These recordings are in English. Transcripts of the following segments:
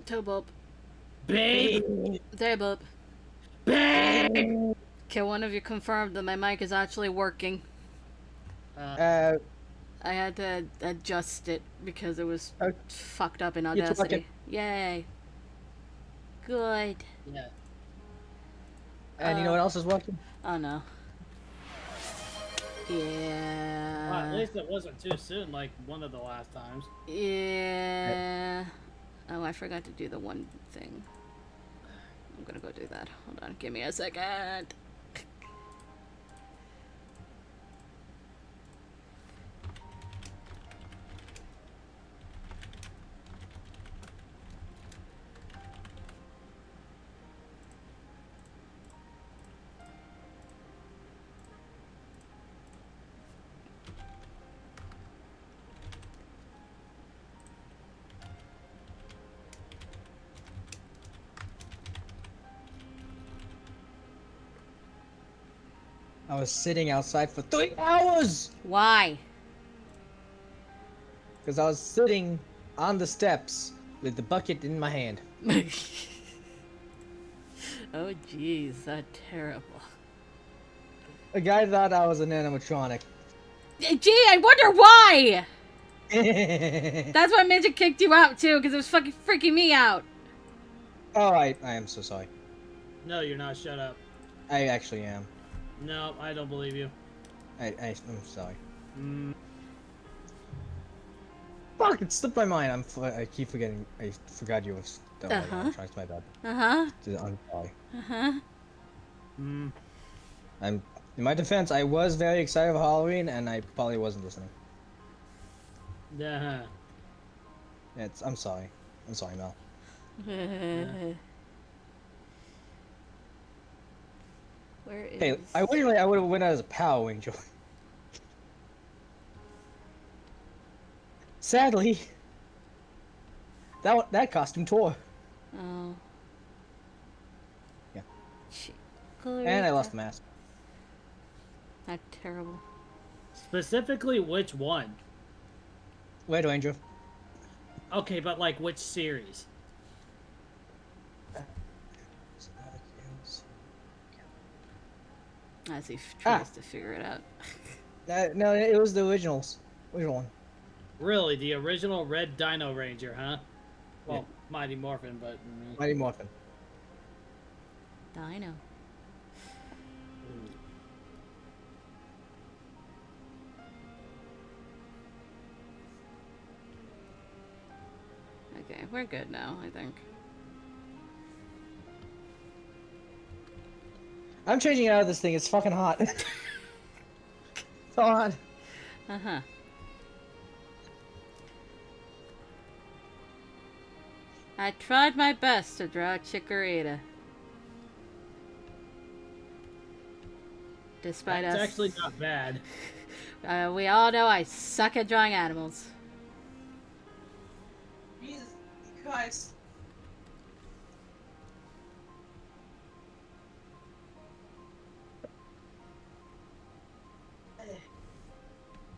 Toe boop. Babe. There boop. Babe. Okay, one of you confirmed that my mic is actually working. Uh, I had to adjust it because it was uh, fucked up in it's working. Audacity. Yay. Good. Yeah. And you know what else is working? Oh no. Well, at Yeah. least it wasn't too soon, like one of the last times. Yeah. Oh, I forgot to do the one thing. I'm gonna go do that. Hold on, give me a second. I was sitting outside for 3 hours Why? because I was sitting on the steps with the bucket in my hand. Oh jeez, that's terrible. A guy thought I was an animatronic. Gee, I wonder why! That's why Midget kicked you out too, because it was fucking freaking me out. Oh, I am so sorry. No, you're not. Shut up. I actually am. No, I don't believe you. I'm sorry. Mm. Fuck, it slipped my mind. I keep forgetting. I forgot you were still animatronics. My bad. Uh-huh. I'm sorry. Uh-huh. Mm. In my defense, I was very excited for Halloween, and I probably wasn't listening. Yeah. I'm sorry. I'm sorry, Mel. Where is... Hey, originally I would have went out as a Power Ranger. Sadly, that costume tore. Oh. Yeah. Shit. And I lost the mask. That's terrible. Specifically, which one? Red Ranger. Okay, but like which series? As he tries to figure it out. No, it was the original one. Really, the original Red Dino Ranger, huh? Well, yeah. Mighty Morphin, but... Mighty Morphin. Dino. Okay, we're good now, I think. I'm changing out of this thing. It's fucking hot. It's so hot. Uh-huh. I tried my best to draw Chikorita. Despite That's us... actually not bad. We all know I suck at drawing animals. Jesus Christ.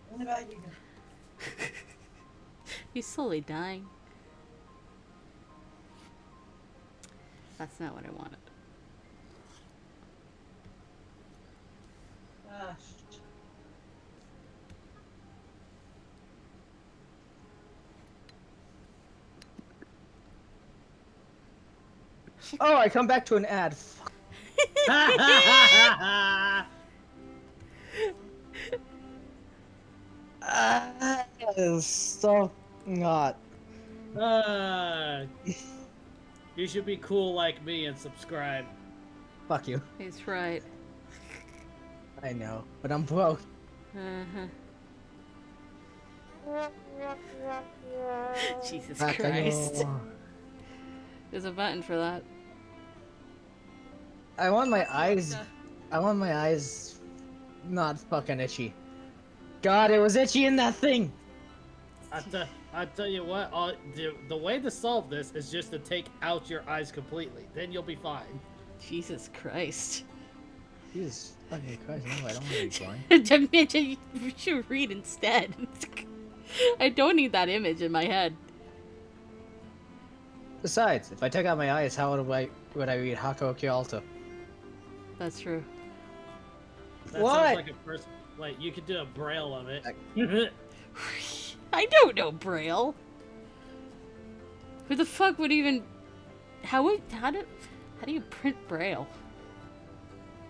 What about you? He's slowly dying. That's not what I wanted. Oh, I come back to an ad. Fuck. So not. You should be cool like me and subscribe. Fuck you. He's right. I know, but I'm broke. Uh-huh. Jesus Fuck, Christ. There's a button for that. I want my eyes not fucking itchy. God, it was itchy in that thing! I tell you what, the way to solve this is just to take out your eyes completely. Then you'll be fine. Jesus Christ. Jesus fucking Christ, no, I don't want to be blind. You should read instead. I don't need that image in my head. Besides, if I take out my eyes, how would I read Hakuoki Alta? That's true. That What? sounds like a person. Wait, you could do a braille of it. I don't know Braille. Who the fuck would even? How do you print Braille?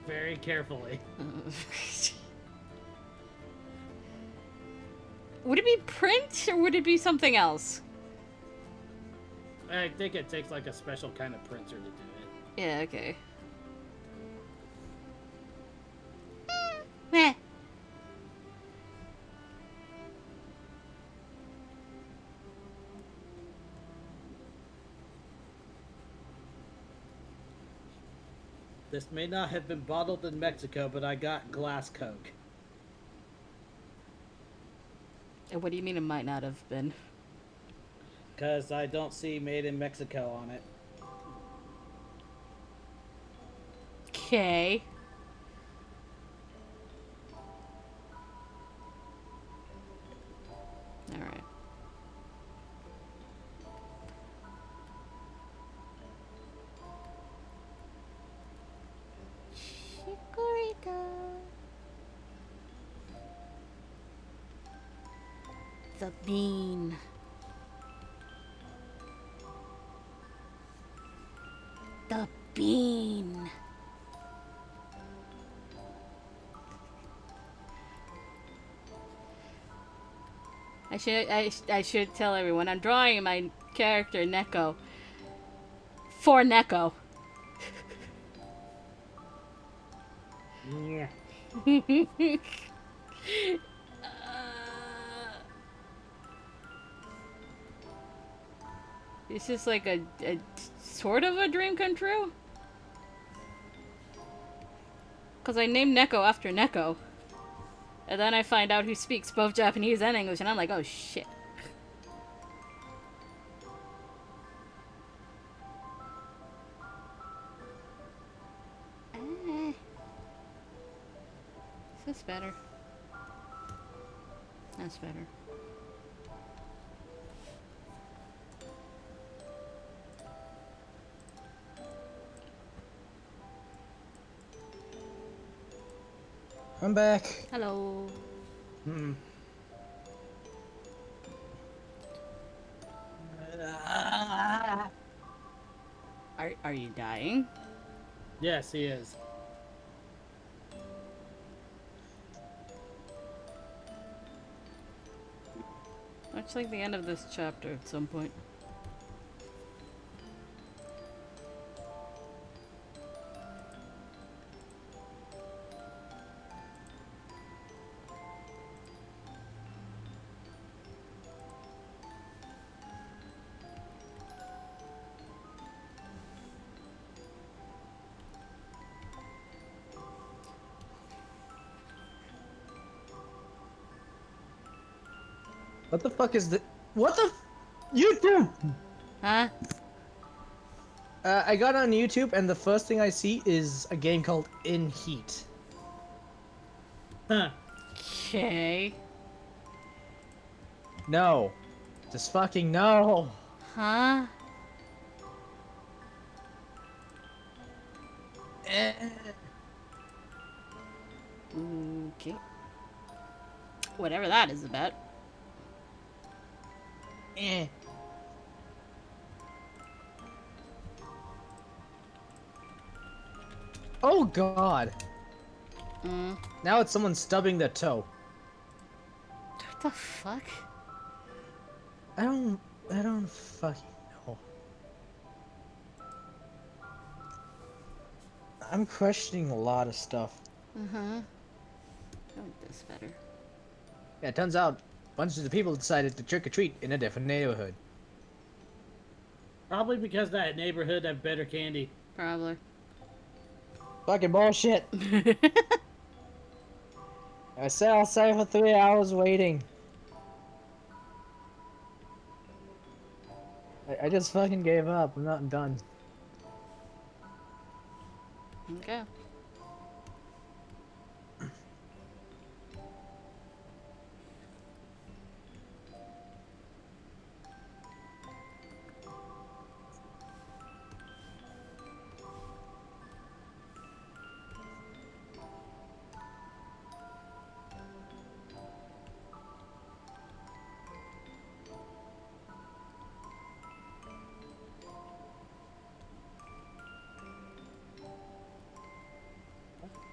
Very carefully. Would it be print or would it be something else? I think it takes like a special kind of printer to do it. Yeah. Okay. Meh. This may not have been bottled in Mexico, but I got glass Coke. And what do you mean it might not have been? Because I don't see made in Mexico on it. Okay. Alright. Chikorita. The bean. The bean. I should tell everyone I'm drawing my character Neko for Neko. Yeah. It's just like a sort of a dream come true. Because I named Neko after Neko. And then I find out he speaks both Japanese and English, and I'm like, oh shit. Is this better? That's better. I'm back. Hello. Hmm. Are you dying? Yes, he is. Much like the end of this chapter at some point. What the fuck is the? What the? YouTube. Huh? I got on YouTube and the first thing I see is a game called In Heat. Huh. Okay. No. Just fucking no. Huh? Eh. Okay. Whatever that is about. Eh. Oh god. Mm. Now it's someone stubbing their toe. What the fuck? I don't fucking know. I'm questioning a lot of stuff. Uh-huh. I like this better. Yeah, it turns out bunches of people decided to trick or treat in a different neighborhood. Probably because that neighborhood have better candy. Probably. Fucking bullshit. I said I'll stay for 3 hours waiting. I just fucking gave up. I'm not done. Okay.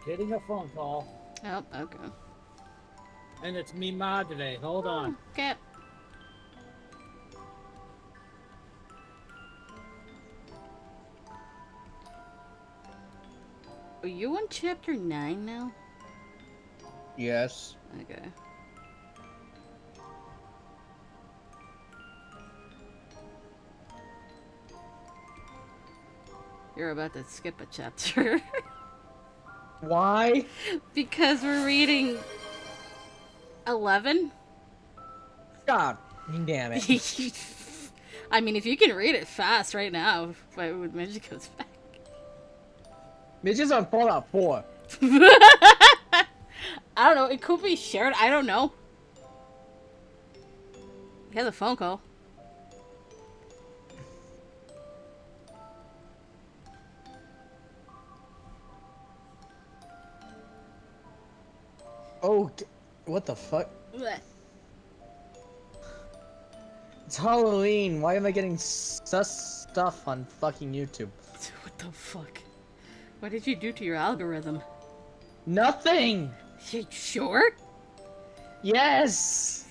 Getting a phone call. Oh, okay. And it's me madre. Hold on. Okay. Are you on chapter 9 now? Yes. Okay. You're about to skip a chapter. Why? Because we're reading 11? God damn it. I mean, if you can read it fast right now, why would Midget goes back? Midget's on Fallout 4. I don't know. It could be shared. I don't know. He has a phone call. Oh, what the fuck? Blech. It's Halloween. Why am I getting sus stuff on fucking YouTube? What the fuck? What did you do to your algorithm? Nothing! You sure? Yes!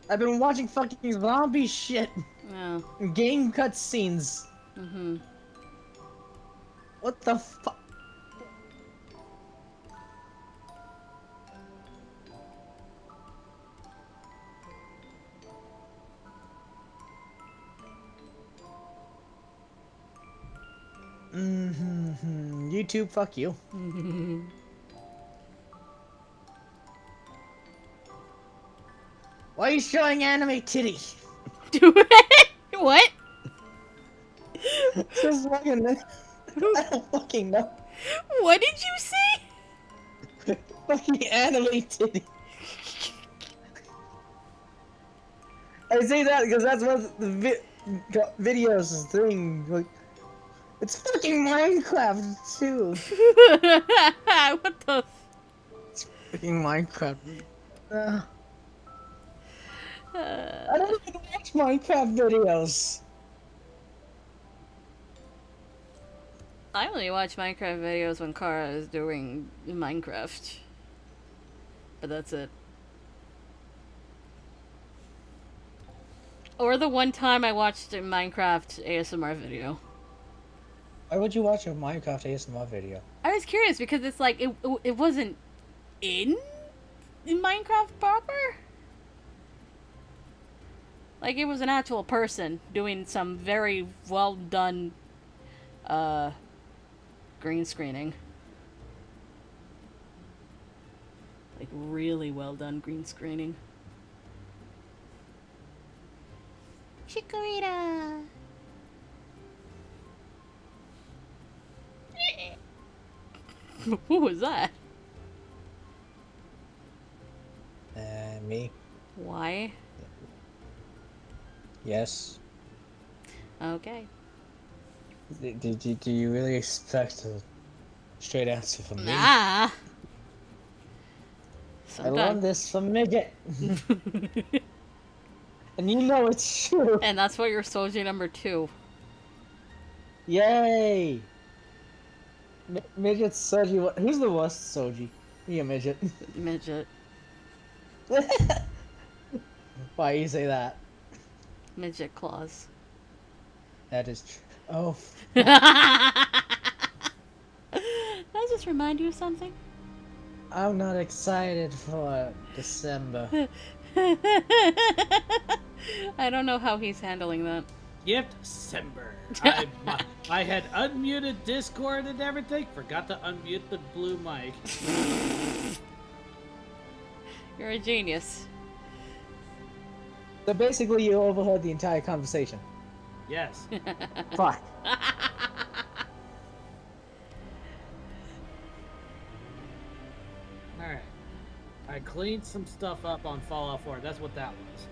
I've been watching fucking zombie shit. Oh. Game cutscenes. Mm-hmm. What the fuck? YouTube, fuck you. Why are you showing anime titty? What? Just fucking. I don't fucking know. What did you say? Fucking anime titty. I say that because that's what the videos thing. Like, it's fucking Minecraft too. What the? It's fucking Minecraft. I don't even watch Minecraft videos. I only watch Minecraft videos when Kara is doing Minecraft. But that's it. Or the one time I watched a Minecraft ASMR video. Why would you watch a Minecraft ASMR video? I was curious because it's like it wasn't in Minecraft proper. Like it was an actual person doing some very well done green screening. Like really well done green screening. Chikorita. What was that? Me? Why? Yes. Okay. Do you really expect a straight answer from me? Nah. I Sometimes. love this from Midget. And you know it's true. And that's why you're Soji number 2. Yay! Midget's Soji. Who's the worst Soji? Me or Midget? Midget. Why you say that? Midget claws. That is true. Oh. Did I just remind you of something? I'm not excited for December. I don't know how he's handling that. Gift Sember. I had unmuted Discord and everything. Forgot to unmute the blue mic. You're a genius. So basically, you overheard the entire conversation. Yes. Fuck. Alright. I cleaned some stuff up on Fallout 4. That's what that was.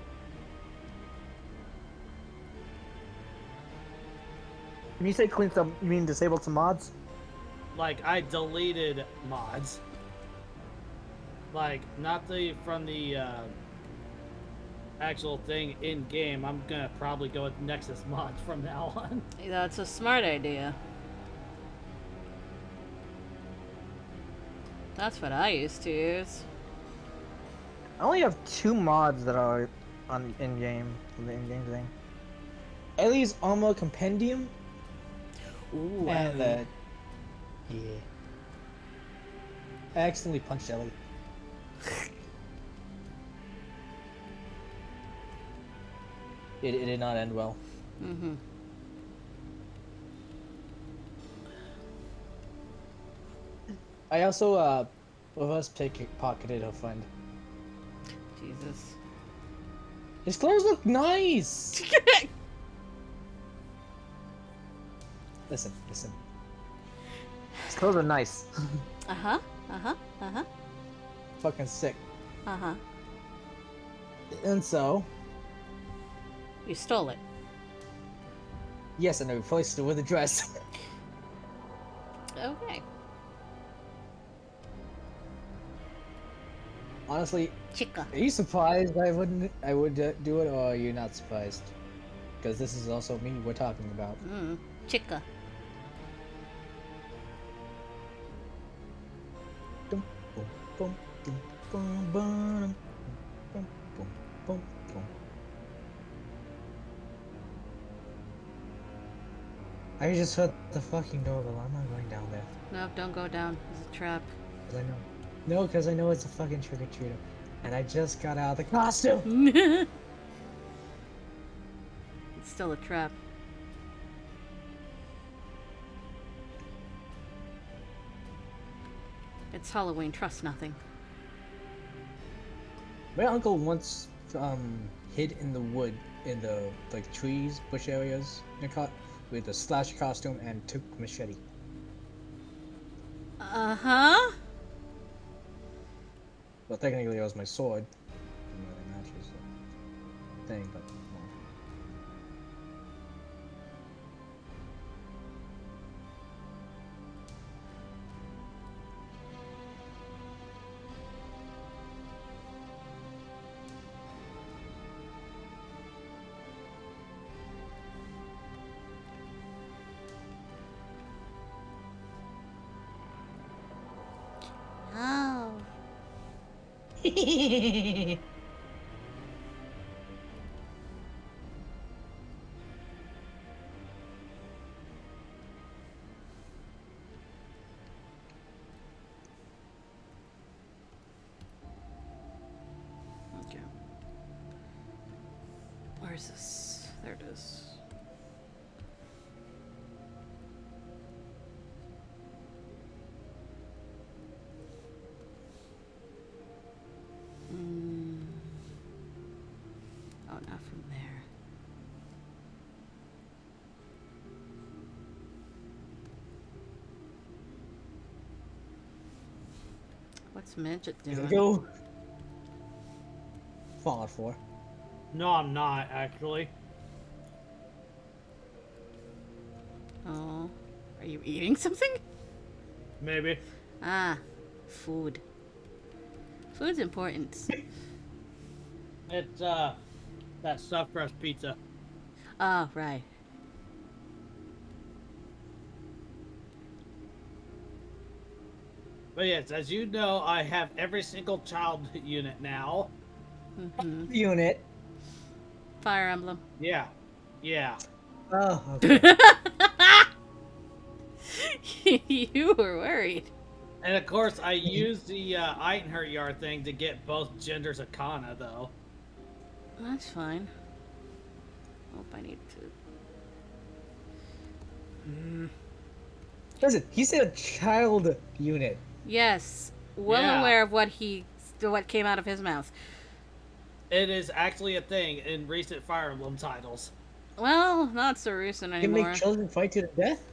When you say clean some, you mean disabled some mods? Like, I deleted mods. Like, not the from the actual thing in game, I'm gonna probably go with Nexus mod from now on. That's a smart idea. That's what I used to use. I only have 2 mods that are on in-game, the in-game thing. Ellie's Armor Compendium Ooh, and Ellie. yeah. I accidentally punched Ellie. It did not end well. Mm-hmm. I also reverse pickpocketed her friend. Jesus. His clothes look nice. Listen. His clothes are nice. Uh-huh. Uh-huh. Uh-huh. Fucking sick. Uh-huh. And so, You stole it. yes, and I replaced it with a dress. Okay. Honestly, Chica. are you surprised I would do it, or are you not surprised? Because this is also me we're talking about. Chica. Dum, boom, boom, dum, boom, boom, boom, boom, boom, boom. I just heard the fucking doorbell. I'm not going down there. No, don't go down. It's a trap. 'Cause I know. No, because I know it's a fucking trick-or-treater. And I just got out of the costume! It's still a trap. It's Halloween. Trust nothing. My uncle once hid in the wood, in the like trees, bush areas, with a slash costume and took machete. Uh-huh. Well, technically it was my sword. It really matches the thing, but well. Oh. Okay. Where's this? There it is. Oh, not from there. What's Midget doing? Go. Fallout 4. No, I'm not actually. Oh, are you eating something? Maybe. Ah, food. Food's important. It's that stuffed crust pizza. Oh, right. But yes, as you know, I have every single child unit now. Mm-hmm. Unit. Fire Emblem. Yeah. Yeah. Oh, okay. You were worried. And of course, I used the Eitenhurt thing to get both genders of Kana, though. That's fine. Hope I need to. Listen, he said a child unit. Yes, well Yeah. aware of what came out of his mouth. It is actually a thing in recent Fire Emblem titles. Well, not so recent You anymore. make children fight to the death?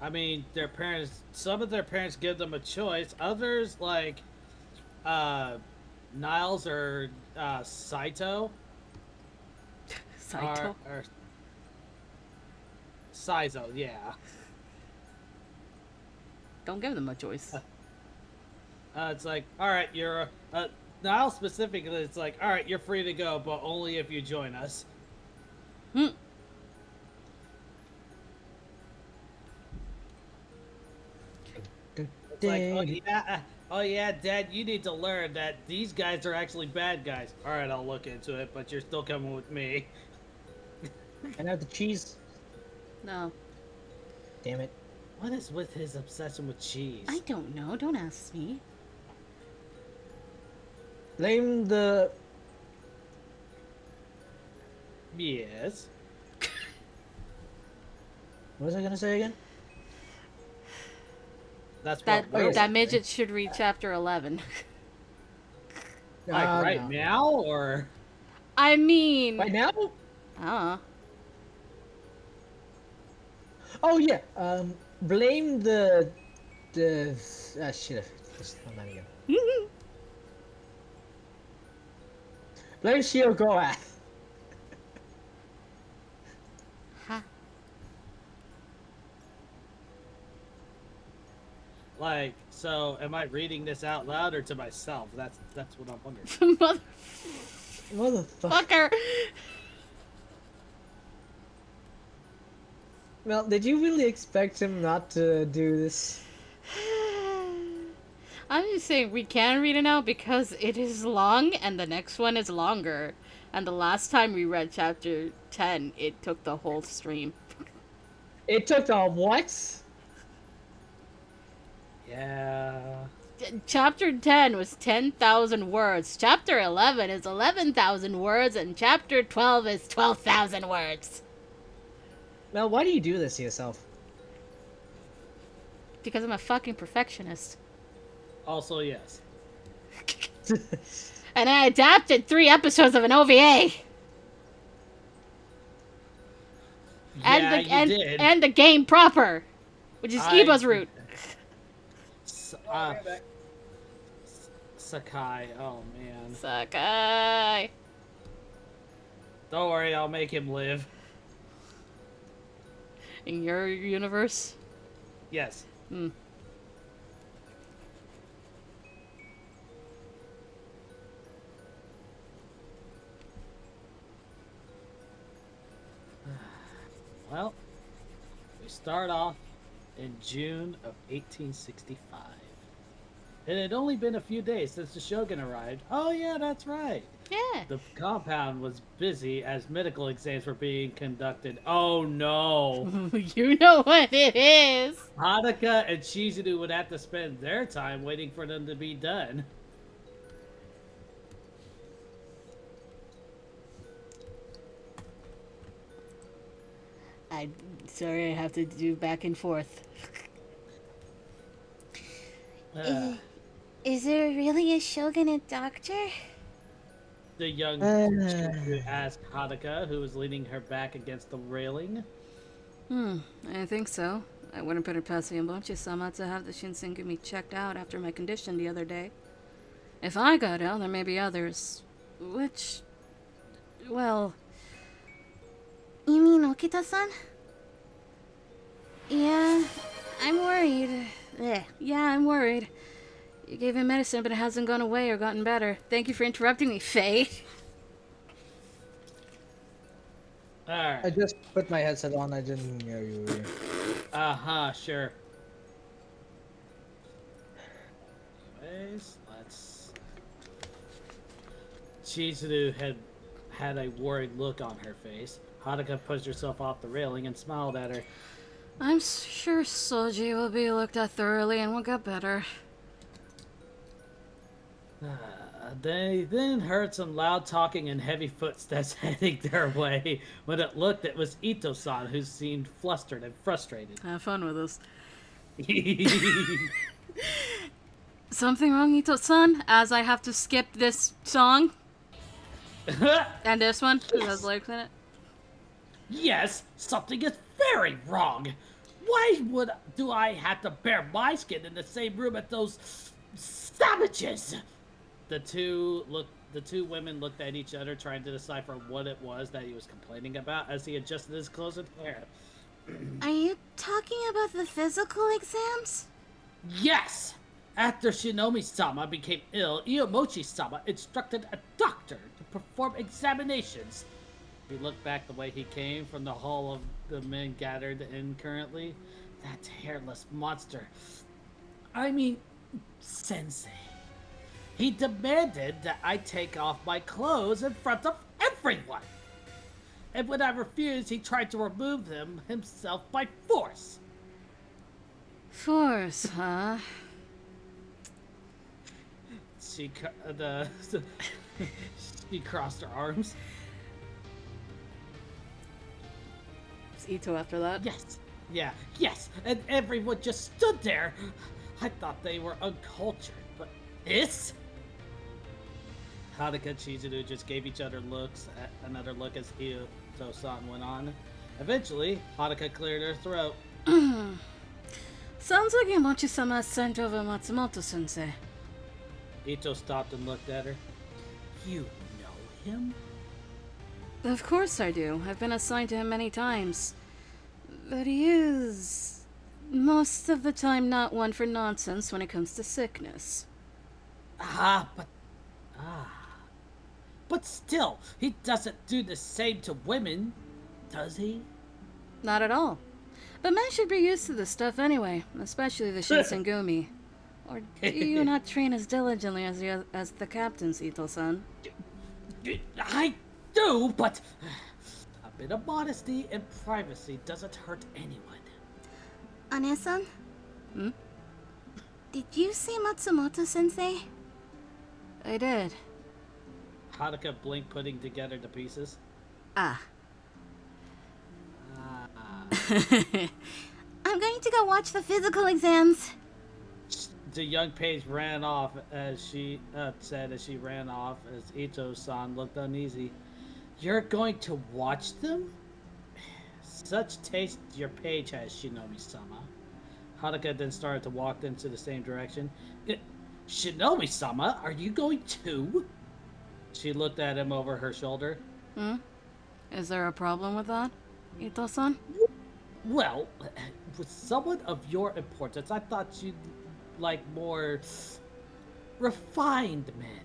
I mean, their parents. Some of their parents give them a choice. Others, like Niles or Saito, Saito. Or Saizo, yeah. Don't give them a choice. It's like, all right, you're now specifically, it's like, all right, you're free to go, but only if you join us. Hmm. It's like, oh yeah, Dad, you need to learn that these guys are actually bad guys. All right, I'll look into it, but you're still coming with me. And have the cheese. No. Damn it. What is with his obsession with cheese? I don't know. Don't ask me. Blame the. Yes. What was I gonna say again? That's That what. that midget should read chapter 11. Like right no. now, or I mean, Right now? Oh yeah. Blame the shit. I'm not again. Blame Shiogoa. Ha. like, so am I reading this out loud or to myself? That's what I'm wondering. Motherfucker. Motherfucker. Well, did you really expect him not to do this? I'm just saying we can read it now because it is long and the next one is longer. And the last time we read chapter 10, it took the whole stream. It took the what? Yeah. Chapter 10 was 10,000 words. Chapter 11 is 11,000 words. And chapter 12 is 12,000 words. Mel, why do you do this to yourself? Because I'm a fucking perfectionist. Also, yes. And I adapted 3 episodes of an OVA. Yeah, you did. And the game proper, which is Eba's route. Sakai. Oh man. Sakai. Don't worry, I'll make him live. In your universe? Yes. Hmm. Well, we start off in June of 1865. It had only been a few days since the Shogun arrived. Oh yeah, that's right. Yeah. The compound was busy as medical exams were being conducted. Oh no! You know what it is. Hanukkah and Shizuru would have to spend their time waiting for them to be done. I'm sorry I have to do back and forth. Is there really a shogunate doctor? The young Shizuru asked Hanukkah, who was leaning her back against the railing. I think so. I wouldn't put it past the Yambochi-sama to have the Shinsengumi checked out after my condition the other day. If I got ill, there may be others. Which... well... You mean Okita-san? Yeah, I'm worried. Yeah, I'm worried. You gave him medicine, but it hasn't gone away or gotten better. Thank you for interrupting me, Faye. Alright. I just put my headset on. I didn't hear you. Sure. Anyways, let's... Chizuru had a worried look on her face. Hanukkah pushed herself off the railing and smiled at her. I'm sure Soji will be looked at thoroughly and will get better. They then heard some loud talking and heavy footsteps heading their way. When it looked, it was Ito-san, who seemed flustered and frustrated. Have fun with us. Something wrong, Ito-san? As I have to skip this song? And this one? Because it has lyrics in it? Yes, something is very wrong. Why do I have to bear my skin in the same room as those savages? The two women looked at each other, trying to decipher what it was that he was complaining about as he adjusted his clothes and hair. Are you talking about the physical exams? Yes! After Shinomi-sama became ill, Iyomochi-sama instructed a doctor to perform examinations. He looked back the way he came from the hall of the men gathered in currently. That hairless monster. I mean, Sensei. He demanded that I take off my clothes in front of everyone. And when I refused, he tried to remove them himself by force. Force, huh? She she crossed her arms. It's Ito after that. Yes, yeah, yes, and everyone just stood there. I thought they were uncultured, but this? Haruka and Chizuru just gave each other another look as Ito-san went on. Eventually, Haruka cleared her throat. Sounds like Yamochi-sama sent over Matsumoto-sensei. Ito stopped and looked at her. You know him? Of course I do. I've been assigned to him many times. But he is, most of the time, not one for nonsense when it comes to sickness. But still, he doesn't do the same to women, does he? Not at all. But men should be used to this stuff anyway, especially the Shinsengumi. Or do you not train as diligently as the captains, Ito-san? I do, but a bit of modesty and privacy doesn't hurt anyone. Ane-san? Hmm? Did you see Matsumoto-sensei? I did. Haruka blinked, putting together the pieces. Ah. I'm going to go watch the physical exams. The young page ran off as she said as she ran off as Ito-san looked uneasy. You're going to watch them? Such taste your page has, Shinomi-sama. Haruka then started to walk into the same direction. Shinomi-sama, are you going too? She looked at him over her shoulder. Is there a problem with that, Ito-san? Well, with someone of your importance, I thought you'd like more refined men.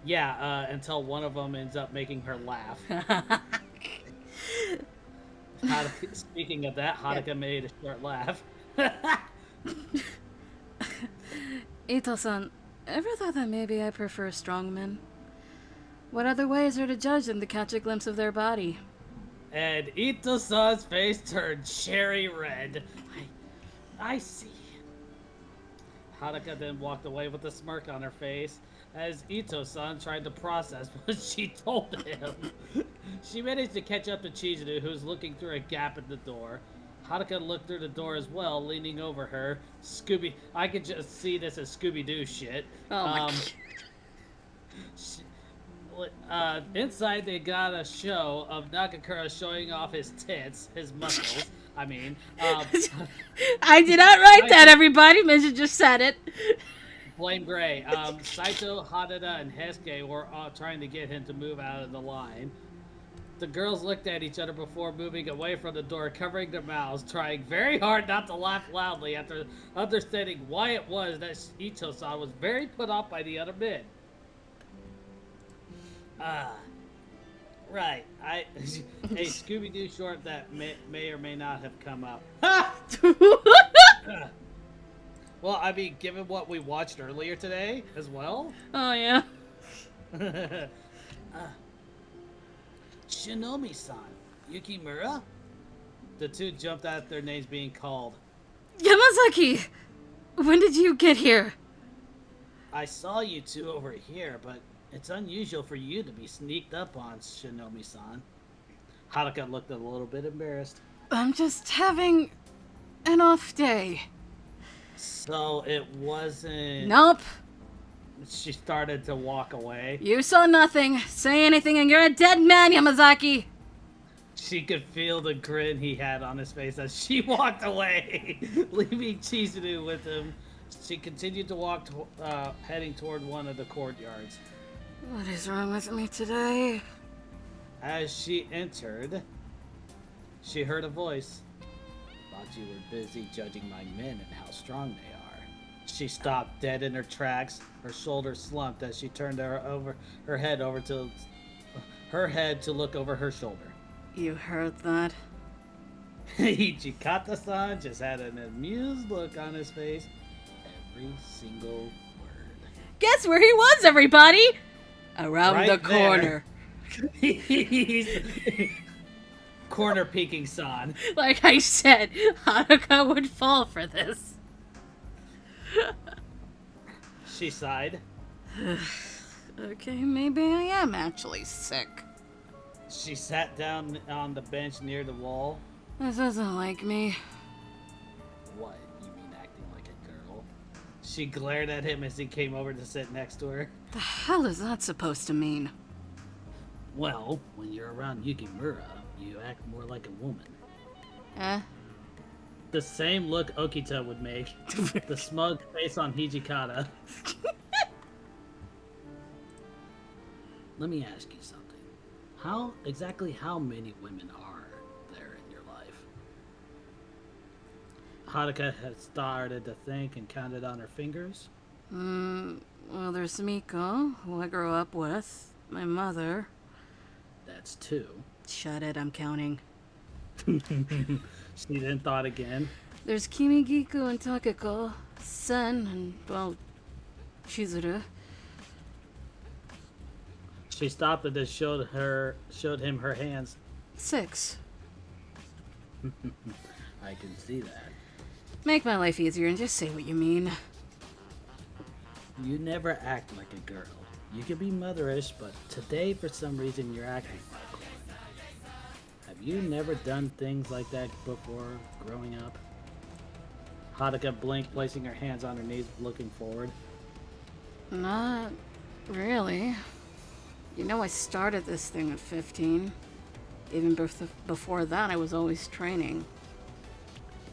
Yeah, until one of them ends up making her laugh. Speaking of that, Haruka made a short laugh. Ito-san, ever thought that maybe I prefer strong men? What other ways are to judge than to catch a glimpse of their body? And Ito-san's face turned cherry red. I see. Haruka then walked away with a smirk on her face as Ito-san tried to process what she told him. She managed to catch up to Chizuru, who's looking through a gap in the door. Haruka looked through the door as well, leaning over her. I could just see this as Scooby-Doo shit. Oh my Inside, they got a show of Nakakura showing off his tits, his muscles. I mean, I did not write that, everybody. Midget just said it. Blame Gray. Saito, Hanada, and Hesuke were trying to get him to move out of the line. The girls looked at each other before moving away from the door, covering their mouths, trying very hard not to laugh loudly after understanding why it was that Ito-san was very put off by the other men. Right. A Scooby-Doo short that may or may not have come up. Well, I mean, given what we watched earlier today as well. Oh, yeah. Shinomi-san, Yukimura? The two jumped at their names being called. Yamazaki! When did you get here? I saw you two over here, but it's unusual for you to be sneaked up on, Shinomi-san. Haruka looked a little bit embarrassed. I'm just having an off day. So it wasn't... Nope. She started to walk away. You saw nothing. Say anything and you're a dead man, Yamazaki. She could feel the grin he had on his face as she walked away, leaving Chizuru with him. She continued to walk, heading toward one of the courtyards. What is wrong with me today? As she entered, she heard a voice. Thought you were busy judging my men and how strong they are. She stopped dead in her tracks, her shoulders slumped as she turned her head over to look over her shoulder. You heard that? Hijikata-san just had an amused look on his face. Every single word. Guess where he was, everybody? Around Right the there. corner. He's corner peeking San. Like I said, Hanukkah would fall for this. She sighed. Okay, maybe I am actually sick. She sat down on the bench near the wall. This isn't like me. What? You mean acting like a girl? She glared at him as he came over to sit next to her. The hell is that supposed to mean? Well, when you're around Yukimura, you act more like a woman. Eh? The same look Okita would make. The smug face on Hijikata. Let me ask you something. Exactly how many women are there in your life? Haruka had started to think and counted on her fingers. Well, there's Miko, who I grew up with. My mother. That's two. Shut it, I'm counting. She then thought again. There's Kimigiku and Takeko, Sen, and, well, Chizuru. She stopped and then showed him her hands. 6. I can see that. Make my life easier and just say what you mean. You never act like a girl. You can be motherish, but today for some reason you're acting like one. Have you never done things like that before growing up? Haruka blinked, placing her hands on her knees, looking forward. Not really. You know, I started this thing at 15. Even before that, I was always training.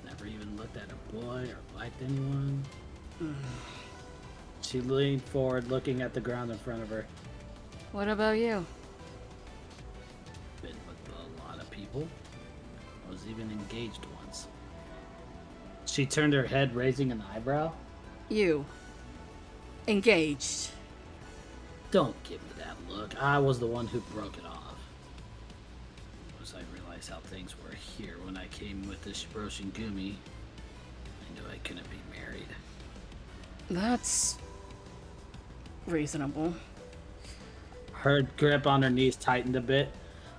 Never even looked at a boy or liked anyone? She leaned forward, looking at the ground in front of her. What about you? Been with a lot of people. I was even engaged once. She turned her head, raising an eyebrow. You. Engaged. Don't give me that look. I was the one who broke it off. Once I realized how things were here when I came with the Shiboshin Gumi, I knew I couldn't be married. That's reasonable. Her grip on her knees tightened a bit.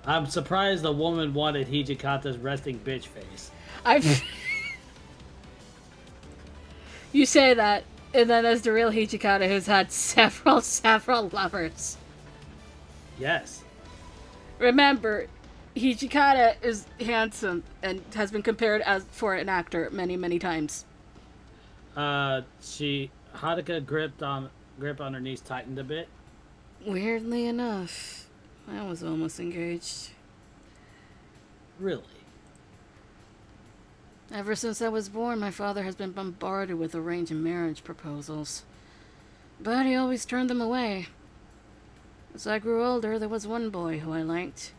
I'm surprised the woman wanted Hijikata's resting bitch face. I've. You say that, and then there's the real Hijikata who's had several lovers. Yes. Remember, Hijikata is handsome and has been compared as for an actor many times. Haruka grip on her knees tightened a bit. Weirdly enough, I was almost engaged. Really? Ever since I was born, my father has been bombarded with arranged marriage proposals. But he always turned them away. As I grew older, there was one boy who I liked.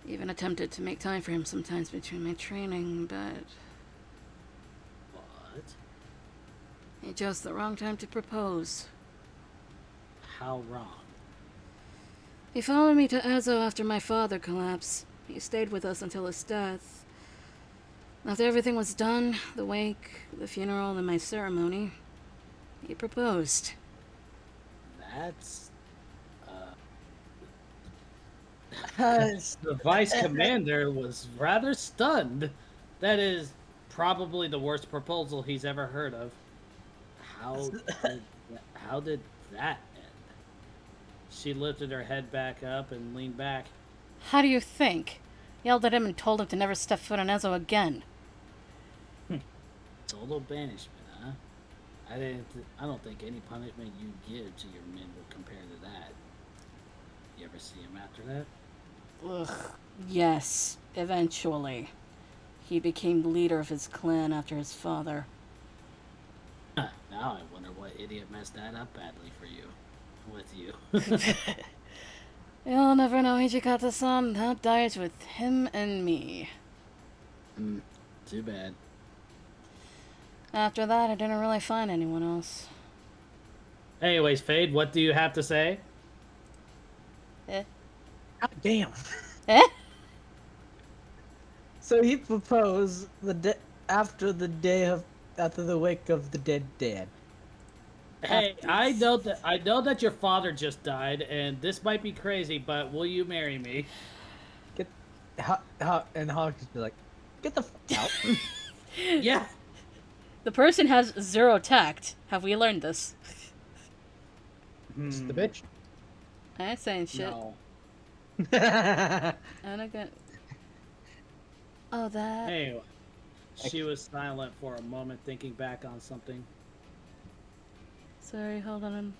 Even attempted to make time for him sometimes between my training, but What? he chose the wrong time to propose. How wrong? He followed me to Ezo after my father collapsed. He stayed with us until his death. After everything was done, the wake, the funeral, and my ceremony, he proposed. That's... Yes. The vice commander was rather stunned. That is probably the worst proposal he's ever heard of. How did that end? She lifted her head back up and leaned back. How do you think? Yelled at him and told him to never step foot on Ezo again. Total banishment, huh? I don't think any punishment you give to your men will compare to that. You ever see him after that? Ugh. Yes, eventually. He became leader of his clan after his father. Huh, now I wonder what idiot messed that up badly for you. With you. You'll never know, Hijikata-san. That dies with him and me. Too bad. After that, I didn't really find anyone else. Anyways, Fade, what do you have to say? Eh? God damn. Eh? So he proposed after the wake of the dead dad. Hey, I know that your father just died, and this might be crazy, but will you marry me? And Hawk just be like, get the fuck out. Yeah. The person has zero tact. Have we learned this? It's the bitch. I ain't saying shit. No. And I got. Oh, that. Anyway, she was silent for a moment, thinking back on something. Sorry, hold on.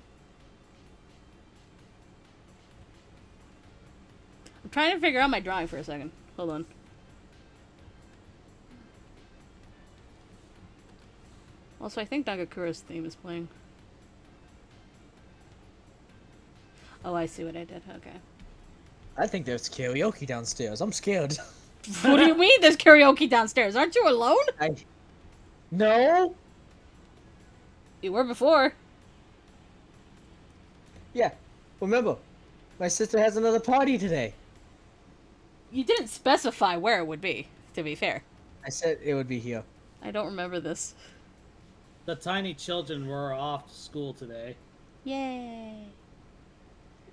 I'm trying to figure out my drawing for a second. Hold on. Also, I think Nagakura's theme is playing. Oh, I see what I did. Okay. I think there's karaoke downstairs. I'm scared. What do you mean there's karaoke downstairs? Aren't you alone? No. You were before. Yeah. Remember, my sister has another party today. You didn't specify where it would be, to be fair. I said it would be here. I don't remember this. The tiny children were off to school today. Yay.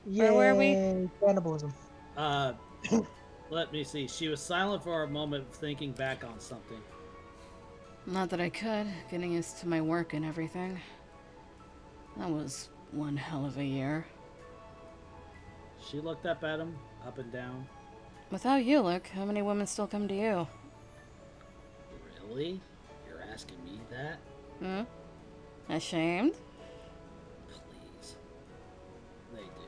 Where were we? Cannibalism. Let me see. She was silent for a moment, thinking back on something. Not that I could, getting used to my work and everything. That was one hell of a year. She looked up at him, up and down. Without you, Luke, how many women still come to you? Really? You're asking me that? Ashamed? Please. They do.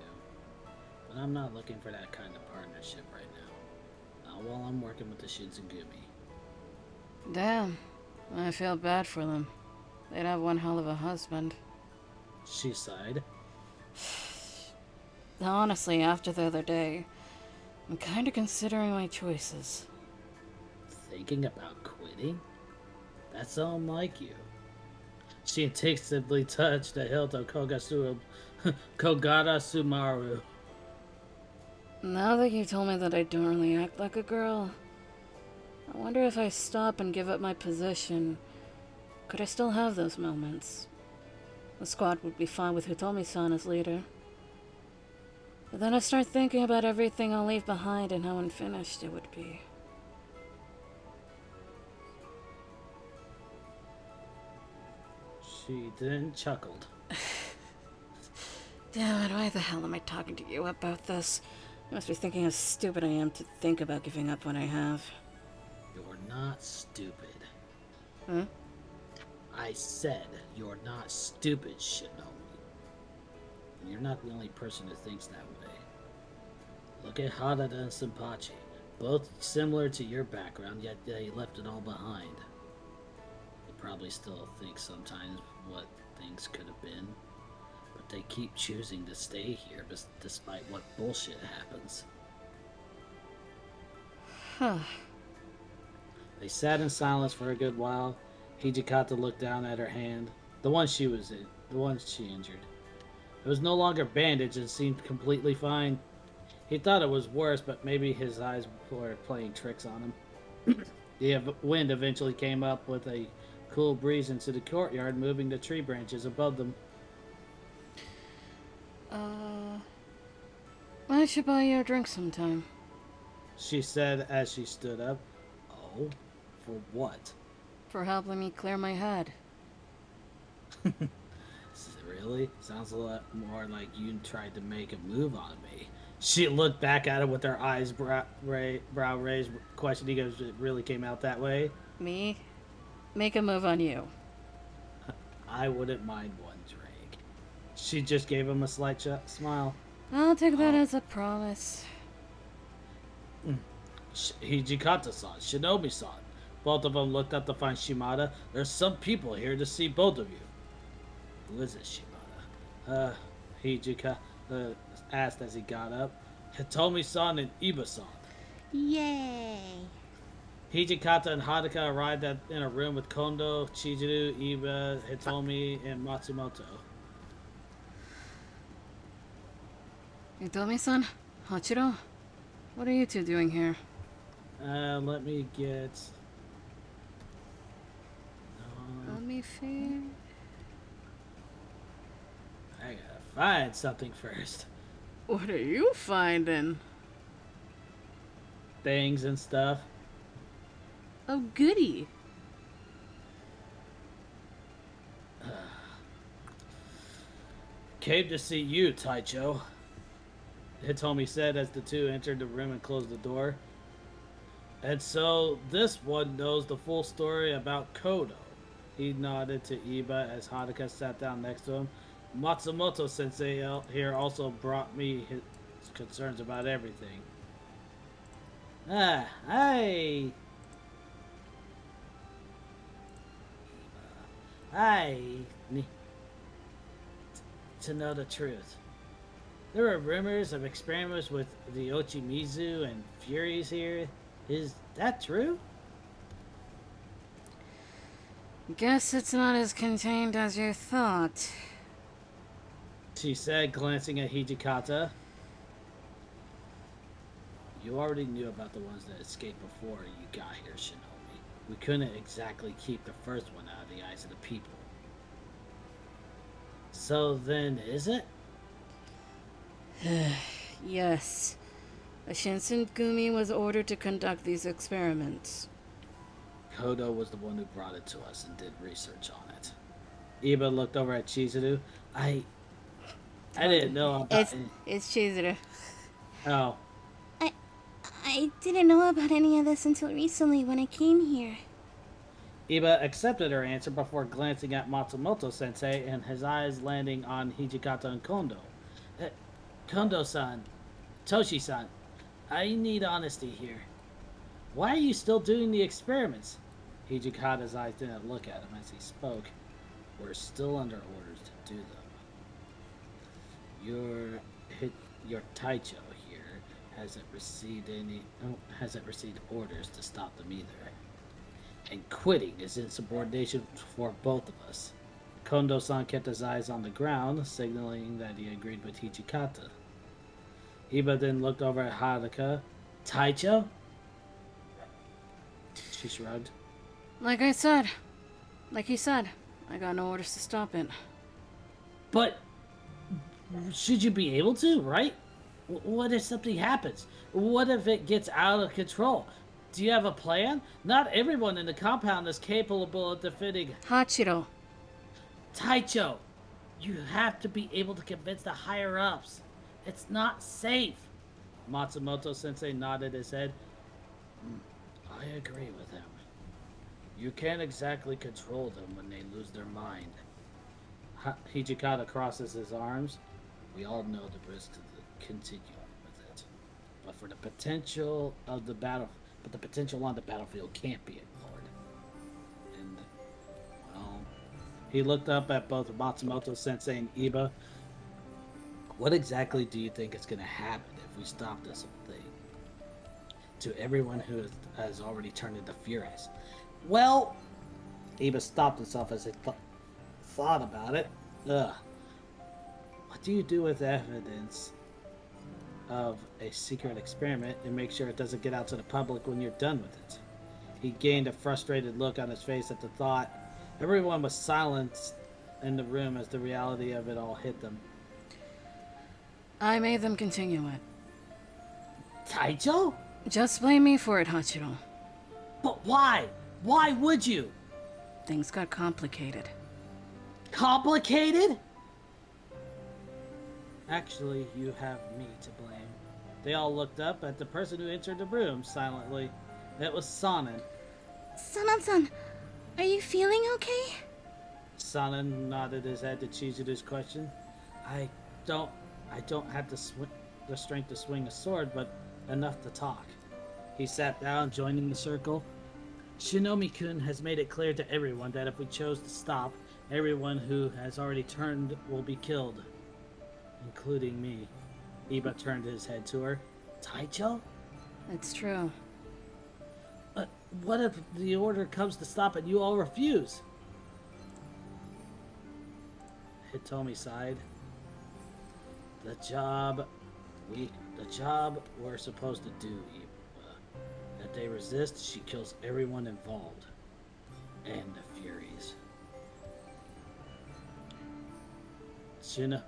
But I'm not looking for that kind of partnership right now. Not while I'm working with the Shinsengumi. Damn. I feel bad for them. They'd have one hell of a husband. She sighed. Honestly, after the other day, I'm kinda considering my choices. Thinking about quitting? That's so unlike you. She instinctively touched the hilt of Kogata Sumaru. Now that you told me that I don't really act like a girl, I wonder if I stop and give up my position, could I still have those moments? The squad would be fine with Hitomi-san as leader. But then I start thinking about everything I'll leave behind and how unfinished it would be. She then chuckled. Damn it, why the hell am I talking to you about this? You must be thinking how stupid I am to think about giving up what I have. You're not stupid. Huh? I said you're not stupid, Shinomi. And you're not the only person who thinks that way. Look at Harada and Senpachi. Both similar to your background, yet they left it all behind. They probably still think sometimes what things could have been, but they keep choosing to stay here despite what bullshit happens. Huh. They sat in silence for a good while. Hijikata looked down at her hand, the one she injured. It was no longer bandaged and seemed completely fine. He thought it was worse, but maybe his eyes were playing tricks on him. The wind eventually came up with a cool breeze into the courtyard, moving the tree branches above them. I should buy you a drink sometime. She said as she stood up. Oh, for what? For helping me clear my head. Really? Sounds a lot more like you tried to make a move on me. She looked back at him with her eyes brow raised, questioning if it really came out that way. Me? Make a move on you. I wouldn't mind one drink. She just gave him a slight smile. I'll take that as a promise. Hijikata-san, Shinobi-san. Both of them looked up to find Shimada. There's some people here to see both of you. Who is it, Shimada? Hijikata asked as he got up. Hitomi-san and Iba-san. Yay. Hijikata and Haruka arrived in a room with Kondo, Chizuru, Iba, Hitomi, and Matsumoto. Hitomi-san, Hachiro, what are you two doing here? Let me get. Let me see. I gotta find something first. What are you finding? Things and stuff. Oh, goody. Came to see you, Taicho. Hitomi said as the two entered the room and closed the door. And so this one knows the full story about Kodo. He nodded to Iba as Haruka sat down next to him. Matsumoto sensei here also brought me his concerns about everything. Hi. I need to know the truth. There are rumors of experiments with the Ochimizu and Furies here. Is that true? Guess it's not as contained as you thought. She said, glancing at Hijikata. You already knew about the ones that escaped before you got here, Shinobi. We couldn't exactly keep the first one out of the eyes of the people. So then, is it? Yes. A Shinsengumi was ordered to conduct these experiments. Kodo was the one who brought it to us and did research on it. Iba looked over at Chizuru. I didn't know about It's Chizuru. Oh. I didn't know about any of this until recently when I came here. Iba accepted her answer before glancing at Matsumoto sensei and his eyes landing on Hijikata and Kondo. Kondo-san, Toshi-san, I need honesty here. Why are you still doing the experiments? Hijikata's eyes didn't look at him as he spoke. We're still under orders to do them. Your Taicho here hasn't received orders to stop them either. And quitting is insubordination for both of us. Kondo-san kept his eyes on the ground, signaling that he agreed with Hijikata. Iba then looked over at Haruka. Taicho? She shrugged. Like he said, I got no orders to stop it. But should you be able to, right? What if something happens? What if it gets out of control? Do you have a plan? Not everyone in the compound is capable of defending Hachiro. Taicho. You have to be able to convince the higher-ups. It's not safe. Matsumoto sensei nodded his head. I agree with him. You can't exactly control them when they lose their mind. Hijikata crosses his arms. We all know the risk to the continuum with it. But for the potential of the battle, the potential on the battlefield can't be ignored. And, well, he looked up at both Matsumoto sensei and Iba. What exactly do you think is going to happen if we stop this whole thing? To everyone who has already turned into Furies. Well, Iba stopped himself as he thought about it. What do you do with evidence of a secret experiment and make sure it doesn't get out to the public when you're done with it? He gained a frustrated look on his face at the thought. Everyone was silent in the room as the reality of it all hit them. I made them continue it. Taicho? Just blame me for it, Hachiro. But why? Why would you? Things got complicated. Complicated? Actually, you have me to blame. They all looked up at the person who entered the room silently. It was Sanan. Sanan-san, are you feeling okay? Sanan nodded his head to Chizuru's question. I don't have the strength to swing a sword, but enough to talk. He sat down, joining the circle. Shinomi-kun has made it clear to everyone that if we chose to stop, everyone who has already turned will be killed. Including me. Iba turned his head to her. Taicho? It's true. What if the order comes to stop and you all refuse? Hitomi sighed. The job we're supposed to do, Iba. If they resist, she kills everyone involved. And the Furies. Sanan.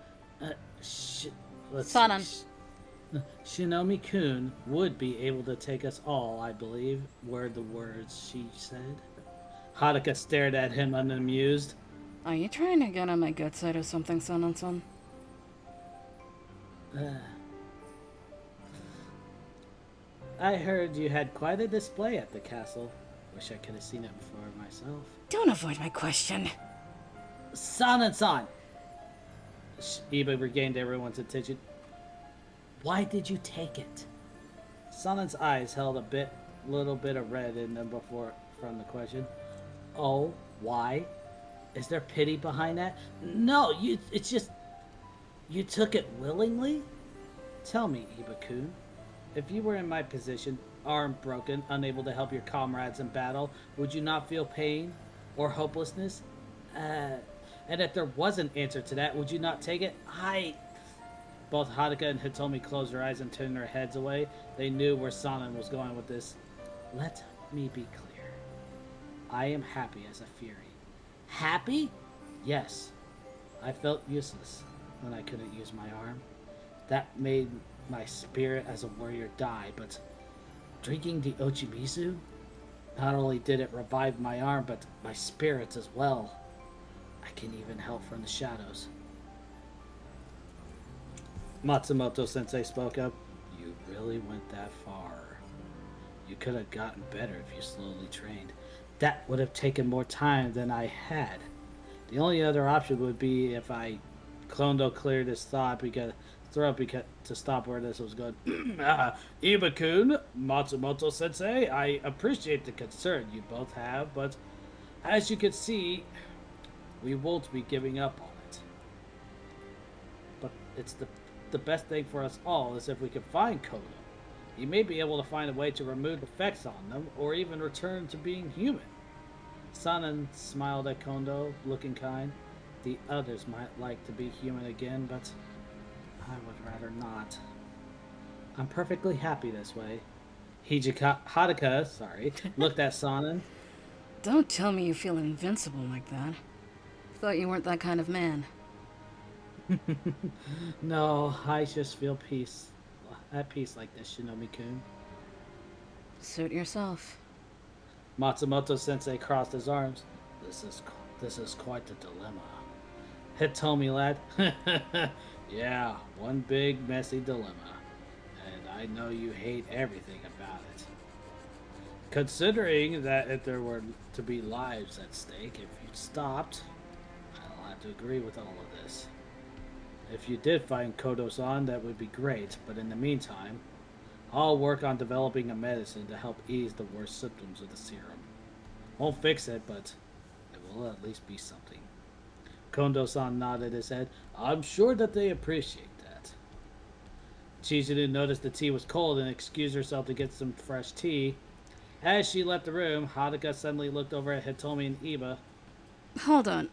Shinomi-kun would be able to take us all, I believe, were the words she said. Haruka stared at him unamused. Are you trying to get on my good side or something, Sanan-san? I heard you had quite a display at the castle. Wish I could have seen it for myself. Don't avoid my question. Sanan-san! Iba regained everyone's attention. Why did you take it? Sanan's eyes held a little bit of red in them from the question. Oh, why? Is there pity behind that? No, it's just... You took it willingly? Tell me, Iba-kun. If you were in my position, arm broken, unable to help your comrades in battle, would you not feel pain or hopelessness? And if there was an answer to that, would you not take it? Both Haruka and Hitomi closed their eyes and turned their heads away. They knew where Sanan was going with this. Let me be clear. I am happy as a Fury. Happy? Yes. I felt useless when I couldn't use my arm. That made my spirit as a warrior die, but drinking the Ochimizu? Not only did it revive my arm, but my spirits as well. I can even help from the shadows. Matsumoto-sensei spoke up. You really went that far. You could have gotten better if you slowly trained. That would have taken more time than I had. The only other option would be if I Klondo cleared his throat to stop where this was going. Iba-kun, Matsumoto-sensei, I appreciate the concern you both have, but as you can see, we won't be giving up on it. But it's the best thing for us all is if we can find Kodo. He may be able to find a way to remove effects on them, or even return to being human. Sanan smiled at Kondo, looking kind. The others might like to be human again, but I would rather not. I'm perfectly happy this way. Haruka, looked at Sanan. Don't tell me you feel invincible like that. Thought you weren't that kind of man. No, I just feel at peace like this, Shinomi-kun. Suit yourself. Matsumoto-sensei crossed his arms. This is quite the dilemma. Hitomi laughed. Yeah, one big messy dilemma. And I know you hate everything about it. Considering that if there were to be lives at stake, if you stopped, I'll have to agree with all of this. If you did find Kodo-san, that would be great, but in the meantime, I'll work on developing a medicine to help ease the worst symptoms of the serum. Won't fix it, but it will at least be something. Kondo-san nodded his head. I'm sure that they appreciate that. Chizuru noticed the tea was cold and excused herself to get some fresh tea. As she left the room, Haruka suddenly looked over at Hitomi and Iba. Hold on.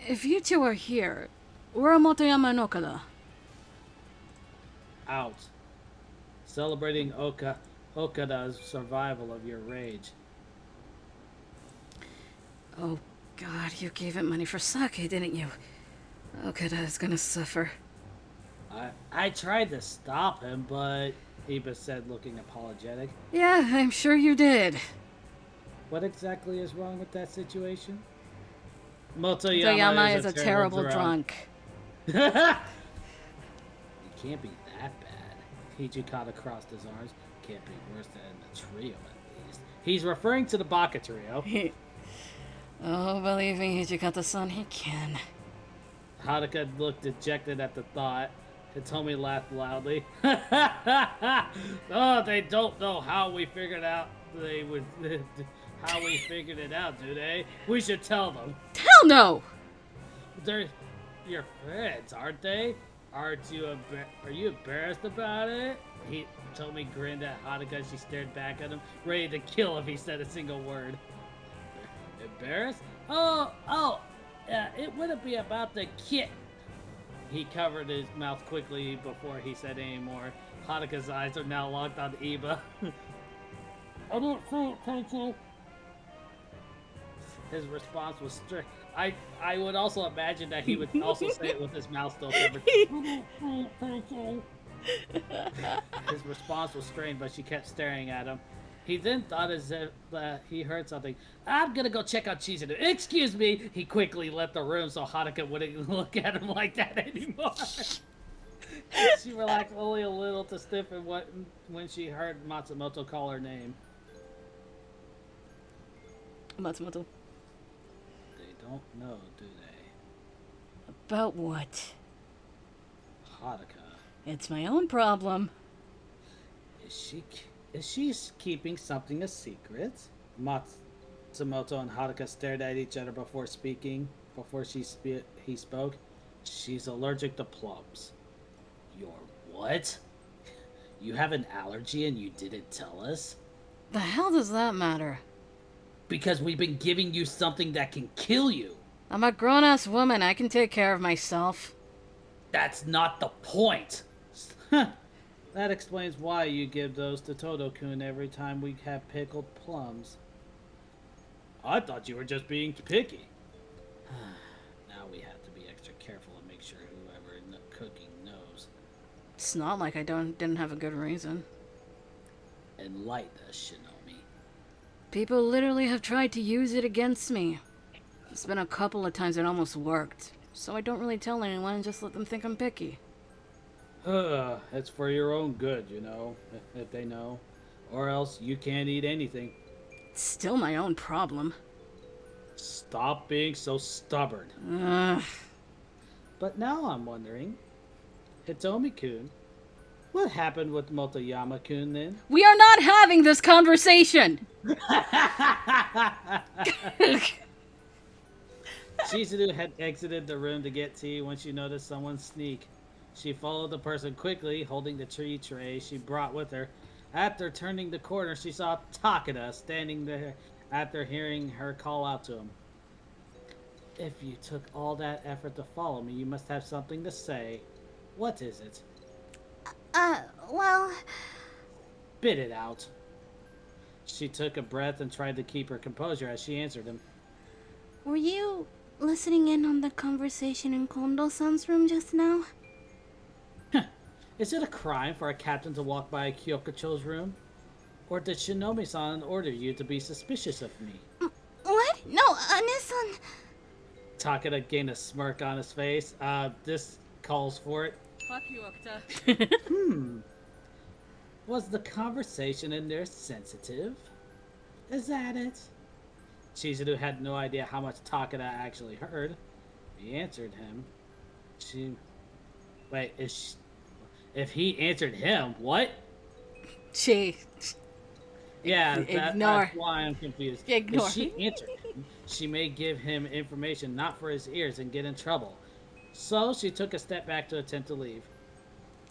If you two are here, where are Motoyama and Okada? Out. Celebrating Okada's survival of your rage. Oh God, you gave it money for sake, didn't you? Okada is gonna suffer. I tried to stop him, but Iba said, looking apologetic. Yeah, I'm sure you did. What exactly is wrong with that situation? Motoyama is a terrible drunk. He can't be that bad. Hijikata crossed his arms. Can't be worse than the trio, at least. He's referring to the Baka trio. Oh, believe me, Hijikata-san, he can. Haruka looked dejected at the thought. Hitomi laughed loudly. Oh, they don't know how we figured out how we figured it out, do they? We should tell them. Hell no! They're your friends, aren't they? Are you embarrassed about it? Tomi grinned at Hanuka as she stared back at him, ready to kill if he said a single word. Embarrassed? It wouldn't be about the kid. He covered his mouth quickly before he said any more. Hanuka's eyes are now locked on Iba. I didn't see it, Pencil. His response was strict. I would also imagine that he would also say it with his mouth still covered. His response was strained, but she kept staring at him. He then thought as if he heard something. I'm gonna go check on Chizuru. Excuse me! He quickly left the room so Hanuka wouldn't look at him like that anymore. She relaxed only a little to stiffen when she heard Matsumoto call her name. Matsumoto. They don't know, do they? About what? Hanuka. It's my own problem. Is she keeping something a secret? Matsumoto and Haruka stared at each other before speaking. He spoke. She's allergic to plums. You're what? You have an allergy and you didn't tell us? The hell does that matter? Because we've been giving you something that can kill you. I'm a grown-ass woman. I can take care of myself. That's not the point. That explains why you give those to Todo-kun every time we have pickled plums. I thought you were just being picky. Now we have to be extra careful and make sure whoever in the cooking knows. It's not like I didn't have a good reason. Enlighten us, Shinomi. People literally have tried to use it against me. It's been a couple of times it almost worked. So I don't really tell anyone and just let them think I'm picky. It's for your own good, you know, if they know. Or else you can't eat anything. It's still my own problem. Stop being so stubborn. Ugh. But now I'm wondering, Hitomi-kun, what happened with Motoyama-kun then? We are not having this conversation! Chizuru had exited the room to get tea when she noticed someone sneak. She followed the person quickly, holding the tea tray she brought with her. After turning the corner, she saw Takeda standing there after hearing her call out to him. If you took all that effort to follow me, you must have something to say. What is it? Well... Spit it out. She took a breath and tried to keep her composure as she answered him. Were you listening in on the conversation in Kondo-san's room just now? Is it a crime for a captain to walk by Kyokocho's room? Or did Shinomi-san order you to be suspicious of me? What? No, Ane-san... Takeda gained a smirk on his face. This calls for it. Fuck you, Okuta. Was the conversation in there sensitive? Is that it? Chizuru had no idea how much Takeda actually heard. He answered him. If he answered him, what? Yeah, that's why I'm confused. Ignore. If she answered him, she may give him information not for his ears and get in trouble. So she took a step back to attempt to leave.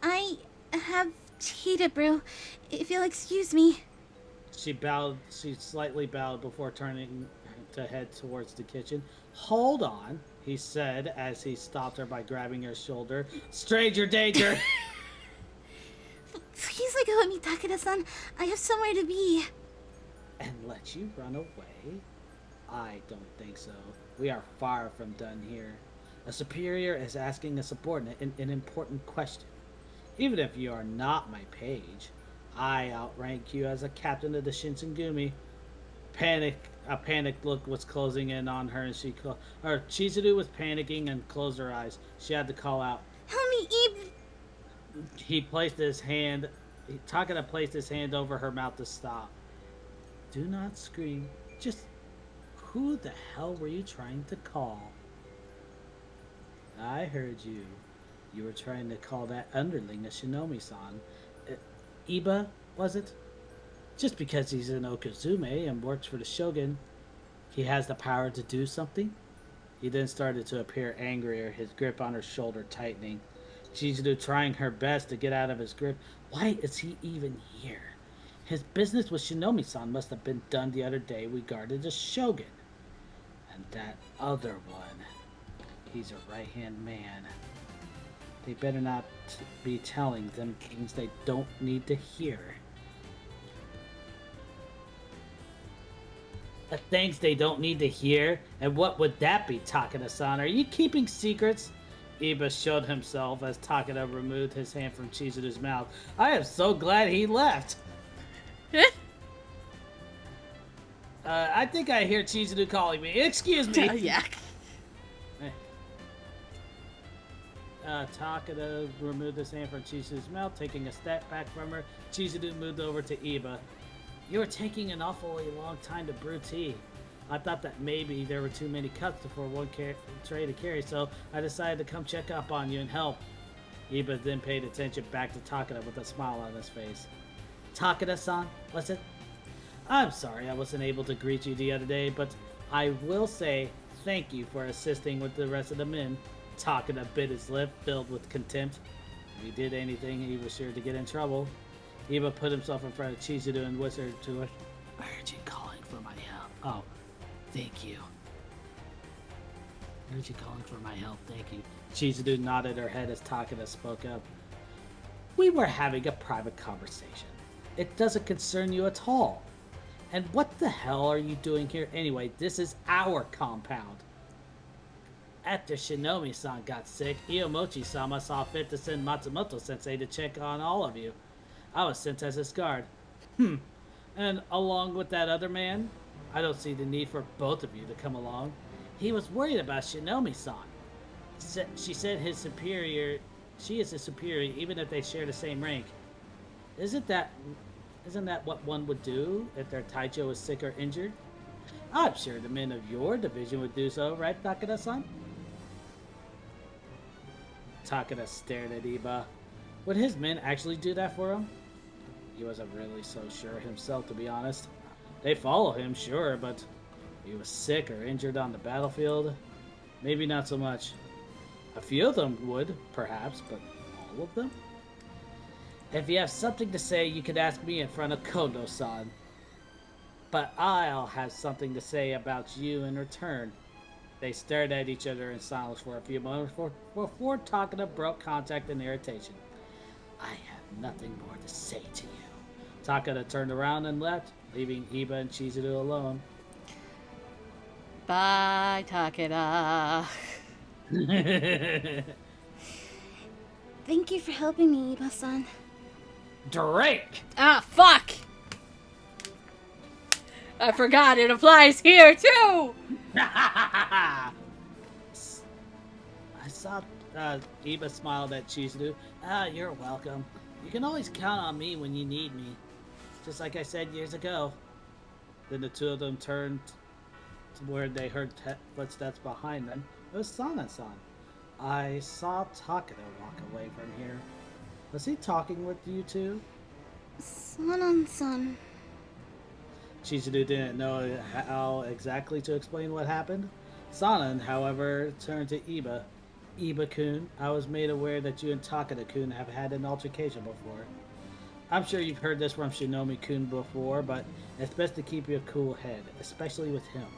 I have cheated, bro. If you'll excuse me. She slightly bowed before turning to head towards the kitchen. Hold on, he said as he stopped her by grabbing her shoulder. Stranger danger! Please let go of me, Takeda-san. I have somewhere to be. And let you run away? I don't think so. We are far from done here. A superior is asking a subordinate an important question. Even if you are not my page, I outrank you as a captain of the Shinsengumi. A panicked look was closing in on her, and Chizuru was panicking and closed her eyes. She had to call out. Help me, Ib. Takeda placed his hand over her mouth to stop. Do not scream. Just, who the hell were you trying to call? I heard you. You were trying to call that underling a Shinomi-san. Iba, was it? Just because he's an Okazume and works for the Shogun, he has the power to do something? He then started to appear angrier, his grip on her shoulder tightening. Chizuru trying her best to get out of his grip. Why is he even here? His business with Shinomi-san must have been done the other day we guarded the Shogun. And that other one, he's a right-hand man. They better not be telling them things they don't need to hear. Things they don't need to hear? And what would that be, Takeda-san? Are you keeping secrets? Iba showed himself as Takeda removed his hand from Chizuru's mouth. I am so glad he left. I think I hear Chizuru calling me. Excuse me. Yeah. Takeda removed his hand from Chizuru's mouth, taking a step back from her. Chizuru moved over to Iba. You were taking an awfully long time to brew tea. I thought that maybe there were too many cups for one tray to carry, so I decided to come check up on you and help. Iba then paid attention back to Takeda with a smile on his face. Takeda-san, was it? I'm sorry I wasn't able to greet you the other day, but I will say thank you for assisting with the rest of the men. Takeda bit his lip, filled with contempt. If he did anything, he was sure to get in trouble. Iba put himself in front of Chizuru and whispered to her, I heard you calling for my help. Oh, thank you. I heard you calling for my help, thank you. Chizuru nodded her head as Takeda spoke up. We were having a private conversation. It doesn't concern you at all. And what the hell are you doing here anyway? This is our compound. After Shinomi-san got sick, Iyomochi-sama saw fit to send Matsumoto-sensei to check on all of you. I was sent as his guard. And along with that other man? I don't see the need for both of you to come along. He was worried about Shinomi-san. She said she is his superior even if they share the same rank. Isn't that what one would do if their Taicho is sick or injured? I'm sure the men of your division would do so, right, Takeda-san? Takeda stared at Iba. Would his men actually do that for him? He wasn't really so sure himself, to be honest. They follow him, sure, but if he was sick or injured on the battlefield, maybe not so much. A few of them would, perhaps, but all of them? If you have something to say, you could ask me in front of Kondo-san. But I'll have something to say about you in return. They stared at each other in silence for a few moments before Takeda broke contact in irritation. I have nothing more to say to you. Takeda turned around and left, leaving Iba and Chizuru alone. Bye, Takeda. Thank you for helping me, Iba-san. Drake! Ah, fuck! I forgot it applies here, too! I saw Iba smiled at Chizuru. You're welcome. You can always count on me when you need me. Just like I said years ago. Then the two of them turned to where they heard footsteps behind them. It was Sana-san. I saw Takeda walk away from here. Was he talking with you two? Sanan-san. Chizuru didn't know how exactly to explain what happened. Sanan, however, turned to Iba. Iba-kun, I was made aware that you and Takeda-kun have had an altercation before. I'm sure you've heard this from Shinomi-kun before, but it's best to keep your cool head, especially with him.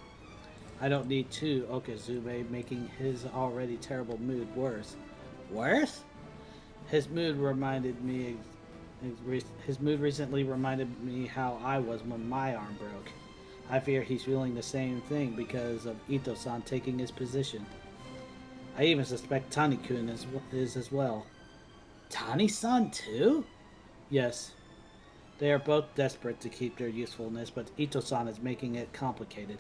I don't need two Okazube making his already terrible mood worse. Worse? His mood recently reminded me how I was when my arm broke. I fear he's feeling the same thing because of Ito-san taking his position. I even suspect Tani-kun is as well. Tani-san too? Yes. They are both desperate to keep their usefulness, but Ito-san is making it complicated.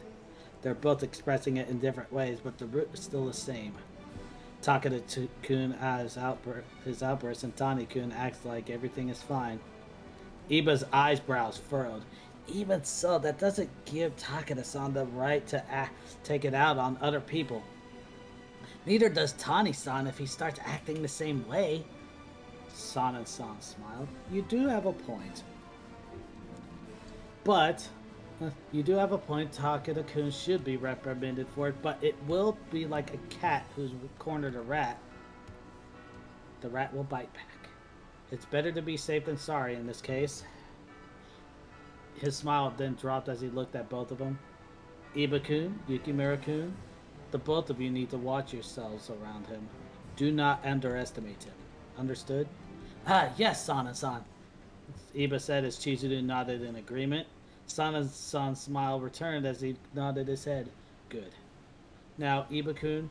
They're both expressing it in different ways, but the root is still the same. Takeda-kun has his outburst, and Tani-kun acts like everything is fine. Iba's eyebrows furrowed. Even so, that doesn't give Takeda-san the right to take it out on other people. Neither does Tani-san if he starts acting the same way. Sanan-san smiled. You do have a point. But, you do have a point. Takeda-kun should be reprimanded for it, but it will be like a cat who's cornered a rat. The rat will bite back. It's better to be safe than sorry in this case. His smile then dropped as he looked at both of them. Iba-kun, Yukimura-kun, the both of you need to watch yourselves around him. Do not underestimate him. Understood? Yes, Sana-san. Iba said as Chizuru nodded in agreement. Sana-san's smile returned as he nodded his head. Good. Now, Iba-kun,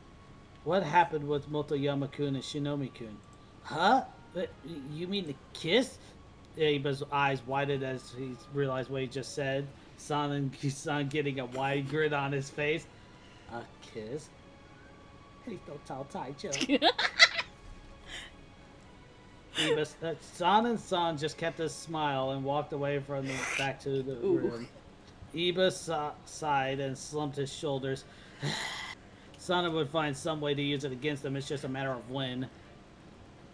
what happened with Motoyama-kun and Shinomi-kun? Huh? You mean the kiss? Iba's eyes widened as he realized what he just said. San getting a wide grin on his face. A kiss? Please don't tell Taicho. San just kept his smile and walked away from the back to the room. Iba sighed and slumped his shoulders. Sana would find some way to use it against him. It's just a matter of when.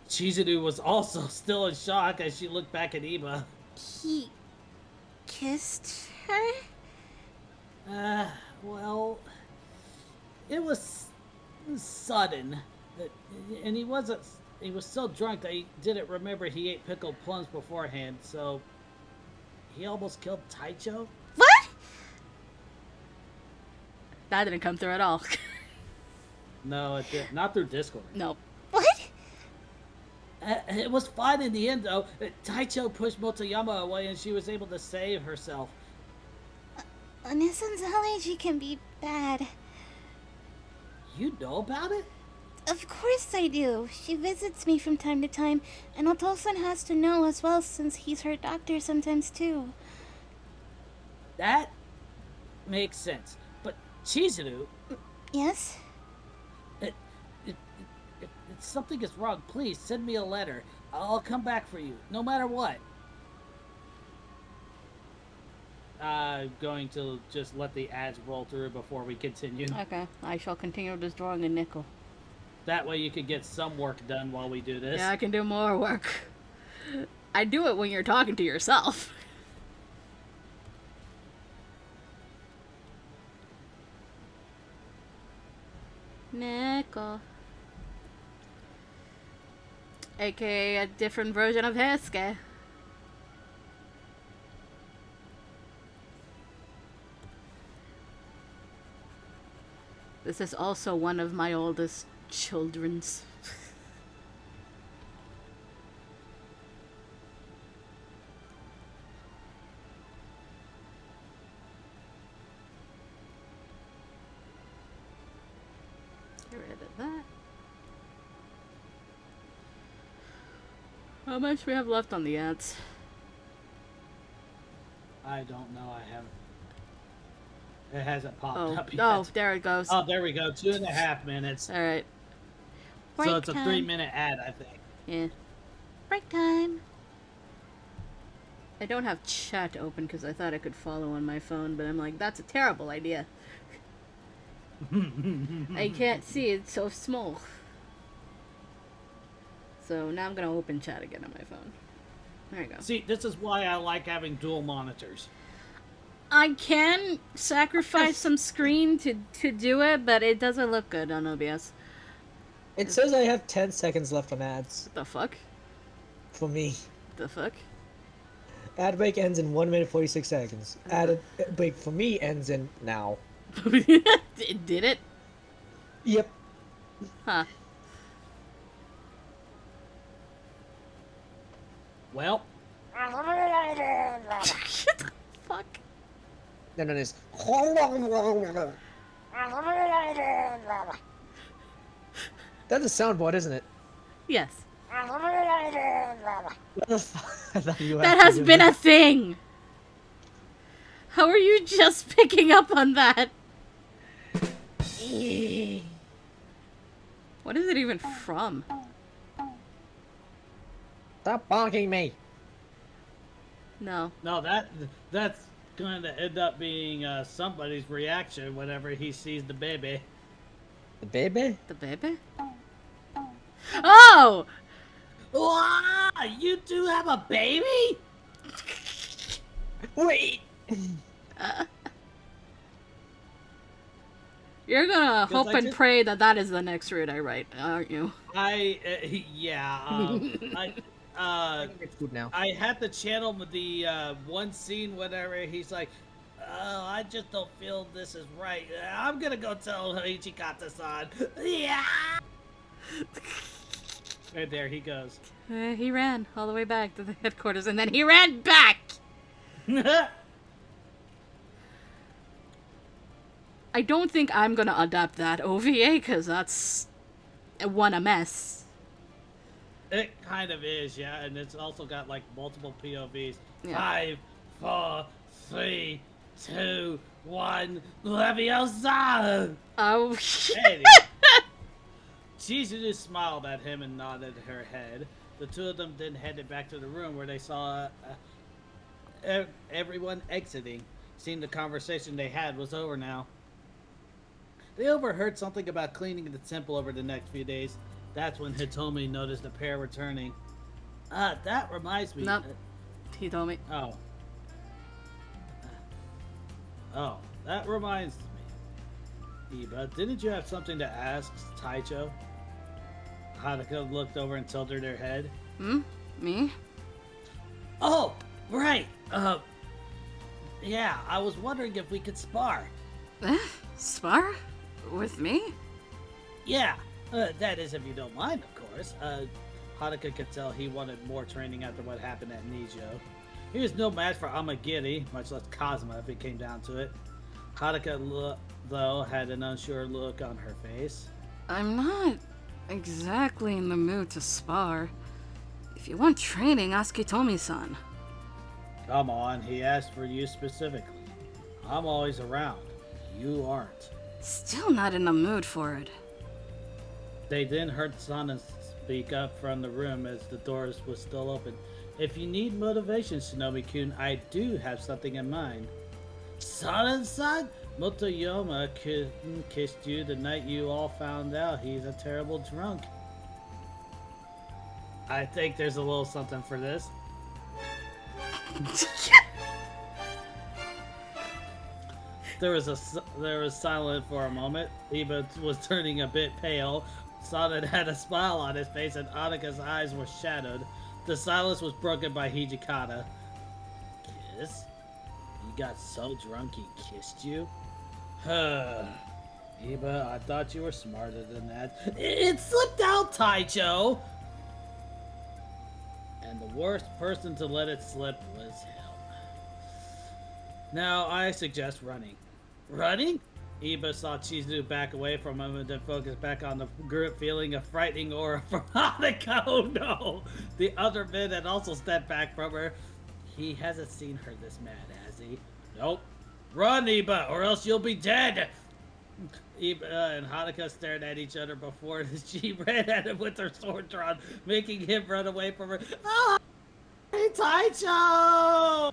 Chizuru was also still in shock as she looked back at Iba. He kissed her? Well, it was sudden, and he was so drunk that he didn't remember he ate pickled plums beforehand, so he almost killed Taicho? What? That didn't come through at all. No, it didn't. Not through Discord. Nope. What? It was fine in the end, though. Taicho pushed Motoyama away, and she was able to save herself. Onisan's allergy can be bad. You know about it? Of course I do. She visits me from time to time, and Otosan has to know as well since he's her doctor sometimes too. That makes sense. But Chizuru, Yes? if something is wrong, please send me a letter. I'll come back for you, no matter what. Going to just let the ads roll through before we continue. Okay, I shall continue just drawing a nickel. That way you can get some work done while we do this. Yeah, I can do more work. I do it when you're talking to yourself. Nickel. AKA a different version of Hesuke. This is also one of my oldest children's. Get rid of that. How much we have left on the ads? I don't know, I haven't. It hasn't popped Oh, up yet. oh, there it goes. Oh, there we go. 2.5 minutes. All right. Break So it's a time. 3-minute ad, I think. Yeah. Break time. I don't have chat open because I thought I could follow on my phone, but I'm like, that's a terrible idea. I can't see, it's so small. So now I'm gonna open chat again on my phone. There you go. See, this is why I like having dual monitors. I can sacrifice some screen to do it, but it doesn't look good on OBS. It says I have 10 seconds left on ads. The fuck? For me. The fuck? Ad break ends in 1 minute 46 seconds. Ad break for me ends in now. Did it? Yep. Huh. Well, Shut the fuck. Then it is. That's a soundboard, isn't it? Yes. What the fuck? I thought you That had has to do been that. a thing! How are you just picking up on that? What is it even from? Stop bonking me. No. no, that's going to end up being somebody's reaction whenever he sees the baby. The baby? The baby? Oh! Wow, you two have a baby? Wait! You're gonna 'Cause hope and pray that that is the next route I write, aren't you? Yeah, I can get food now. I had to channel the one scene whenever he's like, "Oh, I just don't feel this is right. I'm gonna go tell Hijikata-san." Yeah. And there he goes. He ran all the way back to the headquarters, and then he ran back! I don't think I'm gonna adapt that OVA, because that's a mess. It kind of is, yeah, and it's also got like multiple POVs. Yeah. 5, 4, 3, 2, 1, Leviosa! Oh, Anyway, Chizuru smiled at him and nodded her head. The two of them then headed back to the room where they saw everyone exiting. Seemed the conversation they had was over now. They overheard something about cleaning the temple over the next few days. That's when Hitomi noticed the pair returning. That reminds me. nope. He told me. Oh. Oh, that reminds me. Eva, didn't you have something to ask Taicho? Haruka looked over and tilted her head. Me? Oh, right. Yeah, I was wondering if we could spar. Spar? With me? Yeah, that is if you don't mind, of course. Haruka could tell he wanted more training after what happened at Nijo. He was no match for Amagiri, much less Kazuma if it came down to it. Haruka, though, had an unsure look on her face. I'm not exactly in the mood to spar. If you want training, ask Hitomi-san. Come on, he asked for you specifically. I'm always around. You aren't. Still not in the mood for it. They then heard Sana speak up from the room as the doors was still open. If you need motivation, Shinobi-kun, I do have something in mind. Sana-san? Motoyoma kissed you the night you all found out he's a terrible drunk. I think there's a little something for this. There was silence for a moment. Iba was turning a bit pale. Sonnet had a smile on his face, and Anika's eyes were shadowed. The silence was broken by Hijikata. Kiss? You got so drunk he kissed you? Iba, I thought you were smarter than that. It slipped out, Taicho! And the worst person to let it slip was him. Now, I suggest running. Running? Iba saw Chizuru back away from him and then focused back on the group, feeling a frightening aura from Hanukkah. Oh no! The other men had also stepped back from her. He hasn't seen her this mad, has he? Nope. Run, Iba, or else you'll be dead! Iba and Hanukkah stared at each other before she ran at him with her sword drawn, making him run away from her. Ah! Hey, Taicho!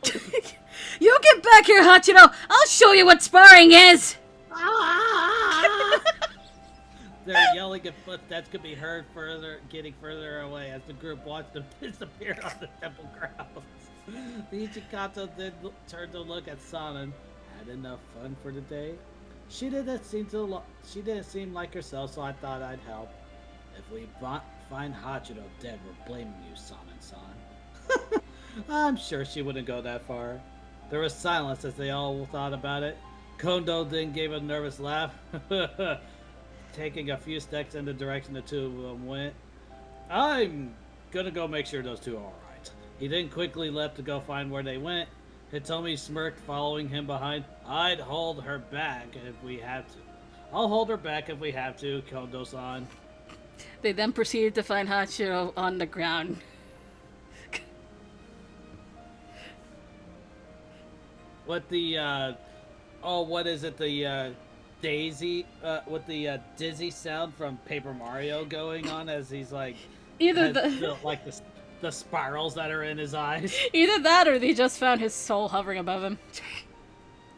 You get back here, Hachiro! I'll show you what sparring is! Ah! Their yelling and footsteps could be heard getting further away as the group watched them disappear on the temple grounds. The Hijikata then turned to look at Sanan. Had enough fun for the day? She didn't seem like herself, so I thought I'd help. If we find Hachiro dead, we're blaming you, Sanan-san. I'm sure she wouldn't go that far. There was silence as they all thought about it. Kondo then gave a nervous laugh, taking a few steps in the direction the two of them went. I'm gonna go make sure those two are alright. He then quickly left to go find where they went. Hitomi smirked, following him behind. I'd hold her back if we have to. I'll hold her back if we have to, Kondo-san. They then proceeded to find Hachiro on the ground. What the, what is it, the, Daisy, with the, dizzy sound from Paper Mario going on as he's, like, Either the spirals that are in his eyes. Either that or they just found his soul hovering above him.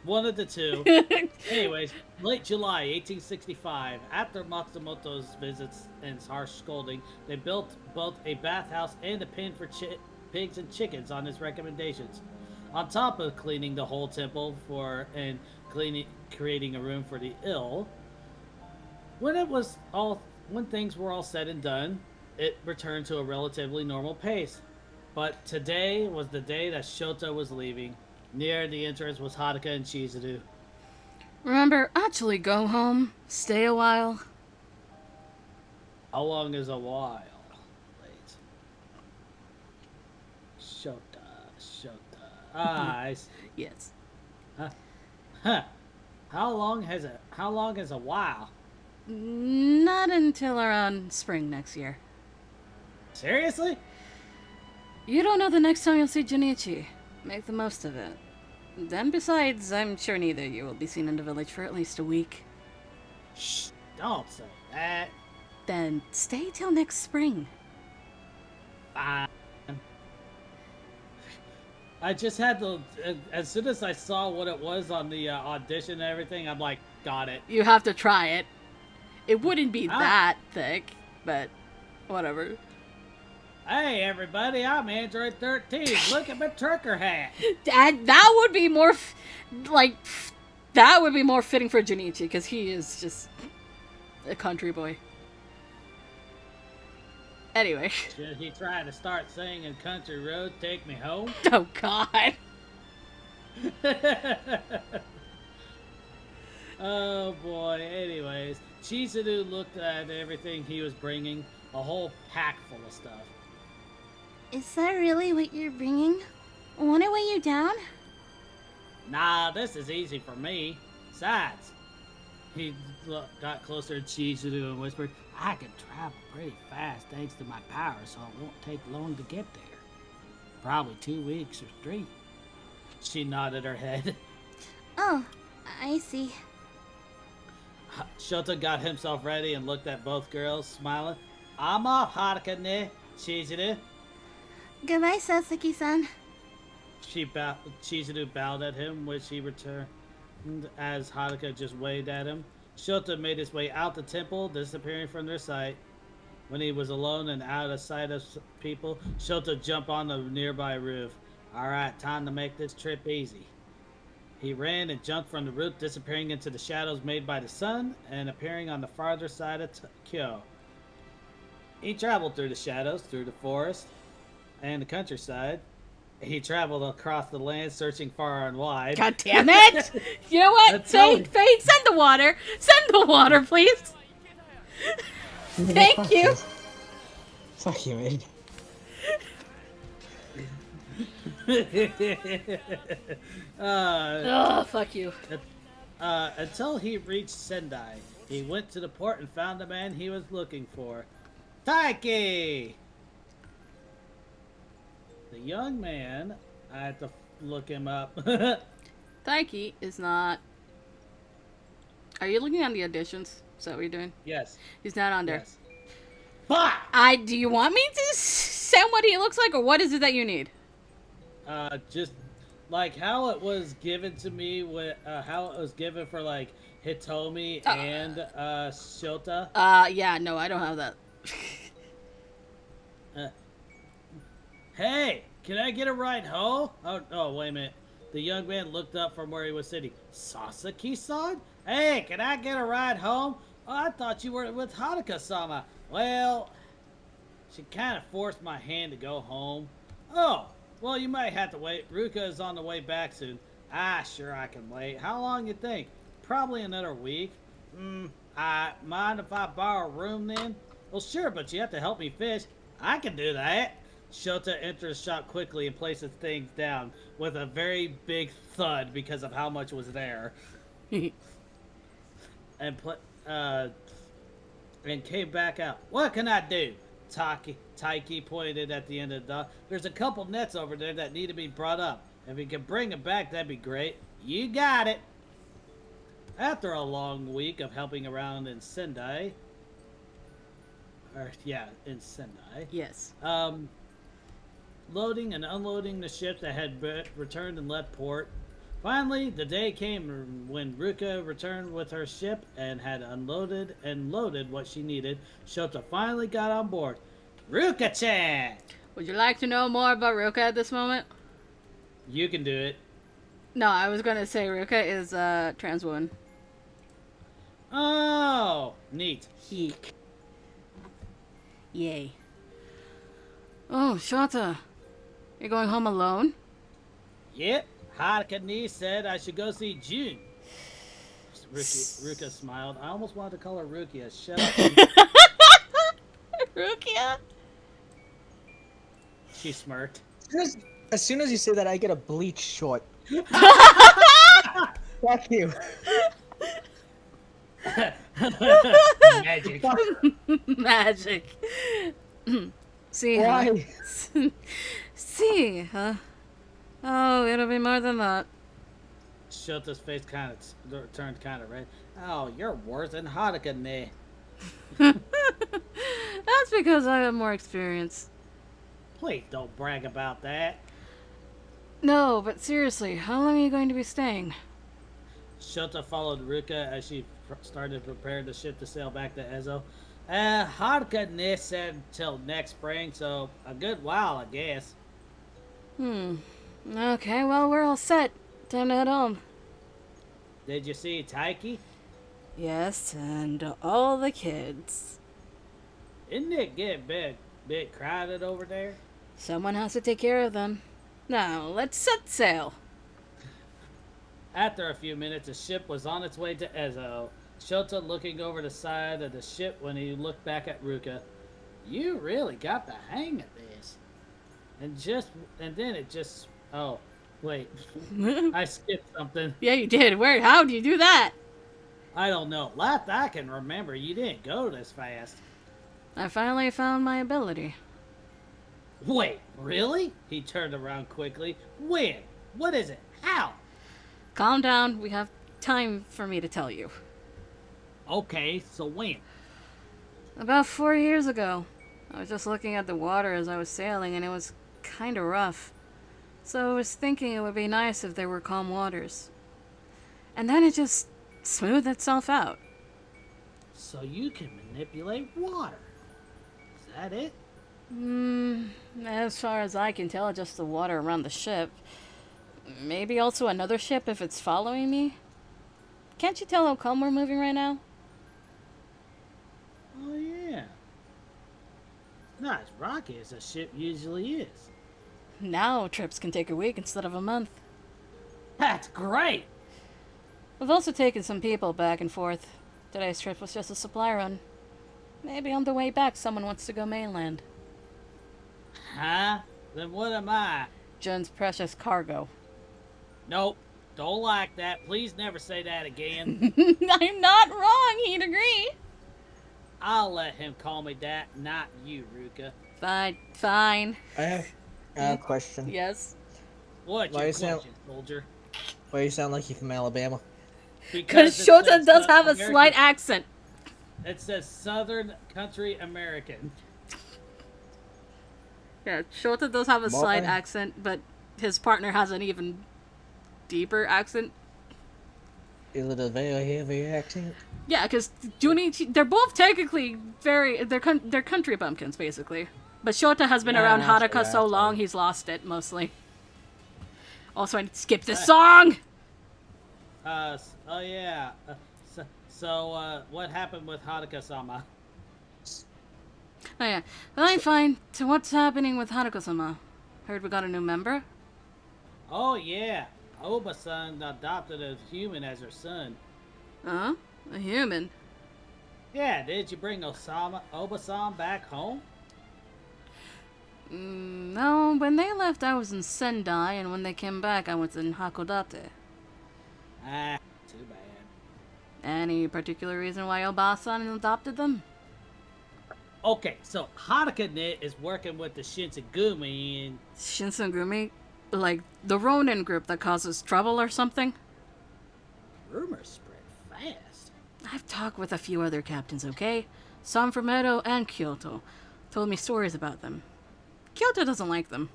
One of the two. Anyways, late July 1865, after Matsumoto's visits and harsh scolding, they built both a bathhouse and a pen for pigs and chickens on his recommendations. On top of cleaning the whole temple and creating a room for the ill, When things were all said and done, it returned to a relatively normal pace. But today was the day that Shota was leaving. Near the entrance was Haruka and Chizuru. Remember, actually go home. Stay a while. How long is a while? Wait. Shota. Ah, I see. Yes. Huh. How long is a while? Not until around spring next year. Seriously? You don't know the next time you'll see Junichi. Make the most of it. Then besides, I'm sure neither of you will be seen in the village for at least a week. Shh, don't say that. Then stay till next spring. Fine. I just had to, as soon as I saw what it was on the audition and everything, I'm like, got it. You have to try it. It wouldn't be Ah. that thick, but whatever. Hey everybody, I'm Android 13. Look at my trucker hat. That would be more, that would be more fitting for Junichi, because he is just a country boy. Anyway. Should he try to start singing Country Road, Take Me Home? Oh, God. Oh boy, anyways. Chizuru looked at everything he was bringing, a whole pack full of stuff. Is that really what you're bringing? Won't it weigh you down? Nah, this is easy for me. Besides, he got closer to Chizuru and whispered, I can travel pretty fast thanks to my power, so it won't take long to get there. Probably 2 weeks or 3. She nodded her head. Oh, I see. Shota got himself ready and looked at both girls, smiling. I'm off, Haruka ne, Chizuru. Goodbye, Sasaki-san. Chizuru bowed at him, which he returned as Haruka just waved at him. Shota made his way out the temple, disappearing from their sight. When he was alone and out of sight of people, Shota jumped on the nearby roof. Alright, time to make this trip easy. He ran and jumped from the roof, disappearing into the shadows made by the sun and appearing on the farther side of Kyo. He traveled through the shadows, through the forest, and the countryside. He traveled across the land, searching far and wide. God damn it! You know what? Fade, send the water! Send the water, please! Thank you! Fuck you, man. Fuck you. Until he reached Sendai, he went to the port and found the man he was looking for. Taiki! The young man, I had to look him up. Taiki is not... Are you looking on the auditions? Is that what you're doing? Yes. He's not on there. Yes. Fuck! Do you want me to send what he looks like, or what is it that you need? Just like how it was given to me, with how it was given for like Hitomi and Shota. Yeah, no, I don't have that. Hey, can I get a ride home? Oh, wait a minute. The young man looked up from where he was sitting. Sasaki-san? Hey, can I get a ride home? Oh, I thought you were with Haruka-sama. Well, she kind of forced my hand to go home. Oh, well, you might have to wait. Ruka is on the way back soon. Sure I can wait. How long you think? Probably another week. Mind if I borrow a room then? Well, sure, but you have to help me fish. I can do that. Shota enters the shop quickly and places things down with a very big thud because of how much was there. and came back out. What can I do? Taiki pointed at the end of the dock. There's a couple nets over there that need to be brought up. If you can bring them back, that'd be great. You got it. After a long week of helping around in Sendai, in Sendai. Yes. Loading and unloading the ships that had returned and left port. Finally, the day came when Ruka returned with her ship and had unloaded and loaded what she needed. Shota finally got on board. Ruka-chan! Would you like to know more about Ruka at this moment? You can do it. No, I was gonna say Ruka is a trans woman. Oh, neat. Heek. Yay. Oh, Shota. You're going home alone? Yep, Hakuoki said I should go see June. Ruka smiled. I almost wanted to call her Rukia. Shut up. Rukia? She smirked. As soon as you say that, I get a bleach short. Fuck you. Magic. Magic. See, Why? huh? See, huh? Oh, it'll be more than that. Shota's face turned kind of red. Oh, you're worse than Hakuoki. That's because I have more experience. Please don't brag about that. No, but seriously, how long are you going to be staying? Shota followed Ruka as she started to prepare the ship to sail back to Ezo. Hakuoki said till next spring, so a good while, I guess. Okay, well, we're all set. Time to head home. Did you see Taiki? Yes, and all the kids. Isn't it get bit crowded over there? Someone has to take care of them. Now, let's set sail. After a few minutes, the ship was on its way to Ezo. Shota looking over the side of the ship when he looked back at Ruka. You really got the hang of this. And then it just... Oh, wait. I skipped something. Yeah, you did. How'd you do that? I don't know. Last I can remember, you didn't go this fast. I finally found my ability. Wait, really? He turned around quickly. When? What is it? How? Calm down. We have time for me to tell you. Okay, so when? About 4 years ago. I was just looking at the water as I was sailing, and it was kind of rough. So I was thinking it would be nice if there were calm waters. And then it just smoothed itself out. So you can manipulate water. Is that it? As far as I can tell, just the water around the ship. Maybe also another ship if it's following me. Can't you tell how calm we're moving right now? Oh, yeah. Not as rocky as a ship usually is. Now trips can take a week instead of a month. That's great! We've also taken some people back and forth. Today's trip was just a supply run. Maybe on the way back someone wants to go mainland. Huh? Then what am I? Jun's precious cargo. Nope. Don't like that. Please never say that again. I'm not wrong, he'd agree. I'll let him call me that, not you, Ruka. Fine. I have a question. Yes. What's Why your you sound- question, soldier? Why you sound like you're from Alabama? Because it Shota says does have a American- slight accent. It says Southern Country American. Yeah, Shota does have a More slight than- accent, but his partner has an even deeper Is it a very heavy accent? Yeah, because Junichi, they're both technically they're country bumpkins basically. But Shota has been around Yeah, Haruka so that's long right. he's lost it mostly. Also, I need to skip this song. Oh yeah. What happened with Haruka-sama? Oh yeah, fine. So what's happening with Haruka-sama? Heard we got a new member. Oh yeah. Oba-san adopted a human as her son. Huh? A human? Yeah, did you bring Oba-san back home? No, when they left I was in Sendai, and when they came back I was in Hakodate. Ah, too bad. Any particular reason why Oba-san adopted them? Okay, so Haruka is working with the Shinsengumi and... Shinsengumi? Like the Ronin group that causes trouble or something? Rumors spread fast. I've talked with a few other captains, okay? Some from Edo and Kyoto. Told me stories about them. Kyoto doesn't like them.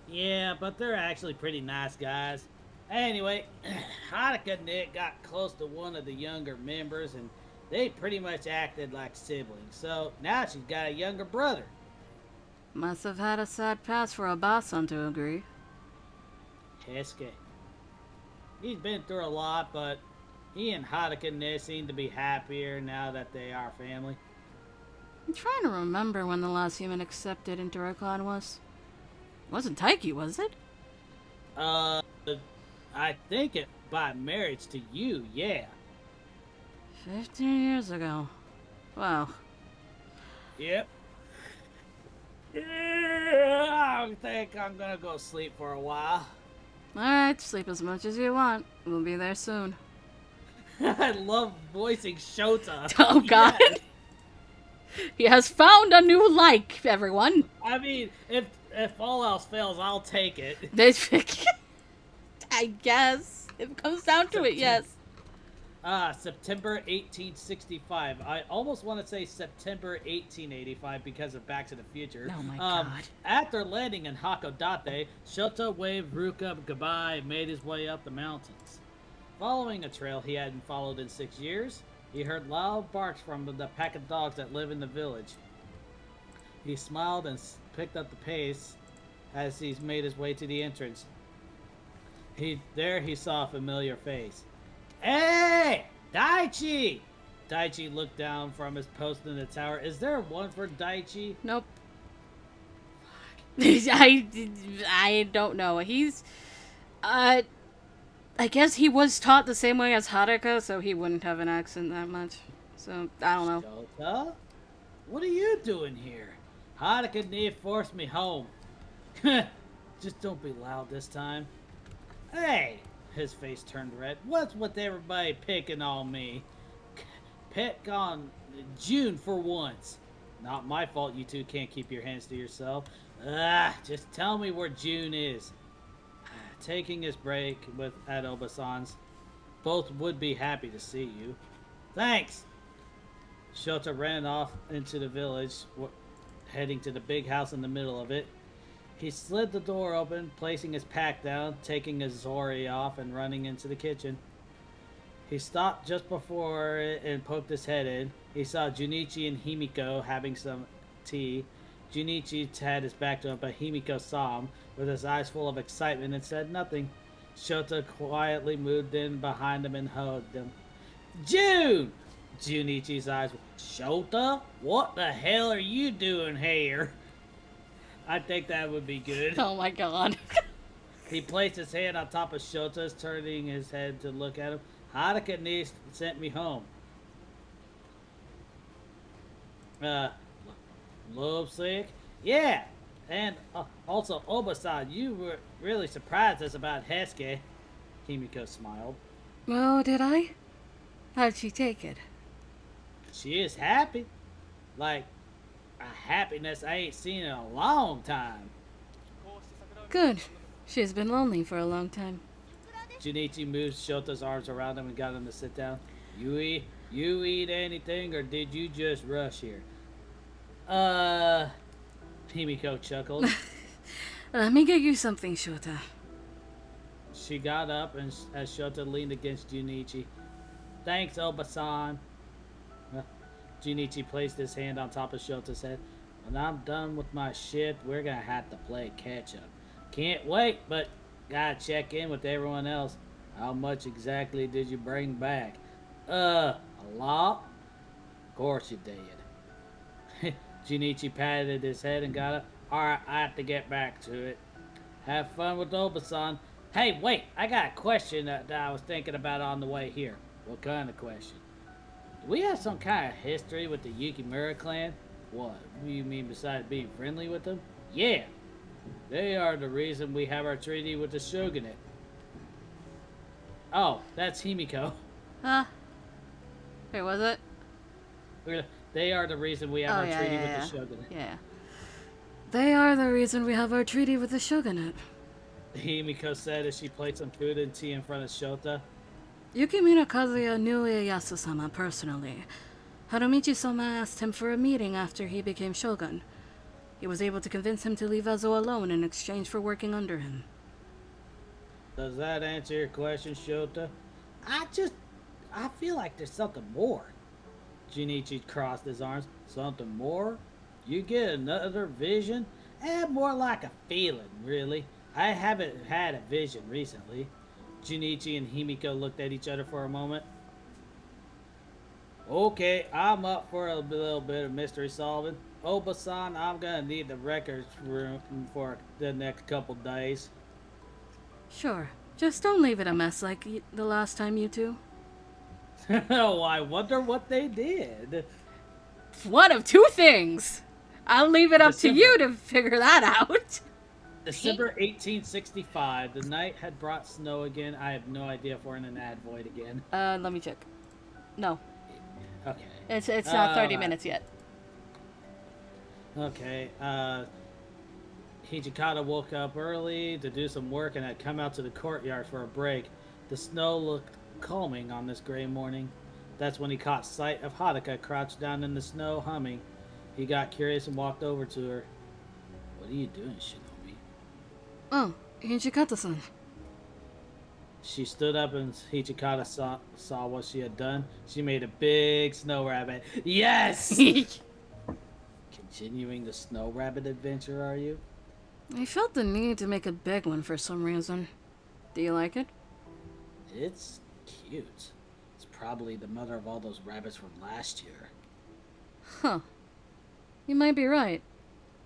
Yeah, but they're actually pretty nice guys. Anyway, Haruka got close to one of the younger members and they pretty much acted like siblings. So now she's got a younger brother. Must have had a sad past for Oba-san to agree. Hesuke. He's been through a lot, but He and Hadaka seem to be happier now that they are family. I'm trying to remember when the last human accepted into our clan was. It wasn't Taiki, was it? Uh, I think it by marriage to you, yeah. 15 years ago. Wow. Yep. Yeah, I think I'm gonna go sleep for a while. Alright, sleep as much as you want. We'll be there soon. I love voicing Shota. Oh god. Yes. He has found a new like, everyone. I mean, if all else fails, I'll take it. I guess. If it comes down to it, yes. September 1865. I almost want to say September 1885 because of Back to the Future. Oh my god. After landing in Hakodate, Shota waved Ruka goodbye and made his way up the mountains. Following a trail he hadn't followed in 6 years, he heard loud barks from the pack of dogs that live in the village. He smiled and picked up the pace as he made his way to the entrance. There he saw a familiar face. Hey! Daichi! Daichi looked down from his post in the tower. Is there one for Daichi? Nope. I don't know. He's I guess he was taught the same way as Haruka, so he wouldn't have an accent that much. So, I don't know. Shota? What are you doing here? Haruka forced me home. Just don't be loud this time. Hey! His face turned red. What's with everybody picking on me? Pick on June for once. Not my fault you two can't keep your hands to yourself. Just tell me where June is. Taking his break at Obasan's. Both would be happy to see you. Thanks! Shota ran off into the village, heading to the big house in the middle of it. He slid the door open, placing his pack down, taking his Zori off, and running into the kitchen. He stopped just before it and poked his head in. He saw Junichi and Himiko having some tea. Junichi had his back to him, but Himiko saw him with his eyes full of excitement and said nothing. Shota quietly moved in behind him and hugged him. June! Junichi's eyes were, Shota? What the hell are you doing here? I think that would be good. Oh my god. He placed his hand on top of Shota's, turning his head to look at him. Haruka sent me home. Lobe sick? Yeah! And also, Obasan, you were really surprised us about Hesuke. Himiko smiled. Oh, did I? How'd she take it? She is happy. Like, a happiness I ain't seen in a long time. Good. She's been lonely for a long time. Junichi moved Shota's arms around him and got him to sit down. You eat anything, or did you just rush here? Himiko chuckled. Let me get you something, Shota. She got up and as Shota leaned against Junichi. Thanks, Obasan. Junichi placed his hand on top of Shota's head. When I'm done with my shift, we're gonna have to play catch up. Can't wait, but gotta check in with everyone else. How much exactly did you bring back? A lot? Of course you did. Junichi patted his head and got up. Alright, I have to get back to it. Have fun with Obasan. Hey, wait, I got a question that I was thinking about on the way here. What kind of question? Do we have some kind of history with the Yukimura clan? What do you mean besides being friendly with them? Yeah! They are the reason we have our treaty with the shogunate. Oh, that's Himiko. Huh? Wait, was it? They are the reason we have our treaty with the shogunate. Yeah. They are the reason we have our treaty with the shogunate. Himiko said as she placed some food and tea in front of Shota. Yukimura Kazuya knew Ieyasu-sama personally. Harumichi-sama asked him for a meeting after he became shogun. He was able to convince him to leave Ezo alone in exchange for working under him. Does that answer your question, Shota? I feel like there's something more. Junichi crossed his arms. Something more? You get another vision? More like a feeling, really. I haven't had a vision recently. Junichi and Himiko looked at each other for a moment. Okay, I'm up for a little bit of mystery solving. Obasan, I'm gonna need the records room for the next couple days. Sure. Just don't leave it a mess like the last time you two. Oh, I wonder what they did. One of two things! I'll leave it up to December. you to figure that out. December 1865. The night had brought snow again. I have no idea if we're in an ad void again. Let me check. No, Okay. it's not 30 minutes yet. Okay. Hijikata woke up early to do some work and had come out to the courtyard for a break. The snow looked calming on this gray morning. That's when he caught sight of Haruka crouched down in the snow, humming. He got curious and walked over to her. What are you doing, Shinobi? Oh, Hijikata-san. She stood up and Hijikata saw what she had done. She made a big snow rabbit. Yes! Continuing the snow rabbit adventure, are you? I felt the need to make a big one for some reason. Do you like it? It's cute. It's probably the mother of all those rabbits from last year. Huh. You might be right.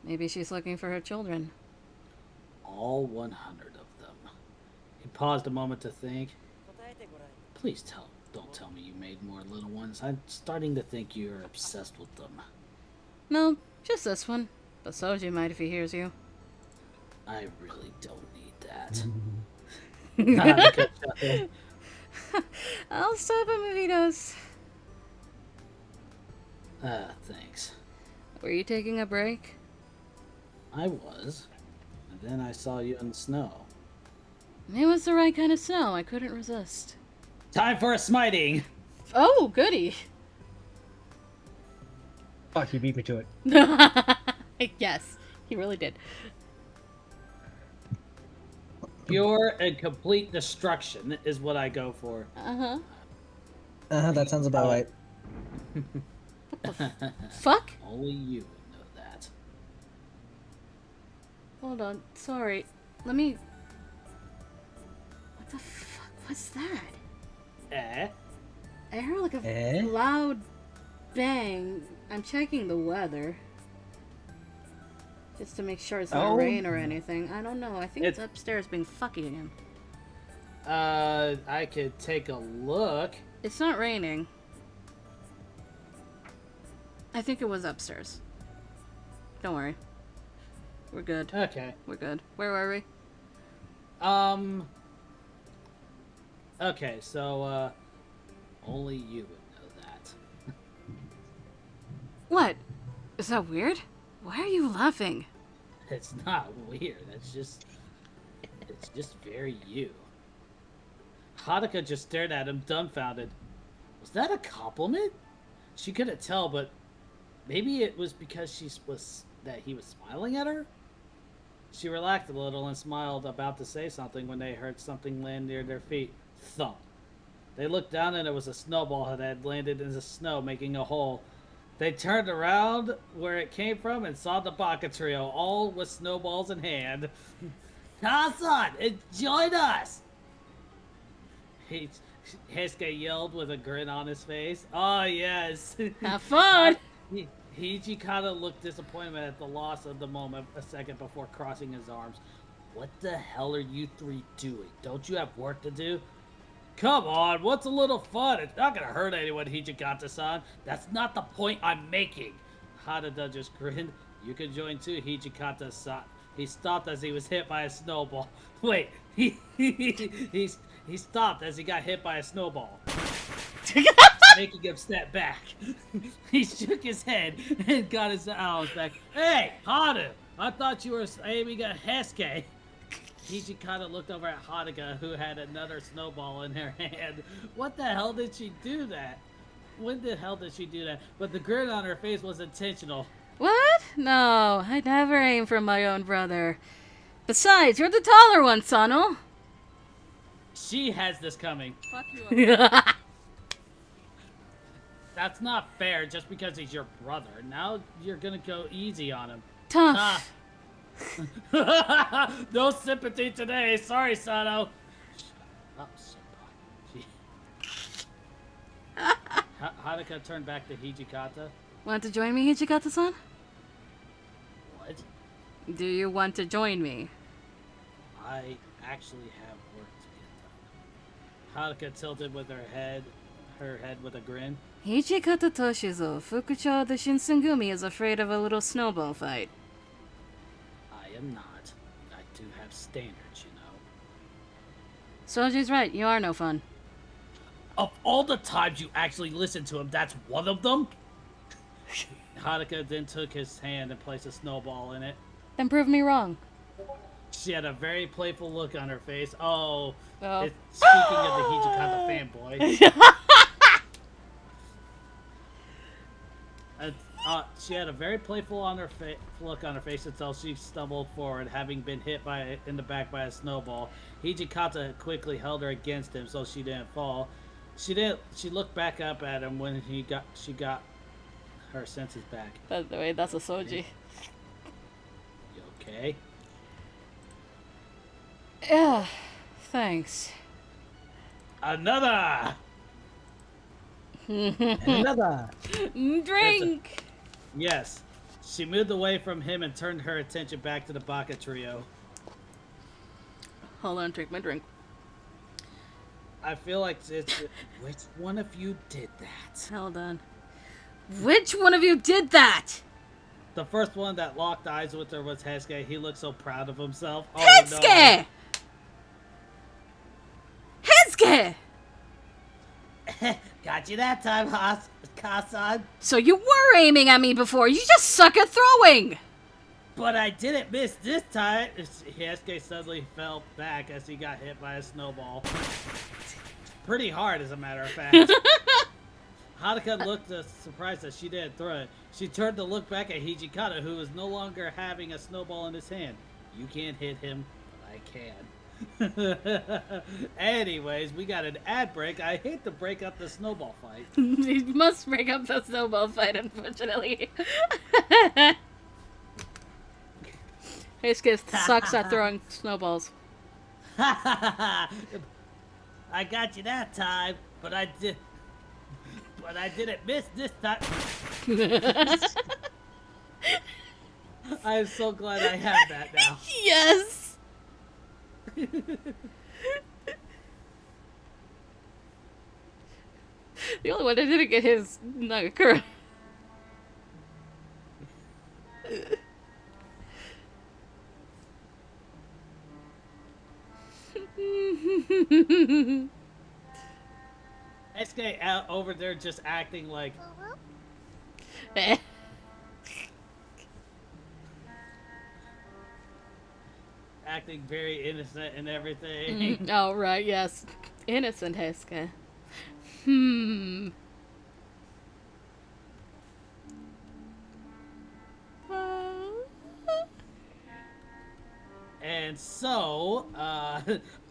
Maybe she's looking for her children. All 100 of them. He paused a moment to think. Please don't tell me you made more little ones. I'm starting to think you're obsessed with them. No, just this one. But Soji might if he hears you. I really don't need that. I'll stop him if he does. Thanks. Were you taking a break? I was. And then I saw you in the snow. It was the right kind of snow. I couldn't resist. Time for a smiting! Oh, goody. Fuck, you beat me to it. Yes, he really did. Pure and complete destruction is what I go for. Uh-huh. That sounds about right. Fuck? Only you would know that. Hold on. Sorry. Let me... What the fuck was that? Eh? I heard like a Eh? loud bang. I'm checking the weather. Just to make sure it's not Oh. rain or anything. I don't know. I think it's It's- upstairs being fucky again. I could take a look. It's not raining. I think it was upstairs. Don't worry. We're good. Okay. We're good. Where were we? Okay, so, only you would know that. What? Is that weird? Why are you laughing? It's not weird. It's just very you. Haruka just stared at him, dumbfounded. Was that a compliment? She couldn't tell, but maybe it was because that he was smiling at her? She relaxed a little and smiled, about to say something when they heard something land near their feet. Thump. They looked down and it was a snowball that had landed in the snow, making a hole. They turned around where it came from and saw the Baka trio, all with snowballs in hand. Hassan, join us! Heisuke yelled with a grin on his face. Oh, yes. Have fun! Hijikata looked disappointed at the loss of the moment a second before crossing his arms. What the hell are you three doing? Don't you have work to do? Come on, what's a little fun? It's not gonna hurt anyone, Hijikata-san. That's not the point I'm making. Harada just grinned. You can join too, Hijikata-san. He stopped as he was hit by a snowball. Wait, he stopped as he got hit by a snowball. Making him step back. He shook his head and got his arms back. Hey, Haru! I thought you were aiming at Heisuke. Hijikata looked over at Haruka, who had another snowball in her hand. What the hell did she do that? When the hell did she do that? But the grin on her face was intentional. What? No, I never aim for my own brother. Besides, you're the taller one, Sano. She has this coming. Fuck you up. That's not fair just because he's your brother. Now you're gonna go easy on him. Tough. No sympathy today. Sorry, Sano. Shut up, senpai. Haruka turned back to Hijikata. Want to join me, Hijikata-san? What? Do you want to join me? I actually have work to get done. Haruka tilted with her head with a grin. Hijikata Toshizo, Fukucho of the Shinsengumi, is afraid of a little snowball fight. I am not. I do have standards, you know. Soji's right, you are no fun. Of all the times you actually listened to him, that's one of them? Haruka then took his hand and placed a snowball in it. Then prove me wrong. She had a very playful look on her face. Oh. Oh. Speaking of the Hijikata fanboy. She had a very playful look on her face until she stumbled forward, having been hit in the back by a snowball. Hijikata quickly held her against him so she didn't fall. She looked back up at him when she got her senses back. By the way, that's a Soji. You okay? Yeah, thanks. Another! Another. Drink! Yes. She moved away from him and turned her attention back to the Baka trio. Hold on, drink my drink. I feel like it's... Which one of you did that? Hold on. Which one of you did that? The first one that locked eyes with her was Hesuke. He looked so proud of himself. Oh, Hesuke! No. Hesuke! Got you that time, Kasan. So you were aiming at me before. You just suck at throwing. But I didn't miss this time. Hesuke suddenly fell back as he got hit by a snowball. Pretty hard, as a matter of fact. Haruka looked surprised that she didn't throw it. She turned to look back at Hijikata, who was no longer having a snowball in his hand. You can't hit him, but I can. Anyways, we got an ad break. I hate to break up the snowball fight. You must break up the snowball fight, unfortunately. Heisuke sucks at throwing snowballs. I got you that time, but I didn't miss this time. I'm so glad I have that now. Yes. The only one that didn't get his Nagakura. SK out over there just acting like acting very innocent and everything. Oh, right, yes. Innocent Hesuke. And so,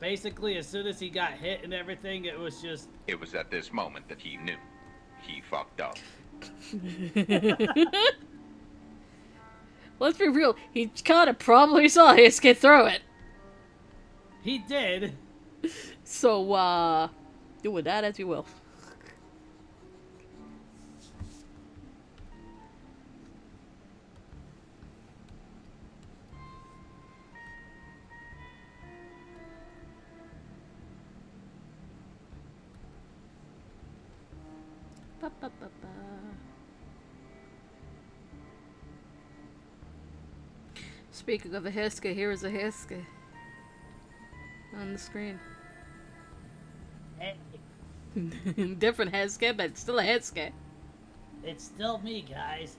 basically, as soon as he got hit and everything, it was just... It was at this moment that he knew. He fucked up. Let's be real. He kind of probably saw Heisuke throw it. He did. So, do with that as you will. Ba, ba, ba, ba. Speaking of a Heisuke, here is a Heisuke on the screen. Hey, Different Heisuke, but still a Heisuke. it's still me, guys.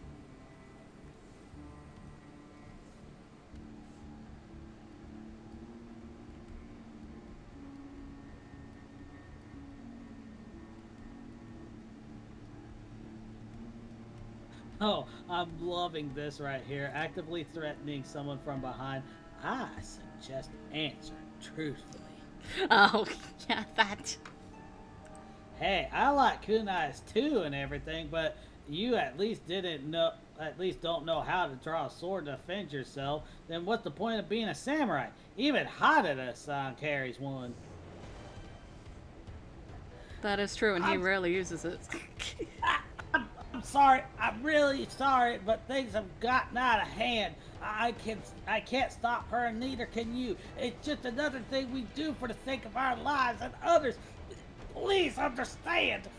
Oh, I'm loving this right here. Actively threatening someone from behind. I suggest answer truthfully. Oh, yeah, that. Hey, I like kunais too and everything, but you at least don't know how to draw a sword to defend yourself. Then what's the point of being a samurai? Even Harada-san carries one. That is true, and he rarely uses it. I'm sorry. I'm really sorry, but things have gotten out of hand. I can't stop her, and neither can you. It's just another thing we do for the sake of our lives and others. Please understand.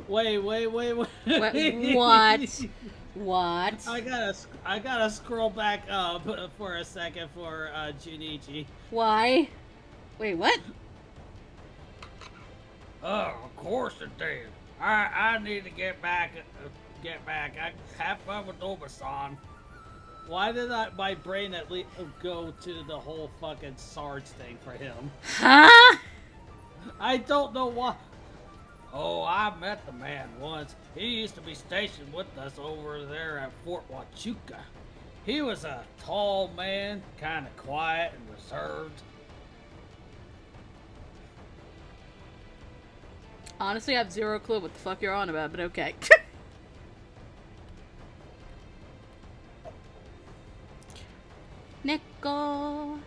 Wait. What? What? I gotta scroll back up for a second for Junichi. Why? Wait, what? Oh, of course it did. I need to get back. I have fun with Oba-san. Why did my brain at least go to the whole fucking Sarge thing for him? Huh? I don't know why. Oh, I met the man once. He used to be stationed with us over there at Fort Huachuca. He was a tall man, kind of quiet and reserved. Honestly, I have zero clue what the fuck you're on about, but okay. Nickel.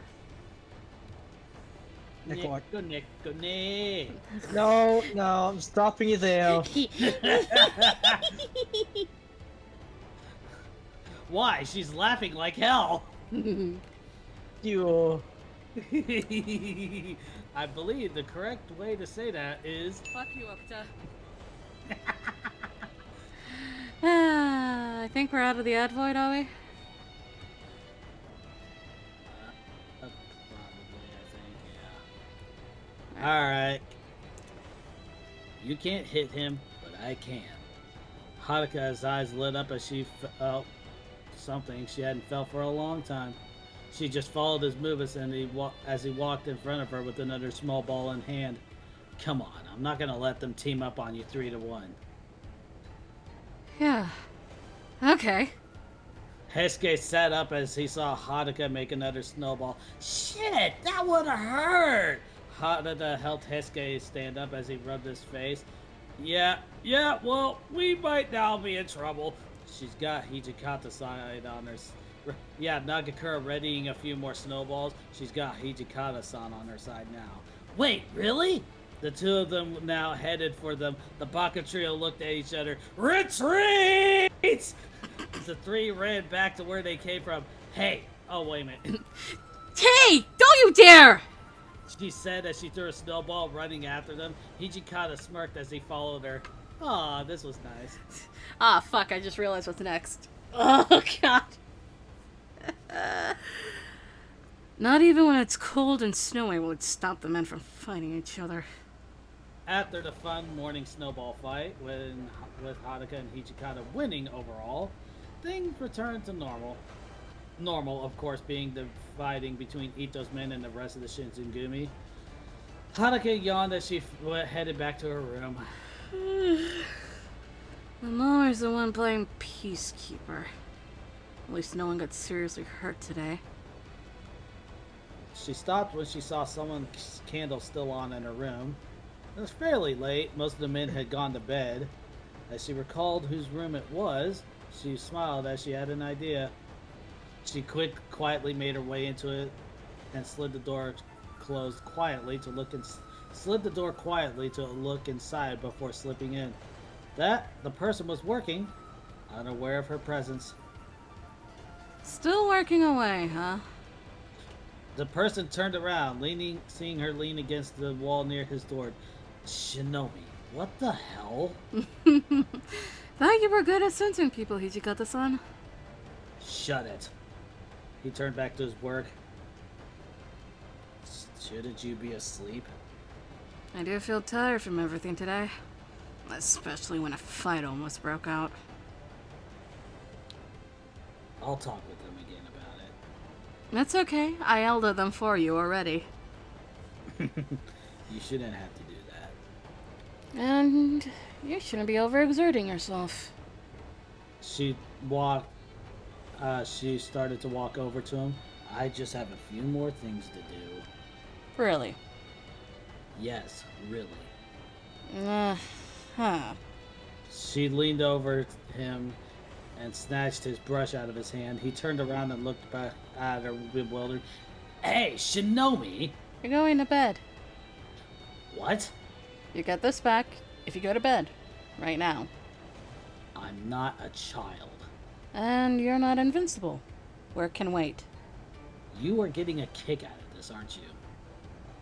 Nick. Nick. No, I'm stopping you there. Why? She's laughing like hell. You. I believe the correct way to say that is... Fuck you, Okta. I think we're out of the ad void, are we? Probably, I think, yeah. Alright. You can't hit him, but I can. Haruka's eyes lit up as she felt something she hadn't felt for a long time. She just followed his movements and as he walked in front of her with another small ball in hand. Come on, I'm not gonna let them team up on you 3-1. Yeah. Okay. Heisuke sat up as he saw Haruka make another snowball. Shit, that would have hurt! Haruka helped Heisuke stand up as he rubbed his face. Yeah, well, we might now be in trouble. She's got Hijikata side on her. Yeah, Nagakura readying a few more snowballs. She's got Hijikata-san on her side now. Wait, really? The two of them now headed for them. The Baka trio looked at each other. Retreat! The three ran back to where they came from. Hey, oh wait a minute. Hey! Don't you dare! She said as she threw a snowball running after them. Hijikata smirked as he followed her. Aw, this was nice. Ah, fuck, I just realized what's next. Oh, God. Not even when it's cold and snowy will it stop the men from fighting each other. After the fun morning snowball fight, with Haruka and Hijikata winning overall, things returned to normal. Normal, of course, being the fighting between Ito's men and the rest of the Shinsengumi. Haruka yawned as she headed back to her room. I'm always the one playing peacekeeper. At least no one got seriously hurt today. She stopped when she saw someone's candle still on in her room. It was fairly late. Most of the men had gone to bed. As she recalled whose room it was, she smiled as she had an idea. She quietly made her way into it and slid the door quietly to look inside before slipping in. The person was working, unaware of her presence. Still working away, huh? The person turned around, seeing her lean against the wall near his door. Shinobi, what the hell? Thought you were good at sensing people, Hijikata-san. Shut it. He turned back to his work. Shouldn't you be asleep? I do feel tired from everything today. Especially when a fight almost broke out. I'll talk with them again about it. That's okay. I yelled at them for you already. You shouldn't have to do that. And you shouldn't be overexerting yourself. She started to walk over to him. I just have a few more things to do. Really? Yes, really. Huh. She leaned over him and snatched his brush out of his hand. He turned around and looked back at her bewildered. Hey, Shinobi! You're going to bed. What? You get this back if you go to bed. Right now. I'm not a child. And you're not invincible. Work can wait. You are getting a kick out of this, aren't you?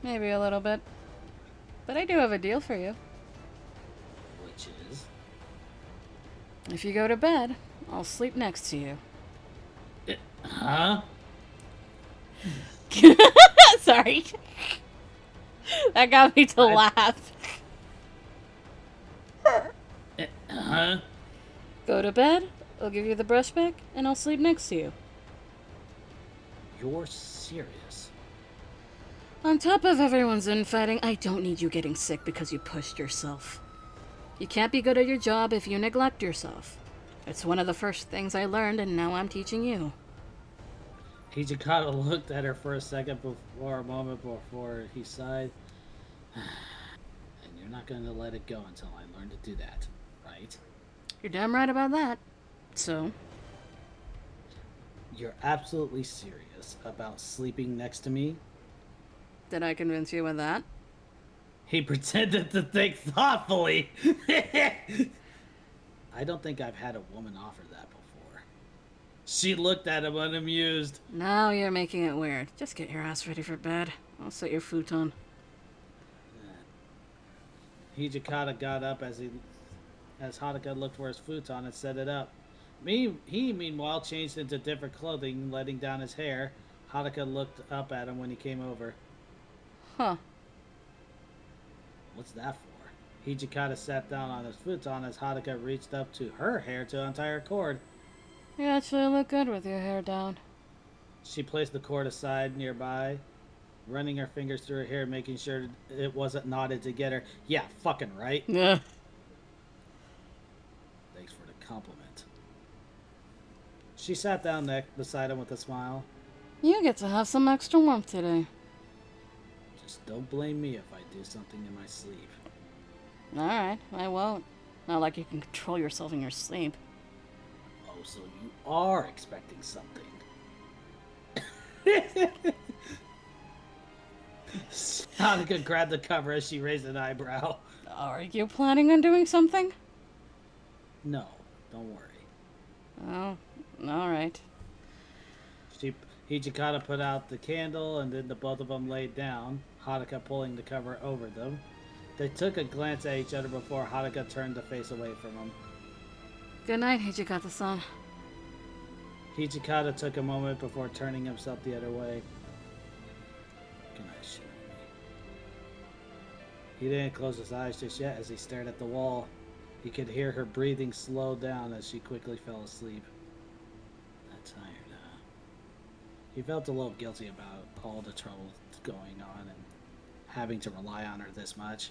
Maybe a little bit. But I do have a deal for you. Which is? If you go to bed, I'll sleep next to you. Huh? Sorry. That got me to laugh. Huh? Go to bed, I'll give you the brush back, and I'll sleep next to you. You're serious? On top of everyone's infighting, I don't need you getting sick because you pushed yourself. You can't be good at your job if you neglect yourself. It's one of the first things I learned, and now I'm teaching you. Hijikata looked at her for a moment before he sighed. And you're not going to let it go until I learn to do that, right? You're damn right about that. So? You're absolutely serious about sleeping next to me? Did I convince you with that? He pretended to think thoughtfully. I don't think I've had a woman offer that before. She looked at him unamused. Now you're making it weird. Just get your ass ready for bed. I'll set your futon. Hijikata got up as Haruka looked for his futon and set it up. He meanwhile changed into different clothing, letting down his hair. Haruka looked up at him when he came over. Huh. What's that for? Hijikata sat down on his futon as Haruka reached up to her hair to untie her cord. You actually look good with your hair down. She placed the cord aside nearby, running her fingers through her hair, making sure it wasn't knotted together. Yeah, fucking right. Yeah. Thanks for the compliment. She sat down beside him with a smile. You get to have some extra warmth today. Just don't blame me if I do something in my sleep. Alright, I won't. Not like you can control yourself in your sleep. Oh, so you are expecting something. Hanukkah grabbed the cover as she raised an eyebrow. Are you planning on doing something? No, don't worry. Oh, alright. Hijikata put out the candle and then the both of them laid down, Haruka pulling the cover over them. They took a glance at each other before Haruka turned to face away from him. Good night, Hijikata-san. Hijikata took a moment before turning himself the other way. Good night, Shinomi. He didn't close his eyes just yet as he stared at the wall. He could hear her breathing slow down as she quickly fell asleep. Not tired, huh? He felt a little guilty about all the trouble going on and having to rely on her this much.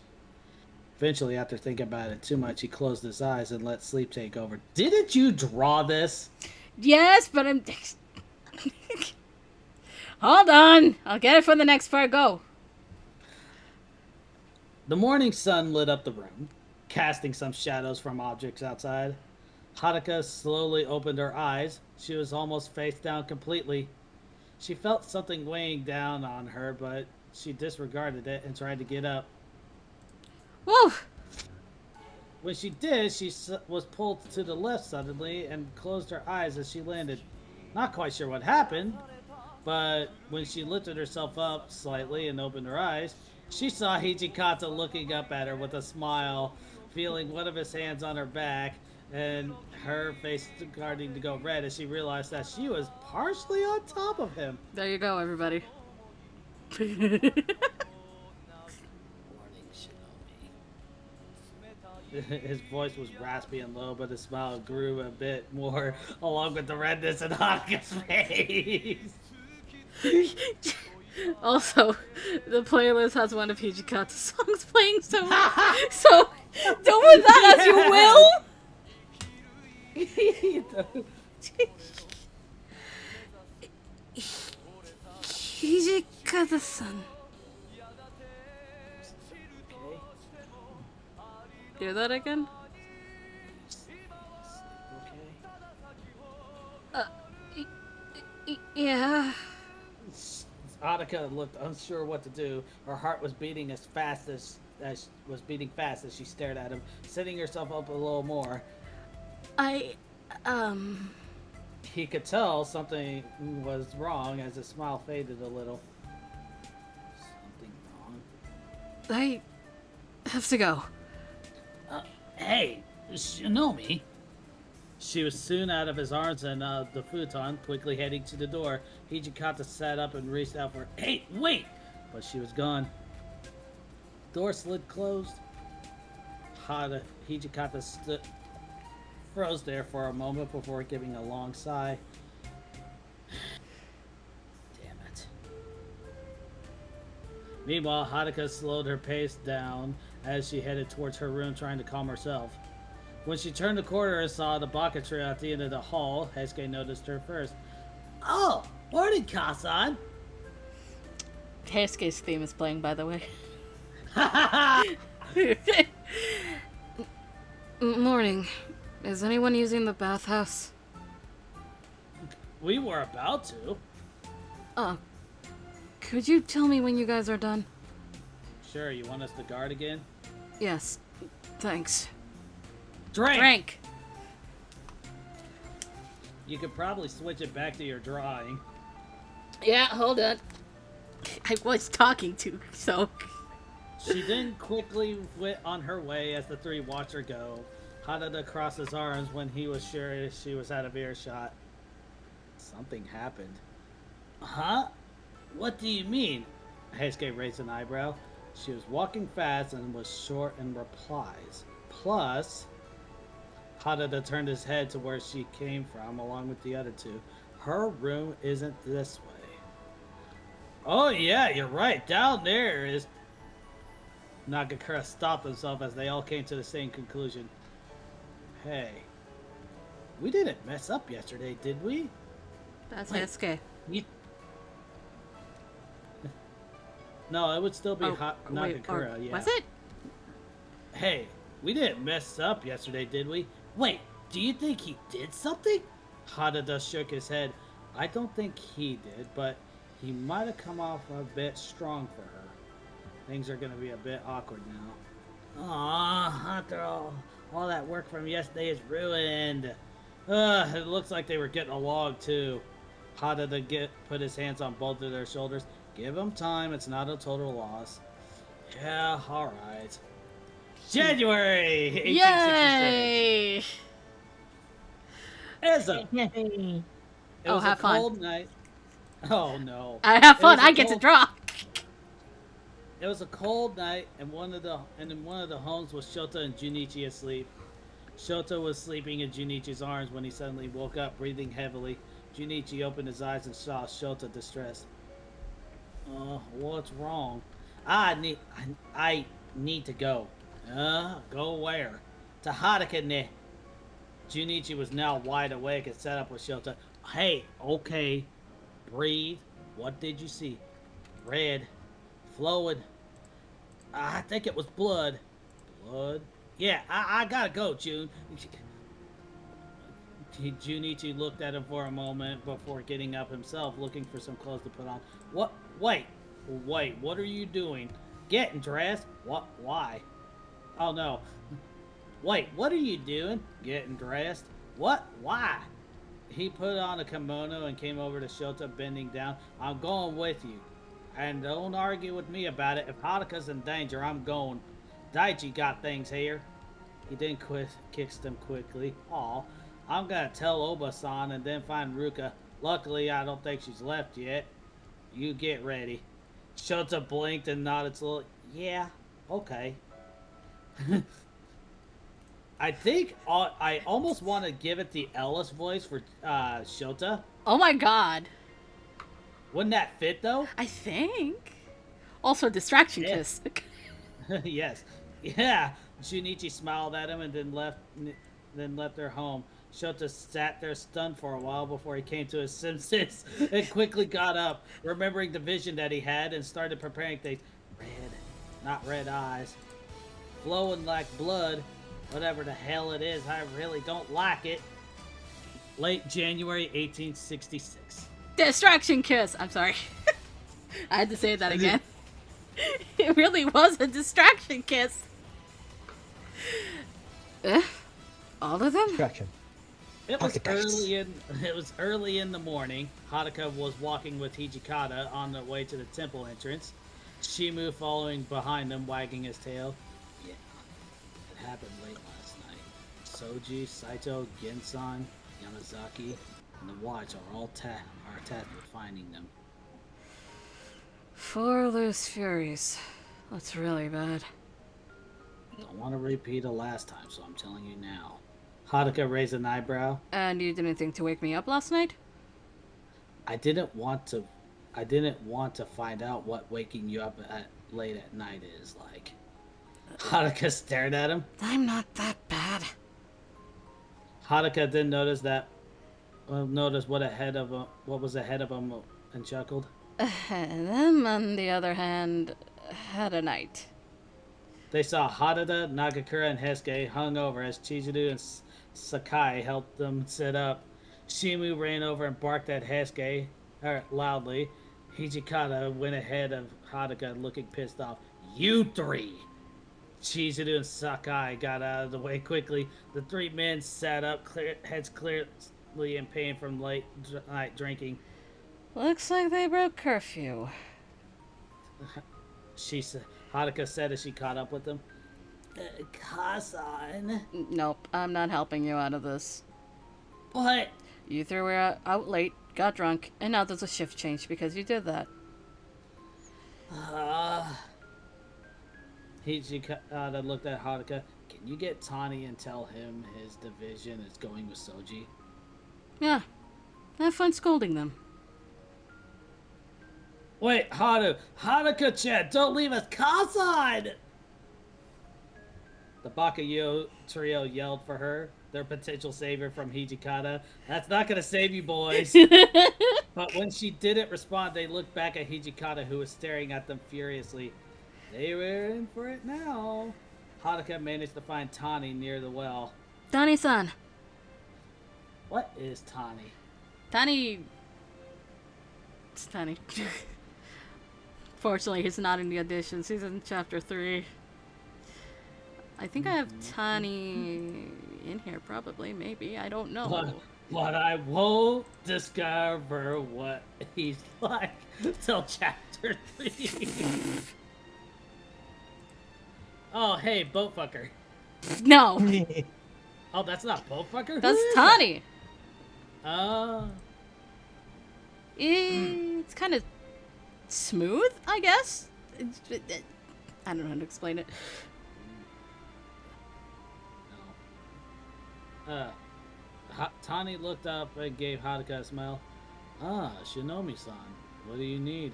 Eventually, after thinking about it too much, he closed his eyes and let sleep take over. Didn't you draw this? Yes, but I'm... Hold on. I'll get it for the next part. Go. The morning sun lit up the room, casting some shadows from objects outside. Haruka slowly opened her eyes. She was almost face down completely. She felt something weighing down on her, but she disregarded it and tried to get up. Woo! When she did, she was pulled to the left suddenly and closed her eyes as she landed. Not quite sure what happened, but when she lifted herself up slightly and opened her eyes, she saw Hijikata looking up at her with a smile, feeling one of his hands on her back, and her face starting to go red as she realized that she was partially on top of him. There you go, everybody. Morning, Shinomi. His voice was raspy and low, but his smile grew a bit more along with the redness in Hanukkah's face. Also, the playlist has one of Hijikata's songs playing, so do with that as you will. Hijikata-san. Do that again? Yeah. Hanukkah looked unsure what to do. Her heart was beating as fast as was beating fast as she stared at him, sitting herself up a little more. I, He could tell something was wrong as his smile faded a little. Something wrong? I have to go. Hey, Shinomi. She was soon out of his arms and the futon, quickly heading to the door. Hijikata sat up and reached out for her. Hey, wait! But she was gone. Door slid closed. Hijikata froze there for a moment before giving a long sigh. Damn it. Meanwhile, Haruka slowed her pace down as she headed towards her room, trying to calm herself. When she turned the corner and saw the baka trio at the end of the hall, Heisuke noticed her first. Oh, morning, Kasan! Heisuke's theme is playing, by the way. Morning. Is anyone using the bathhouse? We were about to. Could you tell me when you guys are done? Sure, you want us to guard again? Yes. Thanks. Drink! You could probably switch it back to your drawing. Yeah, hold on. I was talking to, so... She then quickly went on her way as the three watched her go. Hanada crossed his arms when he was sure she was out of earshot. Something happened. Huh? What do you mean? Heisuke raised an eyebrow. She was walking fast and was short in replies. Plus, Hanada turned his head to where she came from along with the other two. Her room isn't this way. Oh yeah, you're right. Down there is... Nagakura stopped himself as they all came to the same conclusion. Hey, we didn't mess up yesterday, did we? That's Wait. Heisuke. No, it would still be Wait, Nagakura, yeah. Was it? Hey, we didn't mess up yesterday, did we? Wait, do you think he did something? Hanada shook his head. I don't think he did, but he might have come off a bit strong for her. Things are gonna be a bit awkward now. Aw, after all that work from yesterday is ruined. It looks like they were getting along too. Hanada put his hands on both of their shoulders. Give them time, it's not a total loss. Yeah, alright. January 1866. Yay! Izza. It was have a fun. cold night. Oh no. I have fun. It was a I get to cold- draw. It was a cold night, and in one of the homes was Shota and Junichi asleep. Shota was sleeping in Junichi's arms when he suddenly woke up, breathing heavily. Junichi opened his eyes and saw Shota distressed. What's wrong? I need to go. Go where? To Haruka ne. Junichi was now wide awake and sat up with Shota. Hey, okay. Breathe. What did you see? Red. Flowing. I think it was blood. Blood? Yeah, I gotta go, Jun. Junichi looked at him for a moment before getting up himself, looking for some clothes to put on. What? Wait, what are you doing? Getting dressed? What? Why? Oh no. Wait, what are you doing? Getting dressed? What? Why? He put on a kimono and came over to Shota, bending down. I'm going with you. And don't argue with me about it. If Haruka's in danger, I'm going. Daichi got things here. He then kissed him quickly. Aw, I'm gonna tell Oba-san and then find Ruka. Luckily, I don't think she's left yet. You get ready. Shota blinked and nodded slowly. Yeah, okay. I think I almost want to give it the Ellis voice for Shota. Oh my god. Wouldn't that fit though? I think. Also, distraction Yeah. kiss. Yes. Yeah. Junichi smiled at him and then left their home. Shota sat there stunned for a while before he came to his senses and quickly got up, remembering the vision that he had, and started preparing things. Red, not red eyes. Flowing like blood. Whatever the hell it is, I really don't like it. Late January 1866. Distraction kiss. I'm sorry. I had to say that again. It really was a distraction kiss. Eh? All of them? Distraction. It was Pocket dice. early in the morning. Haruka was walking with Hijikata on the way to the temple entrance. Shimu following behind them, wagging his tail. Yeah, it happened late last night. Soji, Saito, Gensan, Yamazaki, and the Watch are all tasked with finding them. 4 loose furies. That's really bad. Don't want to repeat it last time, so I'm telling you now. Haruka raised an eyebrow. And you didn't think to wake me up last night? I didn't want to find out what waking you up late at night is like. Haruka stared at him. I'm not that bad. Haruka then noticed what was ahead of him and chuckled. Them, on the other hand, had a night. They saw Harada, Nagakura, and Hesuke hung over as Chizuru and Sakai helped them sit up. Shimu ran over and barked at Hesuke loudly. Hijikata went ahead of Haruka looking pissed off. You three! Chizuru and Sakai got out of the way quickly. The 3 men sat up, heads clearly in pain from late night drinking. Looks like they broke curfew. Haruka said as she caught up with them. Kasan. Nope, I'm not helping you out of this. What? You threw her out late, got drunk, and now there's a shift change because you did that. Hijikata looked at Haruka. Can you get Tani and tell him his division is going with Soji? Yeah, have fun scolding them. Wait, Haruka-chan, don't leave us, Kasan! The Bakayo trio yelled for her, their potential savior from Hijikata. That's not gonna save you, boys. But when she didn't respond, they looked back at Hijikata, who was staring at them furiously. They were in for it now. Haruka managed to find Tani near the well. Tani-san. What is Tani? Tani... It's Tani. Fortunately, he's not in the additions. He's in chapter 3. I think I have Tani in here, probably. Maybe. I don't know. But I won't discover what he's like till chapter 3. Oh, hey, boat fucker. No! Oh, that's not boat fucker? That's Tani! Oh. It's kind of smooth, I guess? I don't know how to explain it. No. Tani looked up and gave Haruka a smile. Ah, Shinomi-san, what do you need?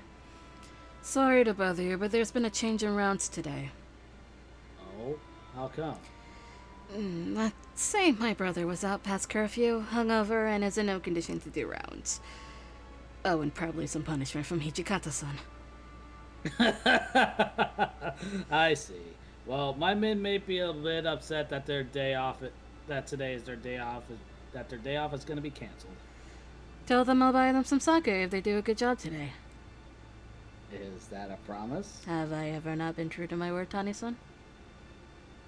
Sorry to bother you, but there's been a change in rounds today. Oh, how come? Let's say my brother was out past curfew, hungover, and is in no condition to do rounds. Oh, and probably some punishment from Hijikata-san. I see. Well, my men may be a bit upset that their day off, that today is their day off, that their day off is going to be canceled. Tell them I'll buy them some sake if they do a good job today. Is that a promise? Have I ever not been true to my word, Tani-san?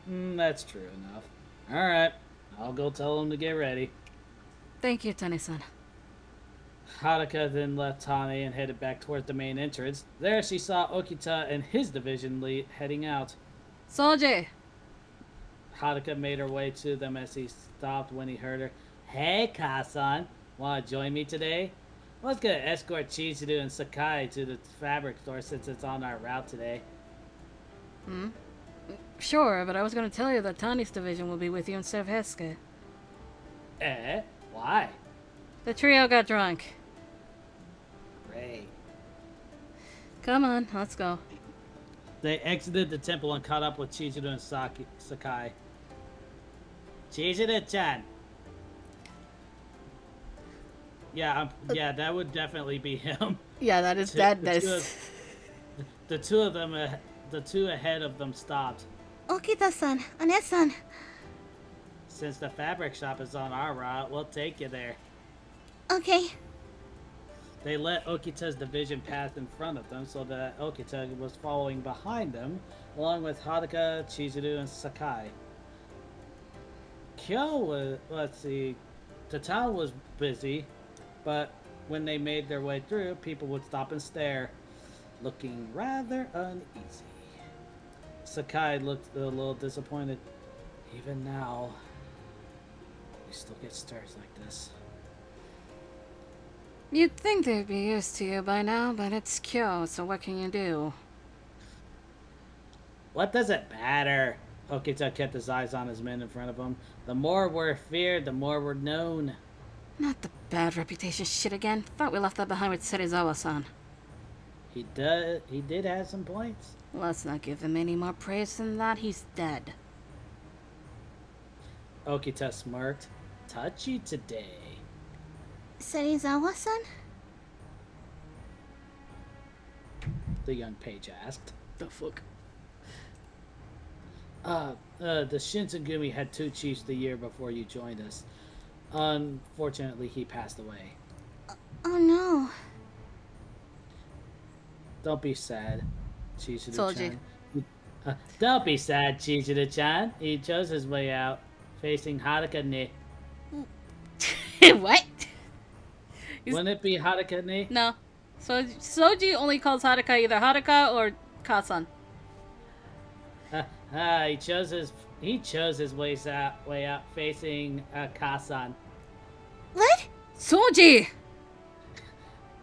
That's true enough. Alright, I'll go tell them to get ready. Thank you, Tani-san. Haruka then left Tani and headed back towards the main entrance. There she saw Okita and his division lead heading out. Soji! Haruka made her way to them as he stopped when he heard her. Hey, Kasan, wanna join me today? I was gonna escort Chizuru and Sakai to the fabric store since it's on our route today. Sure, but I was going to tell you that Tani's division will be with you instead of Hesuke. Why? The trio got drunk. Great. Come on, let's go. They exited the temple and caught up with Chizuru and Sakai. Chizuru-chan. Yeah, that would definitely be him. Yeah, that is... The two of them, the two ahead of them stopped. Okita-san, Ane-san. Since the fabric shop is on our route, we'll take you there. Okay. They let Okita's division pass in front of them so that Okita was following behind them, along with Haruka, Chizuru, and Sakai. Kyo was, let's see, the town was busy, but when they made their way through, people would stop and stare, looking rather uneasy. Sakai looked a little disappointed. Even now, we still get stares like this. You'd think they'd be used to you by now, but it's Kyo, so what can you do? What does it matter? Okita kept his eyes on his men in front of him. The more we're feared, the more we're known. Not the bad reputation shit again. Thought we left that behind with Serizawa-san. He did have some points. Let's not give him any more praise than that. He's dead. Okita smirked. Touchy today. Serizawa-san? The young page asked. The fuck? The Shinsengumi had 2 chiefs the year before you joined us. Unfortunately, he passed away. Oh no. Don't be sad, Chizuru-chan. Told you. Don't be sad, Chizuru-chan. He chose his way out, facing Haruka-ne. What? Wouldn't it be Haruka-ne? No. So Soji only calls Haruka either Haruka or Kasan. He chose his way out, facing Kasan. What? Soji!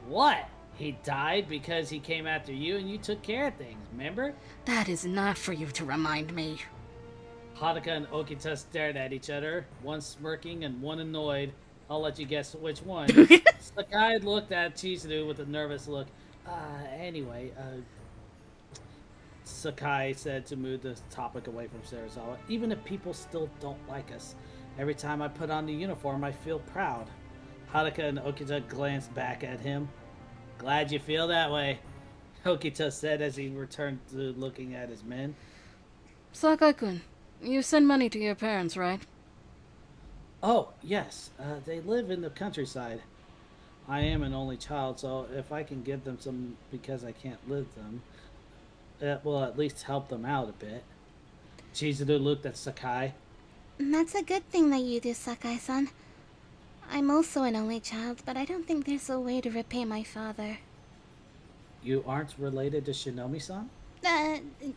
What? He died because he came after you and you took care of things, remember? That is not for you to remind me. Haruka and Okita stared at each other, one smirking and one annoyed. I'll let you guess which one. Sakai looked at Chizuru with a nervous look. Anyway, Sakai said to move the topic away from Serizawa. Even if people still don't like us, every time I put on the uniform, I feel proud. Haruka and Okita glanced back at him. Glad you feel that way, Okita said as he returned to looking at his men. Sakai-kun, you send money to your parents, right? Oh, yes. They live in the countryside. I am an only child, so if I can give them some because I can't live them, it will at least help them out a bit. Chizuru looked at Sakai. That's a good thing that you do, Sakai-san. I'm also an only child, but I don't think there's a way to repay my father. You aren't related to Shinomi-san?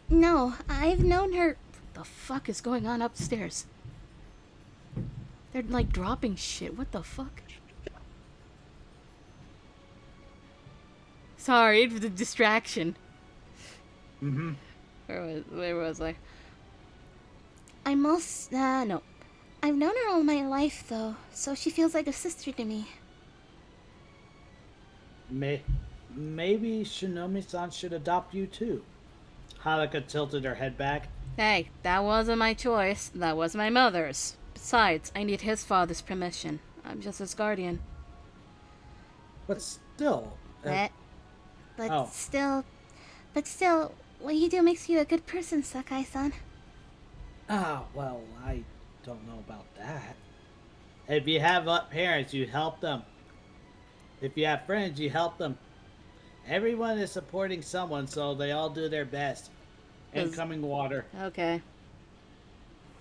No. I've known her... What the fuck is going on upstairs? They're like dropping shit. What the fuck? Sorry for the distraction. Mm-hmm. Where was I? No. I've known her all my life, though, so she feels like a sister to me. Maybe Shinomi-san should adopt you too. Haruka tilted her head back. Hey, that wasn't my choice. That was my mother's. Besides, I need his father's permission. I'm just his guardian. But still... But still, what you do makes you a good person, Sakai-san. Well, I don't know about that. If you have parents, you help them. If you have friends, you help them. Everyone is supporting someone, so they all do their best. Incoming water. Okay.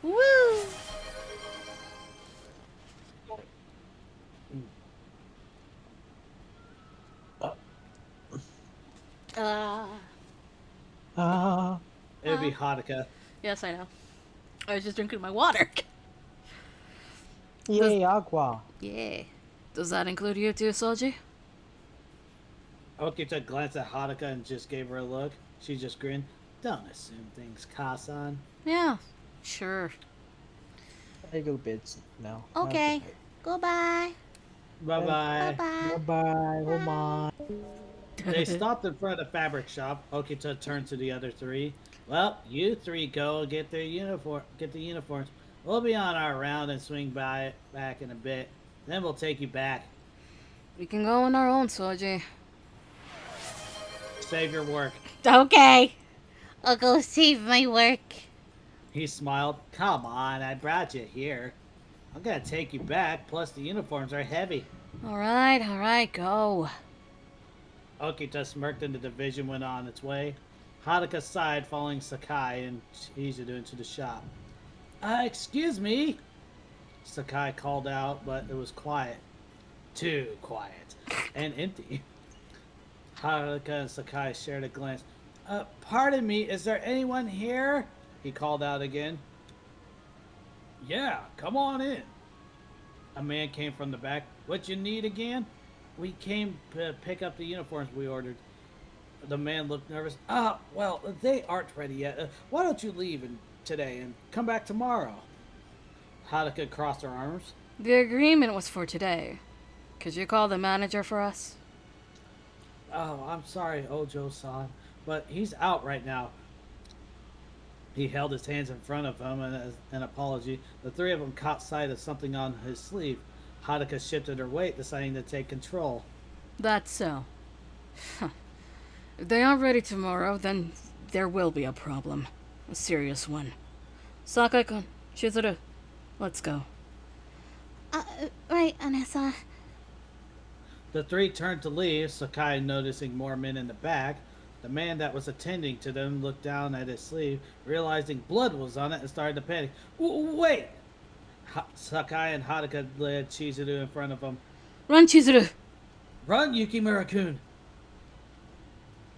Woo! It would be Haruka. Yes, I know. I was just drinking my water. Yay, Aqua. Yeah. Does that include you too, Soji? Okita glanced at Haruka and just gave her a look. She just grinned. Don't assume things, Kasan. Yeah, sure. A little bit now. Okay. Goodbye. Bye-bye. Bye-bye. Bye-bye. Oh my. They stopped in front of the fabric shop. Okita turned to the other 3. Well, you 3 go get the uniforms. We'll be on our round and swing back in a bit. Then we'll take you back. We can go on our own, Soji. Save your work. Okay. I'll go save my work. He smiled. Come on, I brought you here. I'm gonna take you back, plus the uniforms are heavy. Alright, go. Okita smirked and the division went on its way. Haruka sighed, following Sakai and Chizuru into the shop. Excuse me? Sakai called out, but it was quiet. Too quiet. And empty. Haruka and Sakai shared a glance. Pardon me, is there anyone here? He called out again. Yeah, come on in. A man came from the back. What you need again? We came to pick up the uniforms we ordered. The man looked nervous. Well, they aren't ready yet. Why don't you leave today and come back tomorrow? Haruka crossed her arms. The agreement was for today. Could you call the manager for us? Oh, I'm sorry, Ojo-san, but he's out right now. He held his hands in front of him as an apology. The three of them caught sight of something on his sleeve. Haruka shifted her weight, deciding to take control. That's so. If they aren't ready tomorrow, then there will be a problem. A serious one. Sakai-kun, Chizuru, let's go. Right, Anessa. The three turned to leave, Sakai noticing more men in the back. The man that was attending to them looked down at his sleeve, realizing blood was on it, and started to panic. Wait! Sakai and Haruka led Chizuru in front of them. Run, Chizuru! Run, Yukimura-kun!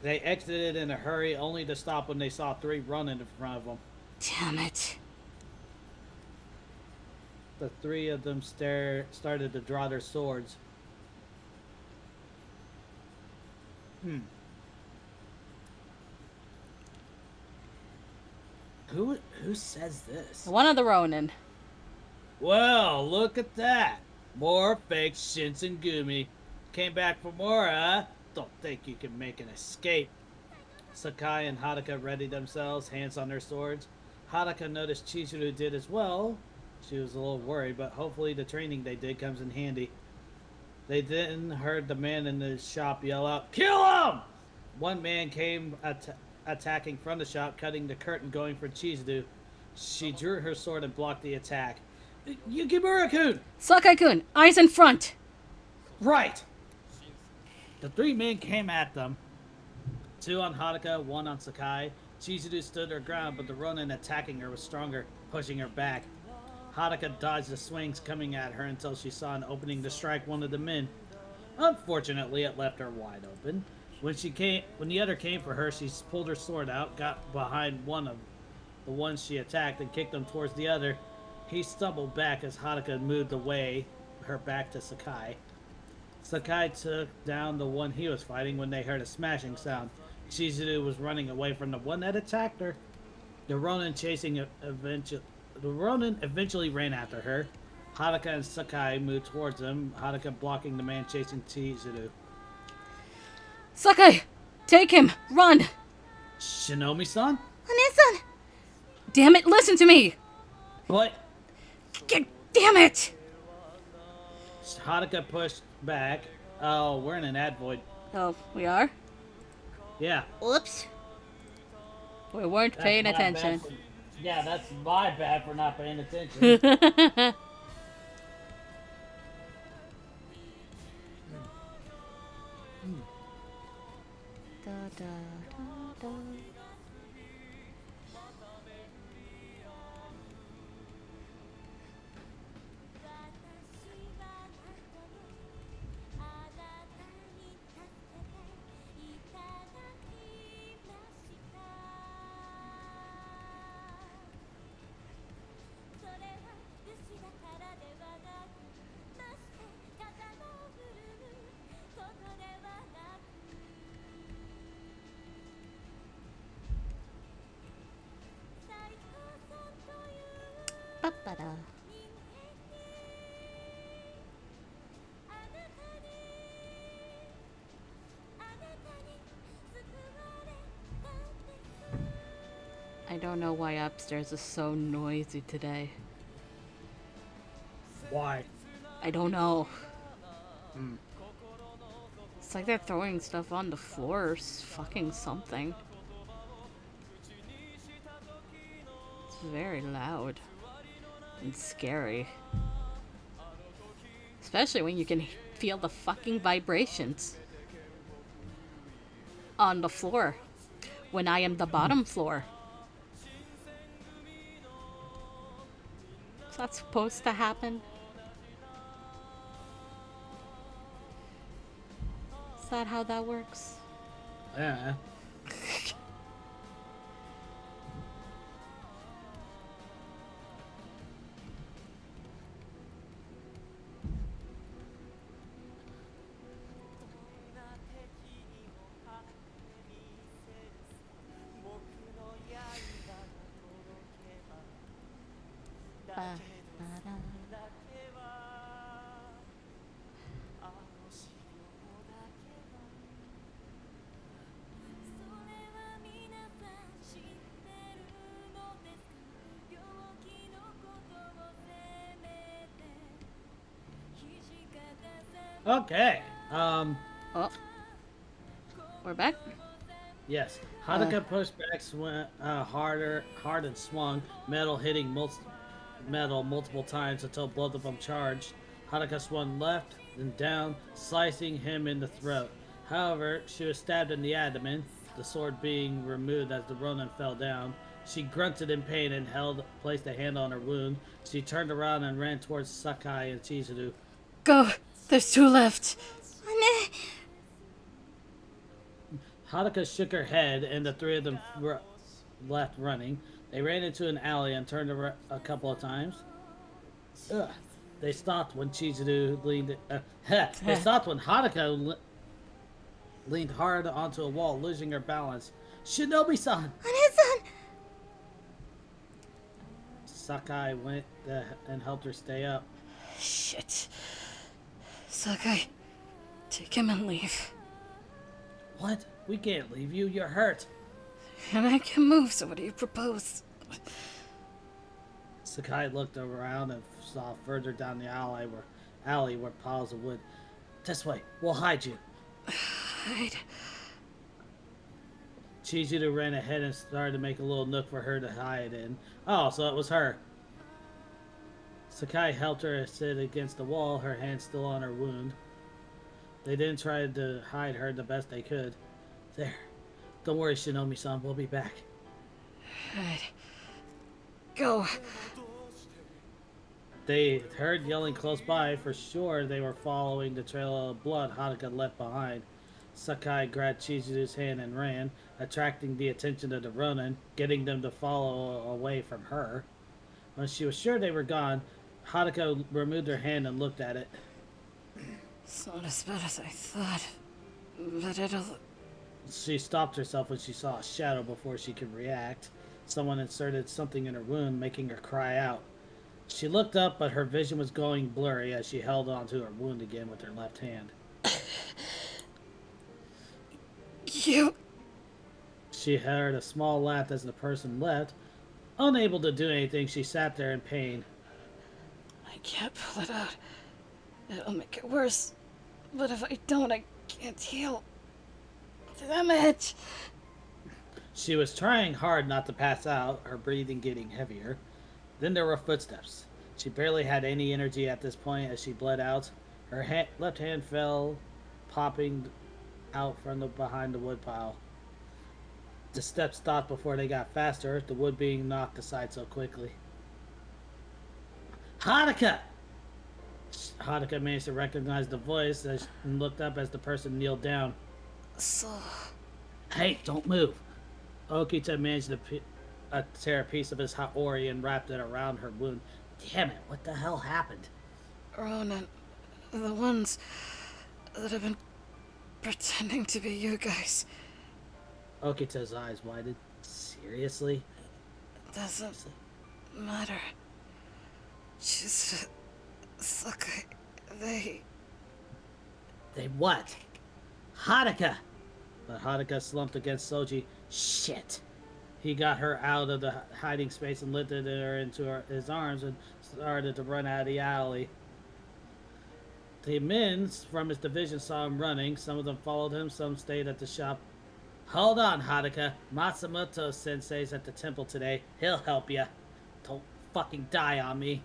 They exited in a hurry, only to stop when they saw three running in front of them. Damn it. The three of them started to draw their swords. Who says this? One of the Ronin. Well, look at that. More fake Shinsengumi. Came back for more, huh? Don't think you can make an escape. Sakai and Haruka readied themselves, hands on their swords. Haruka noticed Chizuru did as well. She was a little worried, but hopefully the training they did comes in handy. They then heard the man in the shop yell out, "Kill him!" One man came attacking from the shop, cutting the curtain, going for Chizuru. She drew her sword and blocked the attack. Yukimura-kun! Sakai-kun, eyes in front! Right! The three men came at them. Two on Haruka, one on Sakai. Chizuru stood her ground, but the Ronin attacking her was stronger, pushing her back. Haruka dodged the swings coming at her until she saw an opening to strike one of the men. Unfortunately, it left her wide open. When the other came for her, she pulled her sword out, got behind one of the ones she attacked, and kicked him towards the other. He stumbled back as Haruka moved away, her back to Sakai. Sakai took down the one he was fighting when they heard a smashing sound. Chizuru was running away from the one that attacked her. The Ronin eventually ran after her. Haruka and Sakai moved towards him, Haruka blocking the man chasing Chizuru. Sakai! Take him! Run! Shinomi-san? Anessa! Damn it, listen to me! But Damn it! Haruka pushed back. Oh, we're in an ad void. Oh, we are? Yeah. Oops. We weren't paying That's my attention. bad yeah, that's my bad for not paying attention. Da, da, da, da. Ba-ba-da. I don't know why upstairs is so noisy today. Why? I don't know. It's like they're throwing stuff on the floor or fucking something. It's very loud and scary. Especially when you can feel the fucking vibrations. On the floor. When I am the bottom floor. Is that supposed to happen? Is that how that works? Yeah. Okay. Oh, we're back. Yes. Hanukkah pushed back, hard and swung, hitting metal multiple times until both of them charged. Hanukkah swung left and down, slicing him in the throat. However, she was stabbed in the abdomen, the sword being removed as the Ronin fell down. She grunted in pain and placed a hand on her wound. She turned around and ran towards Sakai and Chizuru. Go! There's 2 left. Haruka shook her head, and the 3 of them left running. They ran into an alley and turned a couple of times. Ugh. They stopped when Chizuru leaned. They stopped when Haruka leaned hard onto a wall, losing her balance. Shinobi-san! Sakai went and helped her stay up. Shit. Sakai, take him and leave. What? We can't leave you. You're hurt. And I can move, so what do you propose? Sakai looked around and saw further down the alley were piles of wood. This way. We'll hide you. Hide? Chizuru ran ahead and started to make a little nook for her to hide in. Oh, so it was her. Sakai helped her sit against the wall, her hand still on her wound. They then tried to hide her the best they could. There. Don't worry, Shinomi-san. We'll be back. Right. Go. They heard yelling close by. For sure, they were following the trail of blood Haruka left behind. Sakai grabbed Chizuru's hand and ran, attracting the attention of the Ronin, getting them to follow away from her. When she was sure they were gone, Haruka removed her hand and looked at it. It's not as bad as I thought. But it'll... She stopped herself when she saw a shadow before she could react. Someone inserted something in her wound, making her cry out. She looked up, but her vision was going blurry as she held onto her wound again with her left hand. You... She heard a small laugh as the person left. Unable to do anything, she sat there in pain. I can't pull it out. It'll make it worse. But if I don't, I can't heal. Damn it! She was trying hard not to pass out, her breathing getting heavier. Then there were footsteps. She barely had any energy at this point as she bled out. Her left hand fell, popping out from behind the woodpile. The steps stopped before they got faster, the wood being knocked aside so quickly. Haruka! Haruka managed to recognize the voice and looked up as the person kneeled down. So... Hey, don't move. Okita managed to tear a piece of his haori and wrapped it around her wound. Damn it, what the hell happened? Ronan, the ones that have been pretending to be you guys. Okita's eyes widened. Seriously? Doesn't matter. Just... Sakai, they what? Haruka! But Haruka slumped against Soji. Shit! He got her out of the hiding space and lifted her into his arms and started to run out of the alley. The men from his division saw him running. Some of them followed him, some stayed at the shop. Hold on, Haruka. Matsumoto sensei's at the temple today. He'll help you. Don't fucking die on me.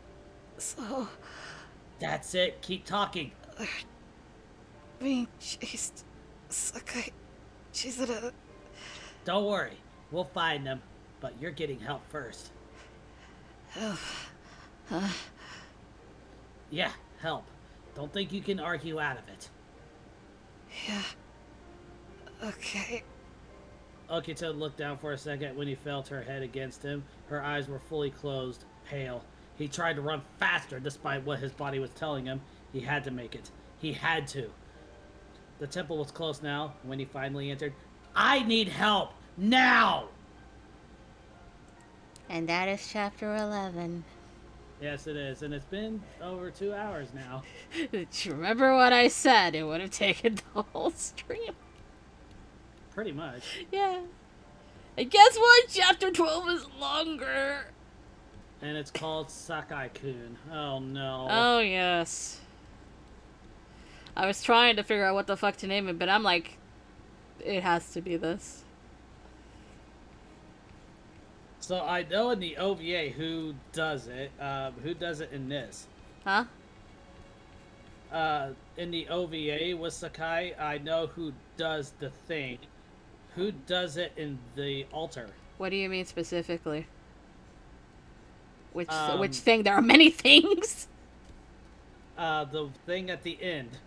So... That's it. Keep talking. They're being chased. Sakai, She's at a... Don't worry, we'll find them, but you're getting help first. Yeah, help. Don't think you can argue out of it. Yeah. Okay. Okita looked down for a second when he felt her head against him. Her eyes were fully closed, pale. He tried to run faster despite what his body was telling him. He had to make it. He had to. The temple was close now when he finally entered. I need help! Now! And that is chapter 11. Yes, it is. And it's been over 2 hours now. Did you remember what I said? It would have taken the whole stream. Pretty much. Yeah. And guess what? Chapter 12 is longer. And it's called Sakai-kun. Oh, no. Oh, yes. I was trying to figure out what the fuck to name it, but I'm like, it has to be this. So I know in the OVA who does it. Who does it in this? Huh? In the OVA with Sakai, I know who does the thing. Who does it in the altar? What do you mean specifically? Which Um, thing? There are many things. The thing at the end.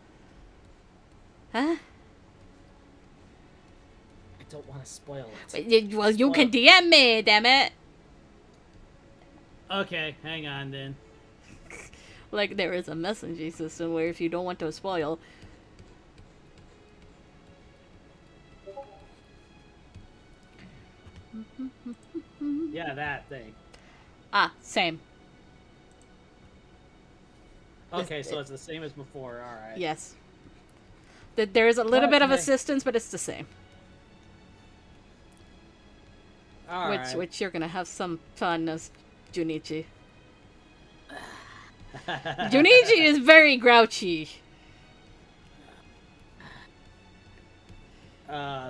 Huh? I don't want to spoil it. Well, you can DM me, damn it. Okay, hang on then. Like, there is a messaging system where if you don't want to spoil... Yeah, that thing. Ah, same. Okay, so it's the same as before. All right. Yes. There is a little bit of Okay. assistance, but it's the same. All right. Which you're gonna have some fun as Junichi. Junichi is very grouchy.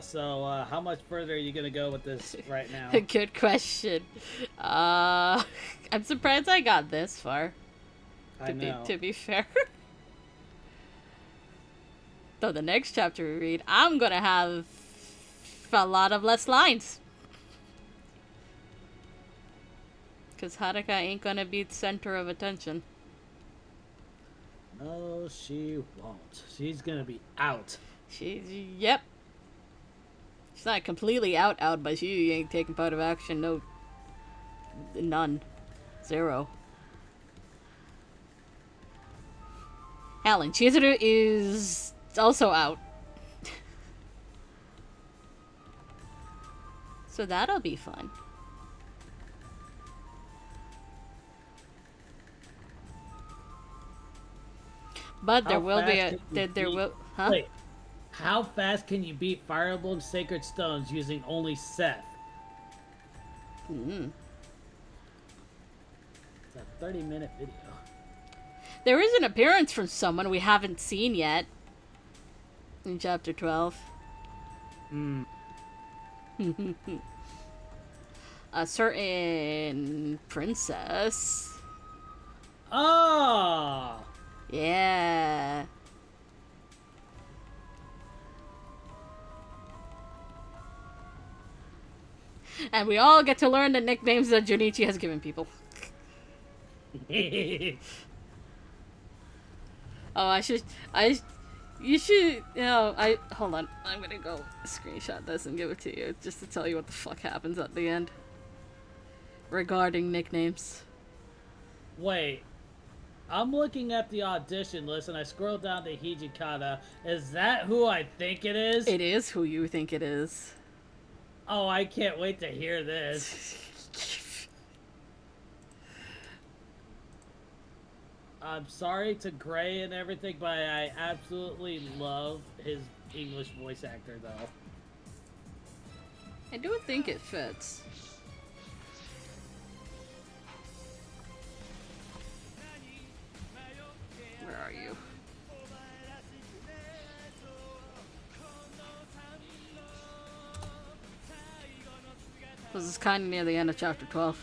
So how much further are you gonna go with this right now? Good question. I'm surprised I got this far. I know. To be fair. Though the next chapter we read, I'm gonna have a lot of less lines. Because Haruka ain't gonna be the center of attention. No, she won't. She's gonna be out. Yep. She's not completely out, but she ain't taking part of action. No. None. Zero. Alan Chizuru is also out. So that'll be fun. But there How will be fast a... can you There beat- will... Huh? Wait, how fast can you beat Fire Emblem Sacred Stones using only Seth? Mm. It's a 30-minute video. There is an appearance from someone we haven't seen yet. In chapter 12. Hmm. A certain princess. Oh! Yeah. And we all get to learn the nicknames that Junichi has given people. Oh, you should, hold on. I'm gonna go screenshot this and give it to you just to tell you what the fuck happens at the end. Regarding nicknames. Wait. I'm looking at the audition list and I scroll down to Hijikata. Is that who I think it is? It is who you think it is. Oh, I can't wait to hear this. I'm sorry to Gray and everything, but I absolutely love his English voice actor, though. I do think it fits. Where are you? This is kind of near the end of chapter 12.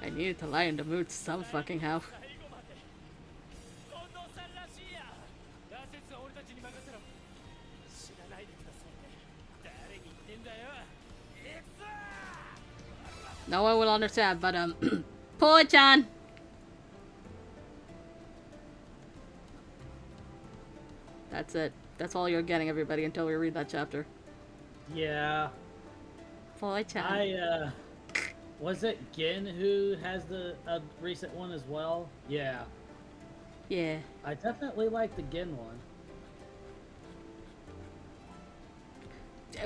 I needed to lie in the mood some fucking how. No one will understand, but Poe-chan! That's it. That's all you're getting, everybody, until we read that chapter. Yeah. Poe-chan. Was it Gin who has the recent one as well? Yeah. Yeah. I definitely like the Gin one.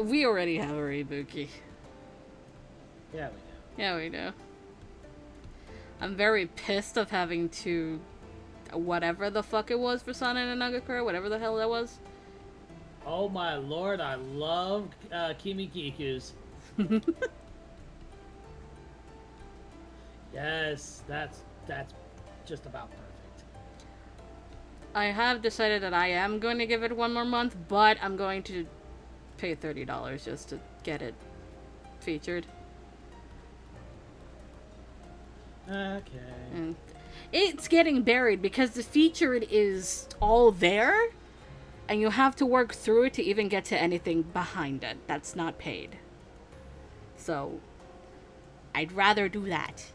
We already have a Ibuki. Yeah, we do. Yeah, we do. I'm very pissed of having to... whatever the fuck it was for Sana and Nagakura, whatever the hell that was. Oh my lord, I love Kimikiku's. Yes, that's just about perfect. I have decided that I am going to give it one more month, but I'm going to pay $30 just to get it featured. Okay. And it's getting buried because the featured is all there, and you have to work through it to even get to anything behind it that's not paid. So, I'd rather do that.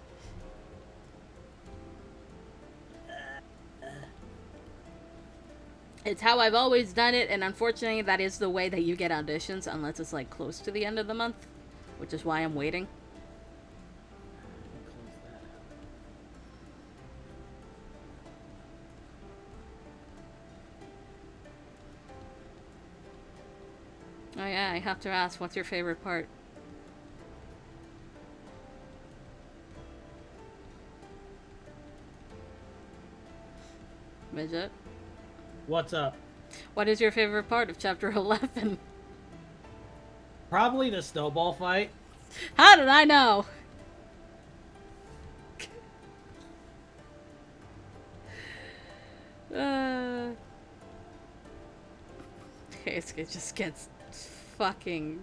It's how I've always done it, and unfortunately that is the way that you get auditions unless it's like close to the end of the month, which is why I'm waiting. Close that out. Oh yeah, I have to ask, what's your favorite part? Midget? What's up? What is your favorite part of chapter 11? Probably the snowball fight. How did I know? Keisuke just gets fucking...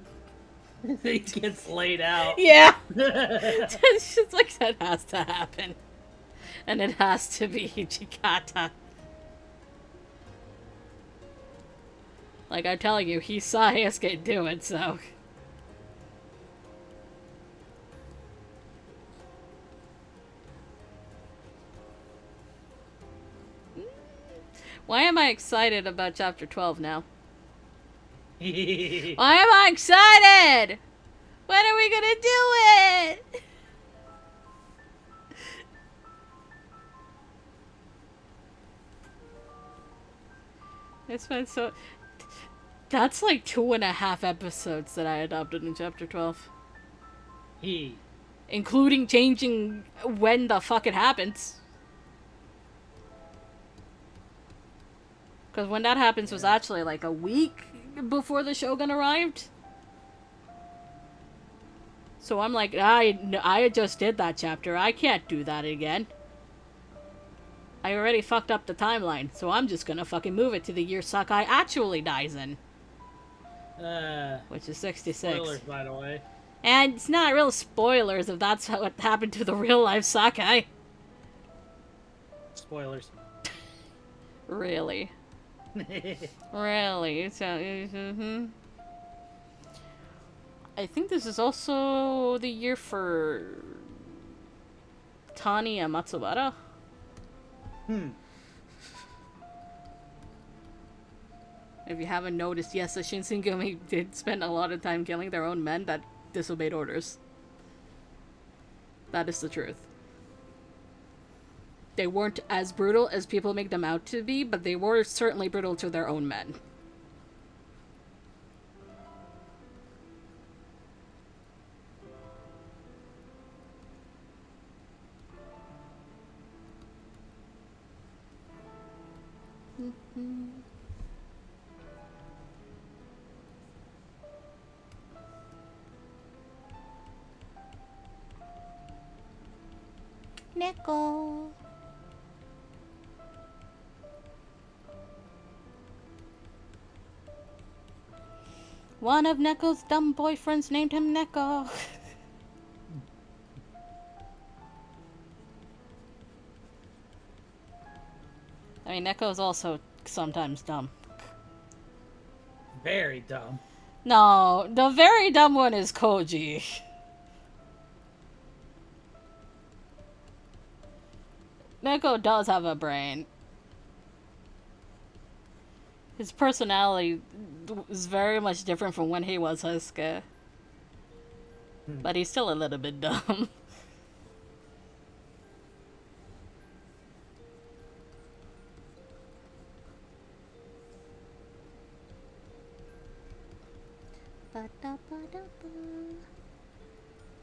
He gets laid out. Yeah! It's just like, that has to happen. And it has to be Hijikata. Like I'm telling you, he saw Keisuke do it, so... Why am I excited about chapter 12 now? Why am I excited? When are we gonna do it? It's been so... That's like 2.5 episodes that I adopted in chapter 12. Including changing when the fuck it happens. Because when that happens was actually like a week before the Shogun arrived. So I'm like, I just did that chapter. I can't do that again. I already fucked up the timeline, so I'm just gonna fucking move it to the year Sakai actually dies in. Which is 66. Spoilers, by the way. And it's not real spoilers if that's what happened to the real life Sakai. Spoilers. Really? Really? So, I think this is also the year for Tani and Matsubara. If you haven't noticed, yes, the Shinsengumi did spend a lot of time killing their own men that disobeyed orders. That is the truth. They weren't as brutal as people make them out to be, but they were certainly brutal to their own men. Neko. One of Neko's dumb boyfriends named him Neko. mean, Neko's also sometimes dumb. Very dumb. No, the very dumb one is Koji. Neko does have a brain. His personality is very much different from when he was Hasuke. But he's still a little bit dumb.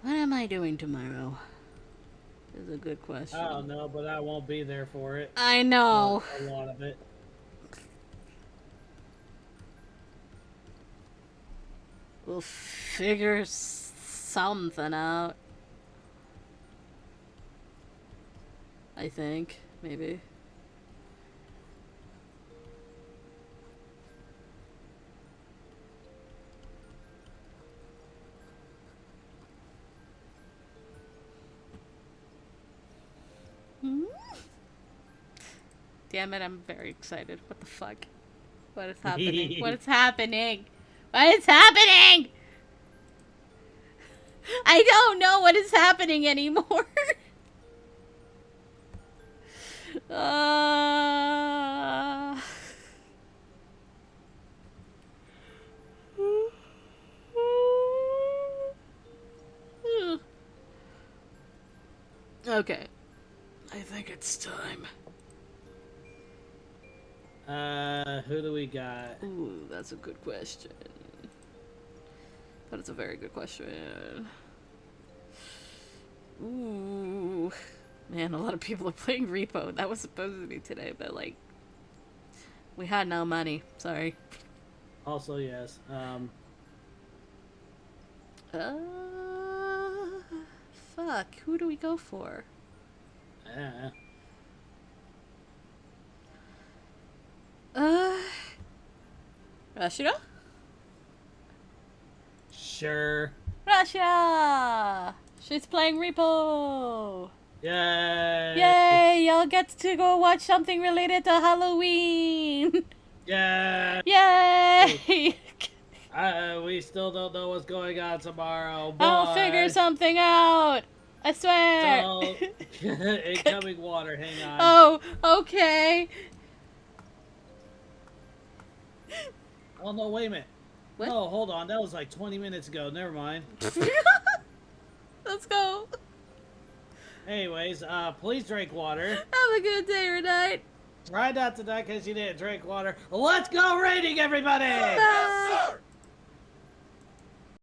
What am I doing tomorrow? Is a good question. I don't know, but I won't be there for it. I know. A lot of it. We'll figure something out. I think, maybe. Damn it, I'm very excited. What the fuck? What is happening? What is happening? What is happening? I don't know what is happening anymore. Okay. I think it's time. Who do we got? Ooh, that's a good question. That is a very good question. Ooh. Man, a lot of people are playing Repo. That was supposed to be today, but like, we had no money. Sorry. Also, yes. Fuck. Who do we go for? Rashida? Sure. Russia! She's playing Repo! Yay! Yay! Y'all get to go watch something related to Halloween! Yay! Yay! We still don't know what's going on tomorrow, but... I'll figure something out! I swear! So, incoming water, hang on. Oh, okay. Oh, no, wait a minute. What? No, hold on. That was like 20 minutes ago. Never mind. Let's go. Anyways, please drink water. Have a good day or night. Try not to die because you didn't drink water. Let's go raiding, everybody! Bye.